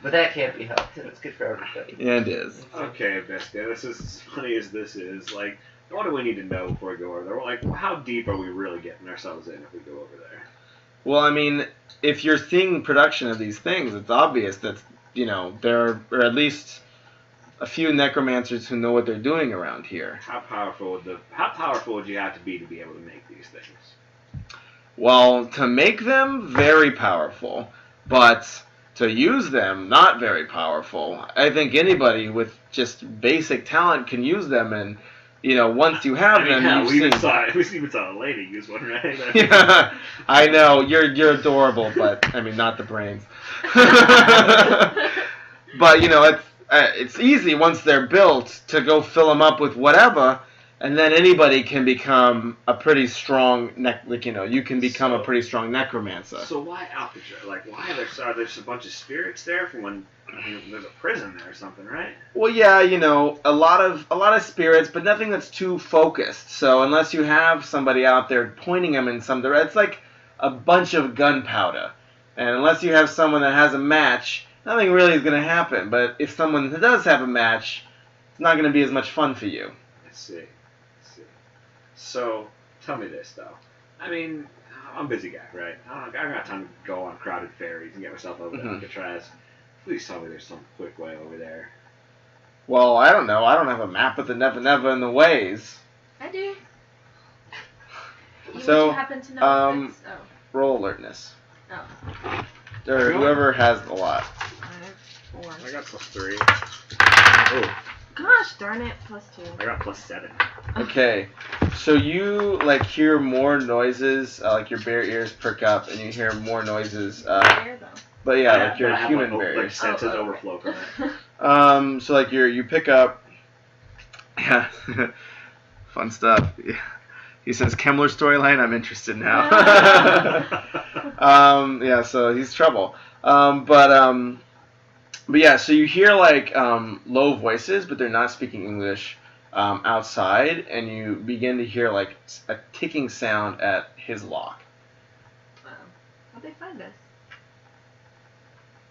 B: But that can't be helped. It's good for everybody.
A: Yeah, it is.
C: Okay, Biscuit, this is as funny as this is. Like, what do we need to know before we go over there? Like, how deep are we really getting ourselves in if we go over there?
A: Well, I mean, if you're seeing production of these things, it's obvious that, you know, there are at least a few necromancers who know what they're doing around here.
C: How powerful would you have to be able to make these things?
A: Well, to make them, very powerful. But to use them, not very powerful. I think anybody with just basic talent can use them, and, you know, once you have them,
C: yeah,
A: you've
C: we even
A: seen...
C: saw a lady use one, right?
A: Yeah, I know, you're adorable, but, I mean, not the brains. But, you know, it's easy once they're built to go fill them up with whatever, and then anybody can become a pretty strong, you can become a pretty strong necromancer.
C: So why Alcatraz? Like, why are there just a bunch of spirits there from when there's a prison there or something, right?
A: Well, yeah, you know, a lot of spirits, but nothing that's too focused. So unless you have somebody out there pointing them in some direction, it's like a bunch of gunpowder. And unless you have someone that has a match, nothing really is going to happen. But if someone does have a match, it's not going to be as much fun for you.
C: I see. So, tell me this, though. I mean, I'm a busy guy, right? I don't got time to go on crowded ferries and get myself over to Alcatraz. Please tell me there's some quick way over there.
A: Well, I don't know. I don't have a map of the Never Never and the ways.
D: I do. You
A: So,
D: would happen to know if it's...
A: roll alertness.
D: Oh.
A: Or whoever has a lot.
G: I have 4.
C: I got +3. Oh,
G: Gosh darn it, +2.
C: I got +7.
A: Okay, so you like hear more noises, like your bare ears perk up, and you hear more noises.
D: Where, though?
A: But yeah, like your
C: I have,
A: human
C: like
A: barriers.
C: senses
D: Oh, okay.
C: overflow from it.
A: So like you pick up. Yeah, fun stuff. Yeah. He says Kemmler storyline. I'm interested now. Yeah, so he's trouble. But yeah, so you hear like low voices, but they're not speaking English outside, and you begin to hear like a ticking sound at his lock.
D: Wow. How'd they find us?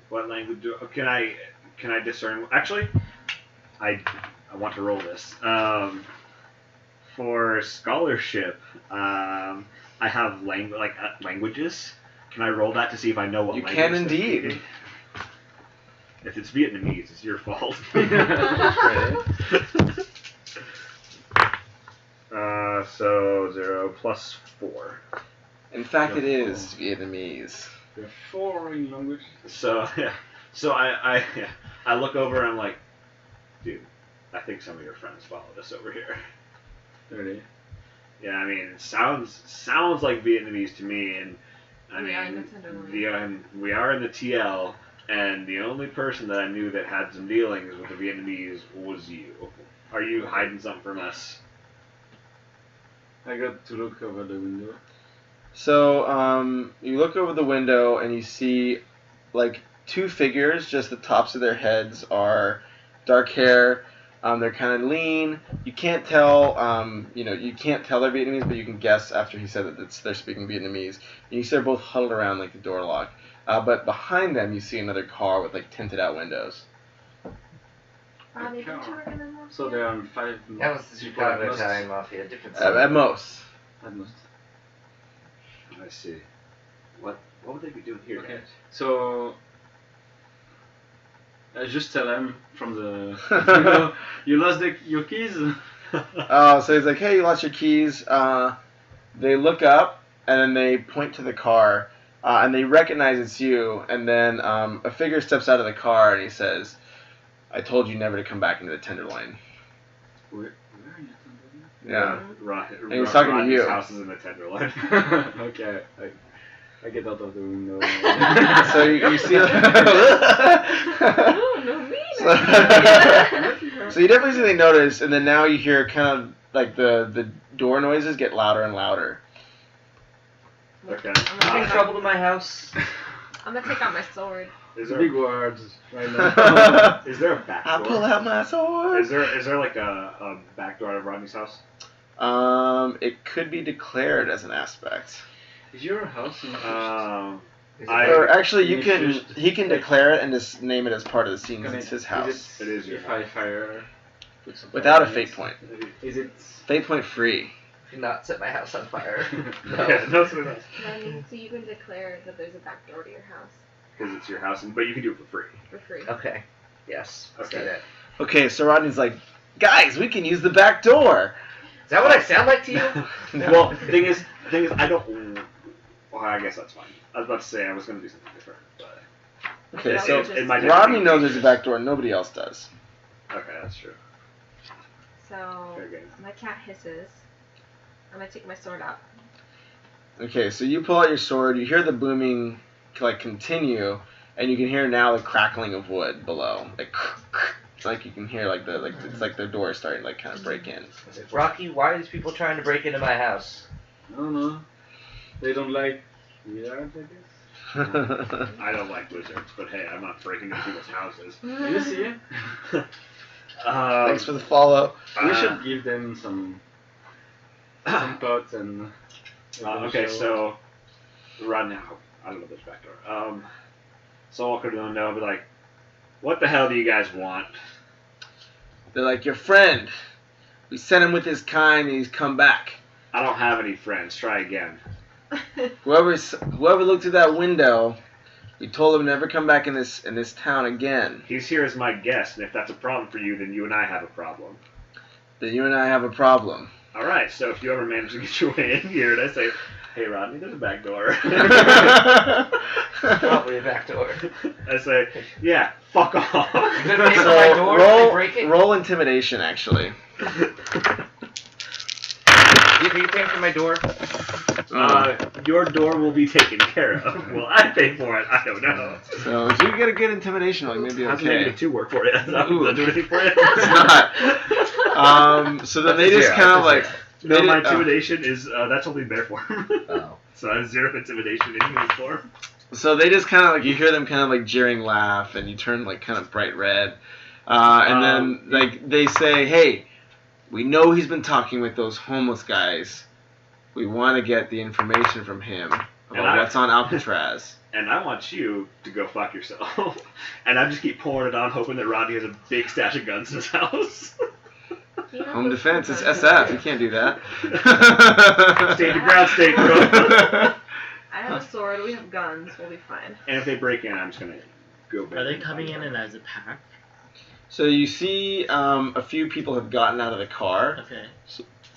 C: What language can I discern? Actually, I want to roll this. For scholarship, I have languages. Can I roll that to see if I know what
A: You
C: language
A: can
C: they're
A: indeed.
C: speaking? If it's Vietnamese, it's your fault. So 0 + 4.
A: In fact, it is Vietnamese.
F: The foreign language.
C: So yeah. So I look over and I'm like, dude, I think some of your friends followed us over here.
F: Really?
C: Yeah, I mean, it sounds like Vietnamese to me, and I
D: We are in
C: mean,
D: the Tenderloin.
C: we are in the TL, and the only person that I knew that had some dealings with the Vietnamese was you. Are you hiding something from us?
F: I got to look over the window.
A: So you look over the window and you see like 2 figures. Just the tops of their heads are dark hair. They're kind of lean. You can't tell, you can't tell they're Vietnamese, but you can guess after he said that they're speaking Vietnamese. And you see they're both huddled around like the door lock. But behind them, you see another car with like tinted out windows.
D: Robbie, didn't you work in the mafia?
F: So there are 5
B: That was the
F: people at
B: Chicago
F: most.
B: Italian Mafia, different
A: At most.
F: At most.
C: I see. What would they be doing here?
F: Okay. So I just tell them from the you lost your keys.
A: So he's like, hey, you lost your keys. They look up and then they point to the car. and they recognize it's you. And then a figure steps out of the car and he says, "I told you never to come back into the Tenderloin."
F: Where in the
A: Yeah.
C: And
A: he's talking to you.
C: House is in the Tenderloin.
F: Okay, I get out of the window.
A: So you see.
D: Oh, no, me.
A: So you definitely see they notice, and then now you hear kind of like the door noises get louder and louder.
C: Okay.
B: Bring trouble to my house.
D: I'm gonna take out my sword.
C: Is
F: Big
C: there,
F: words right now.
C: is there a back door?
A: I pull out my sword.
C: Is there like a back door out of Rodney's house?
A: It could be declared as an aspect.
F: Is your house in
A: Or actually,
F: He can
A: declare it and just name it as part of the scene
F: Can
A: because it's his
F: Is
A: house.
C: It is your
F: if I fire with some
A: Without a
F: fire,
A: fate point.
F: Is it?
A: Fate point free.
B: Do not set my house on fire.
C: Yeah, no, it's not.
D: Then, so you can declare that there's a back door to your house
C: Because it's your house, but you can do it for free.
D: for free.
B: Okay. Yes. Let's do
C: Okay.
B: that.
A: Okay, so Rodney's like, guys, we can use the back door.
B: Is that what I sound like to you?
C: Well, the thing is, I don't. Well, I guess that's fine. I was about to say I was going to do something different, but
A: Okay,
D: Yeah,
A: so
D: just-
C: it might
A: Rodney knows there's a back door, nobody else does.
C: Okay, that's true.
D: So
C: Fair game.
D: my cat hisses. I'm gonna take my sword out.
A: Okay, so you pull out your sword, you hear the booming like continue, and you can hear now the crackling of wood below. Like you can hear it's like the door is starting to like kind of break in.
B: Rocky, why are these people trying to break into my house?
F: I don't know. They don't like wizards, I guess.
C: I don't like wizards, but hey, I'm not breaking into people's houses.
F: You see it?
A: Thanks for the follow.
F: We should give them some pots and.
C: Okay, so right now, I don't know this back door. So Walker don't know, but like, what the hell do you guys want?
A: They're like, your friend. We sent him with his kind, and he's come back.
C: I don't have any friends. Try again.
A: Whoever looked through that window, we told him never come back in this town again.
C: He's here as my guest, and if that's a problem for you, then you and I have a problem.
A: Then you and I have a problem.
C: All right. So if you ever manage to get your way in here, and I say, "Hey, Rodney, there's a back door,"
B: Probably a back door.
C: I say, "Yeah, fuck off."
B: You gonna make my door when they break it?
A: roll intimidation, actually.
B: You think you paying for my door?
C: Your door will be taken care of. Will I pay for it? I don't know.
A: So if you get a good intimidation roll, you may be
C: How's
A: okay.
C: negative 2 work for you? Does that
A: Ooh.
C: do anything for you?
A: It's not. So then they just kind of like.
C: No, my
A: did-
C: intimidation is that's only bear form.
B: Oh.
C: So I have 0 intimidation in human form.
A: So they just kind of like, you hear them kind of like jeering laugh, and you turn like kind of bright red, and then like they say, "Hey, we know he's been talking with those homeless guys. We want to get the information from him about what's on Alcatraz."
C: And I want you to go fuck yourself. And I just keep pouring it on, hoping that Rodney has a big stash of guns in his house.
D: You know
A: Home
D: those
A: defense, it's
D: guns
A: SF.
D: are-
A: You can't do that.
C: Stand your ground, state, bro.
D: I have a sword. We have guns. We'll be fine.
C: And if they break in, I'm just gonna go back.
E: Are they coming in as a pack?
A: So you see, a few people have gotten out of the car.
E: Okay.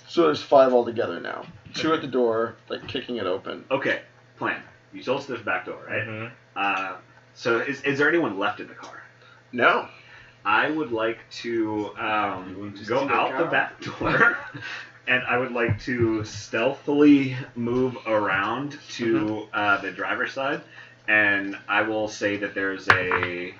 A: So there's 5 altogether now. 2 at the door, like kicking it open.
C: Okay, plan. You told us there's a back door, right?
B: Mm-hmm.
C: So is there anyone left in the car?
A: No.
C: I would like to
F: want to
C: go
F: steal the
C: out the
F: car?
C: back door, and I would like to stealthily move around to the driver's side, and I will say that there's a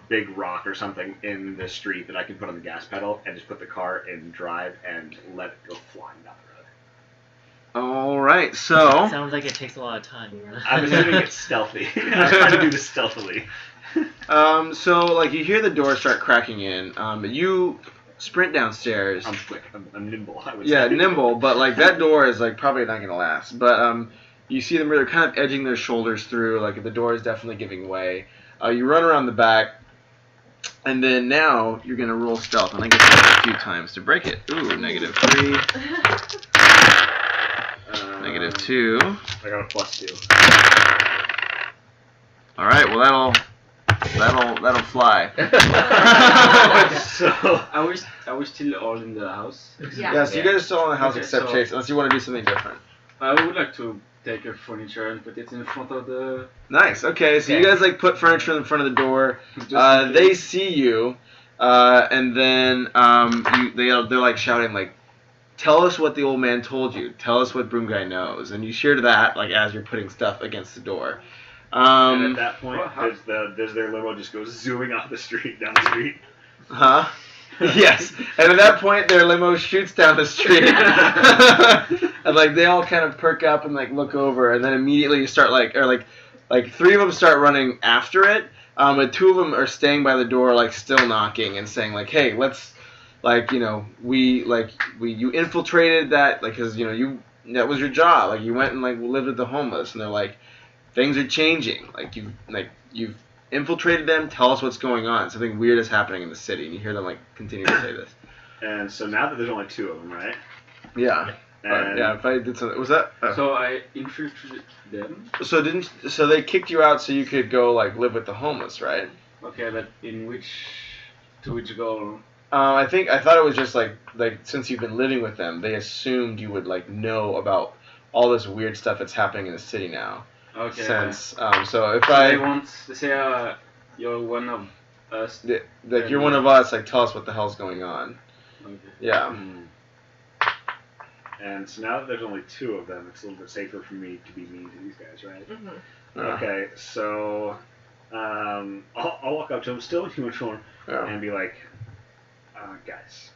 C: big rock or something in the street that I can put on the gas pedal and just put the car in drive and let it go flying down the road.
A: All right. So
E: Sounds like it takes a lot of time.
C: I'm assuming it's stealthy. I'm trying to do this stealthily.
A: so like you hear the door start cracking in. You sprint downstairs.
C: I'm quick. I'm nimble. I would
A: Yeah,
C: say.
A: nimble, but like that door is like probably not gonna last. But you see them really kind of edging their shoulders through. Like the door is definitely giving way. You run around the back, and then now you're gonna roll stealth, and I get that a few times to break it. Ooh, -3, -2.
C: I got a +2.
A: All right, well that'll fly.
C: So
F: Are we still all in the house?
D: Yeah.
A: Yeah, so you guys are still in the house
F: Okay,
A: except
F: so-
A: Chase, unless you want to do something different.
F: I would like to take your furniture and put it in front of the.
A: Nice. Okay, so you
B: Okay.
A: guys like put furniture in front of the door.
F: Just in
A: They
F: case.
A: see you, and then they're like shouting like, "Tell us what the old man told you. Tell us what Broom Guy knows." And you share that like as you're putting stuff against the door.
C: And at that point,
F: well, how-
C: does their limo just go zooming off the street, down the street?
A: Huh? Yes. And at that point, their limo shoots down the street, and like they all kind of perk up and like look over, and then immediately you start like three of them start running after it, and two of them are staying by the door like still knocking and saying like, "Hey, let's like you infiltrated that like because that was your job like you went and like lived with the homeless," and they're like, "Things are changing like you've infiltrated them. Tell us what's going on. Something weird is happening in the city." And you hear them like continue to say this.
C: And so now that there's only two of them, right?
A: Yeah.
C: And
A: Yeah. If I did something, was that?
F: So I infiltrated them.
A: So they kicked you out so you could go like live with the homeless, right?
F: Okay, but to which goal?
A: I thought it was just like since you've been living with them, they assumed you would like know about all this weird stuff that's happening in the city now.
F: Okay.
A: Since so if
F: They
A: I
F: want to say you're one of us.
A: like you're one of us, like tell us what the hell's going on.
F: Okay.
A: Yeah.
C: And so now that there's only two of them, it's a little bit safer for me to be mean to these guys, right?
D: Mm-hmm.
C: Okay, so I'll walk up to them, still in uniform,
A: Yeah.
C: and be like, guys,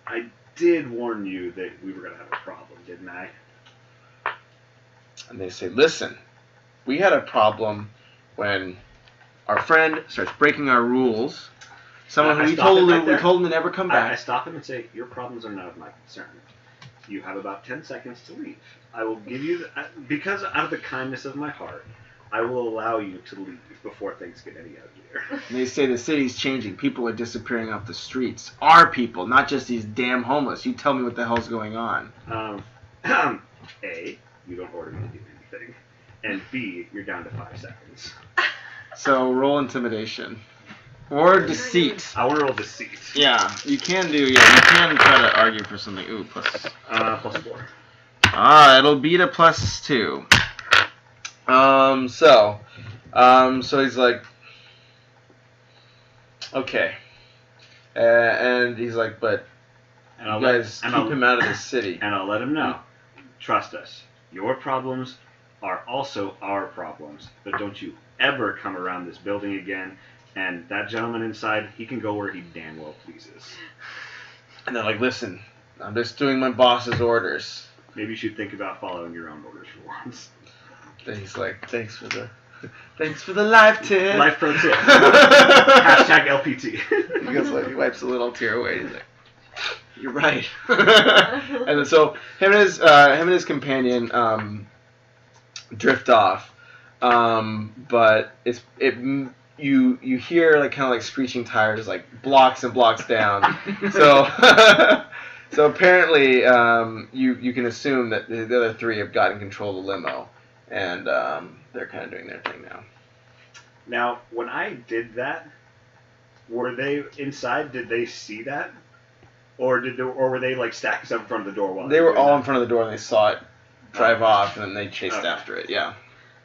C: I did warn you that we were gonna have a problem, didn't I?
A: And they say, "Listen, we had a problem when our friend starts breaking our rules. Someone who
C: I
A: we
C: stop him right there.
A: told him to never come
C: I
A: back."
C: stop him and say, your problems are none of my concern. You have about 10 seconds to leave. I will give you, because out of the kindness of my heart, I will allow you to leave before things get any uglier.
A: And they say the city's changing. People are disappearing off the streets. Our people, not just these damn homeless. You tell me what the hell's going on.
C: A, you don't order me to do anything. And B, you're down to 5 seconds.
A: So roll intimidation. Or deceit.
C: I want to roll deceit.
A: Yeah, you can try to argue for something. Ooh, plus.
C: Plus 4.
A: It'll beat a +2. So he's like, okay. And he's like, but
C: And
A: you
C: I'll
A: guys
C: let,
A: keep him out of the city.
C: And I'll let him know. Trust us. Your problems are also our problems. But don't you ever come around this building again. And that gentleman inside, he can go where he damn well pleases.
A: And they're like, listen, I'm just doing my boss's orders.
C: Maybe you should think about following your own orders for once.
A: Then he's like, thanks for the life tip.
C: Life pro tip. Hashtag LPT.
A: He goes like, he wipes a little tear away. He's like, you're right. And then so him and his companion drift off. But you hear like kind of like screeching tires like blocks and blocks down. So apparently you can assume that the other three have gotten control of the limo, and they're kind of doing their thing now.
C: Now, when I did that, were they inside? Did they see that, or were they like stacked up in front of the door while
A: They
C: I
A: were
C: was
A: all
C: doing
A: in front of the door and they saw it drive off, and then they chased
C: Okay.
A: after it. Yeah.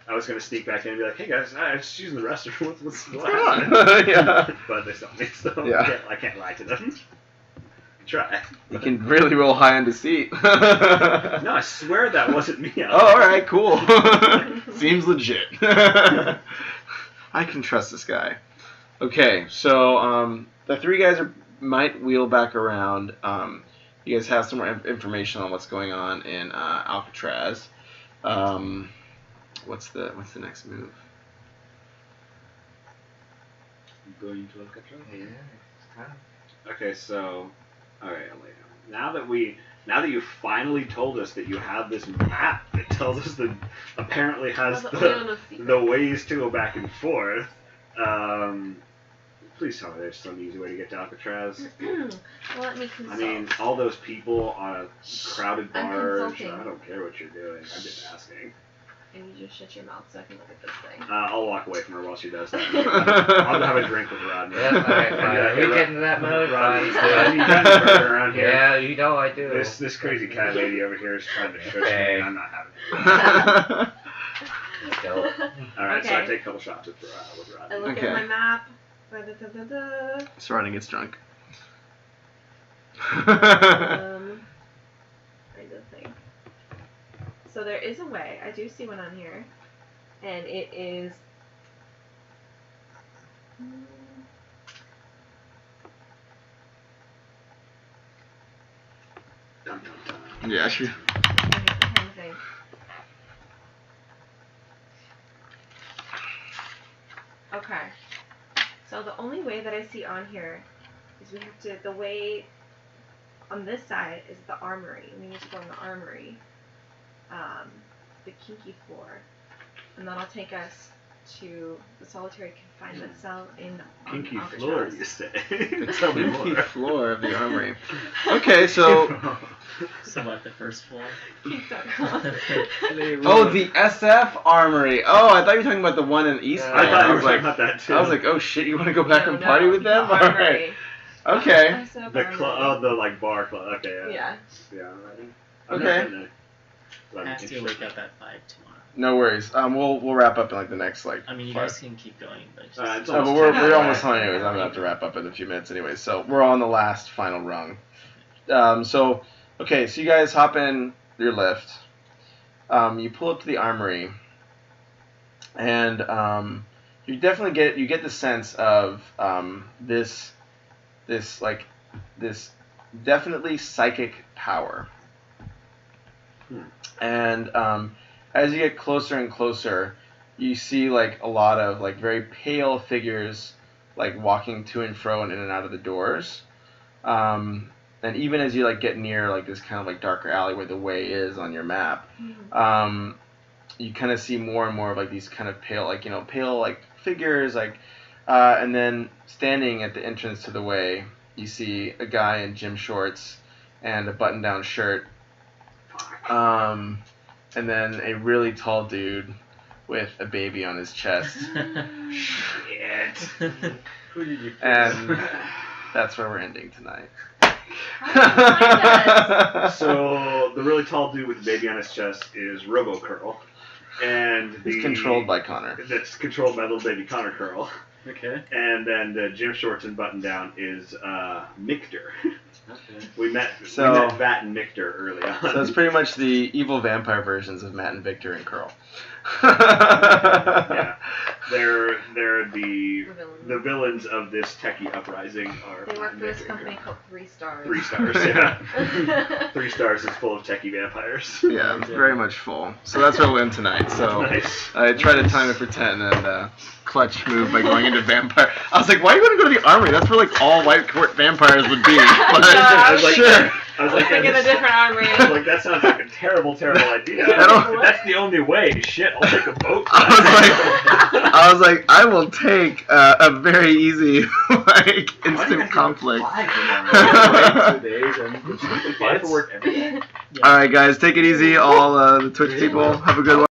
C: that? I was gonna sneak back in and be like, "Hey guys, I'm just using the restroom. What's
A: Come on. Yeah.
C: But they saw me, so
A: Yeah.
C: I can't lie to them. Try.
A: You can really roll high on deceit.
C: No, I swear that wasn't me.
A: Oh, all right, cool. Seems legit. I can trust this guy. Okay, so the three guys might wheel back around. You guys have some more information on what's going on in Alcatraz. What's the next move?
F: Going to Alcatraz.
B: Yeah, it's time.
C: Okay, so, alright, Elena. Now that you finally told us that you have this map that tells us that apparently has the ways to go back and forth, please tell me there's some easy way to get to Alcatraz.
D: Well, let me consult.
C: I mean, all those people on a crowded
D: I'm
C: bar,
D: consulting.
C: I don't care what you're doing, I'm just asking.
D: and you just shut your mouth so I can look at this thing.
C: I'll walk away from her while she does that. I'll have a drink with Rodney.
B: Yeah, alright, fine. We get into that mode, Ron.
C: You got any murder around here?
B: Yeah, you know I do.
C: This crazy cat lady over here is trying to shush me, and I'm not having it.
B: Let's go.
C: Alright, so I
G: Okay.
C: take a couple shots with Rodney.
G: I look
A: Okay.
G: at my map. Da-da-da-da-da.
A: So Rodney gets drunk.
G: Trying to think. So there is a way. I do see one on here, and it is.
C: Dun, dun, dun.
A: Yeah, sure.
G: I'm trying to think. Okay. So the only way that I see on here is we have to. The way on this side is the armory. We need to go in the armory. The kinky floor, and that'll take us to the solitary confinement cell in
C: Kinky
G: Alcatraz.
C: floor, you say? Tell me
A: Kinky
C: more.
A: floor of the armory. Okay, so
E: So what, the first floor?
G: Kink.com.
A: oh, the SF armory. Oh, I thought you were talking about the one in East.
C: I thought you were
A: was
C: talking
A: like,
C: about that too.
A: I was like, oh shit, you want to go back and
G: No,
A: party with them?
G: the
A: All right.
G: armory.
A: Okay.
G: SF
C: the
G: armory.
C: the like bar club. Okay.
G: Yeah.
C: Yeah.
A: Okay.
C: Right.
E: Has to wake up at 5 tomorrow.
A: No worries. We'll wrap up in like the next like.
E: I mean, you
A: 5.
E: guys can keep going, but it's just,
C: It's
A: Oh, but
C: almost
A: we're
C: 10.
A: almost home anyways. I'm gonna have to wrap up in a few minutes anyways. So we're on the last final rung. So okay, so you guys hop in your lift. You pull up to the armory, and you definitely get the sense of this definitely psychic power. And as you get closer and closer, you see like a lot of like very pale figures like walking to and fro and in and out of the doors. And even as you like get near like this kind of like darker alley where the way is on your map, you kind of see more and more of like these kind of pale like figures like, and then standing at the entrance to the way, you see a guy in gym shorts and a button-down shirt. And then a really tall dude with a baby on his chest.
C: Shit. Who did you?
A: And that's where we're ending tonight.
C: So the really tall dude with the baby on his chest is Robo Curl, and
A: He's controlled by Connor.
C: That's controlled by little baby Connor Curl.
F: Okay.
C: And then the gym shorts and button down is Mictor.
F: Okay.
C: We met
A: So-
C: Vat and Mictor early on.
A: So it's pretty much the evil vampire versions of Matt and Victor and Curl.
C: Yeah. They're the
D: The villains.
C: villains of this techie uprising are
D: They work for this
C: Mictor and
D: company
C: Curl.
D: called 3 Stars.
C: 3 stars, yeah. 3 stars is full of techie vampires.
A: Yeah, it's very much full. So that's where we'll end tonight. So
C: Nice.
A: I tried to time it for 10 and clutch move by going into vampire. I was like, why are you going to go to the armory? That's where like all white court vampires would be. But
C: I was like,
A: sure.
C: I was
G: Let's
C: like,
G: think of a different armory.
C: I was like, that sounds like a terrible idea.
A: I don't-
C: If that's the only way, shit, I'll take a boat.
A: I was like, I will take a very easy like instant conflict.
C: Fly for work every day.
A: All right, guys, take it easy. All the Twitch people, have a good one.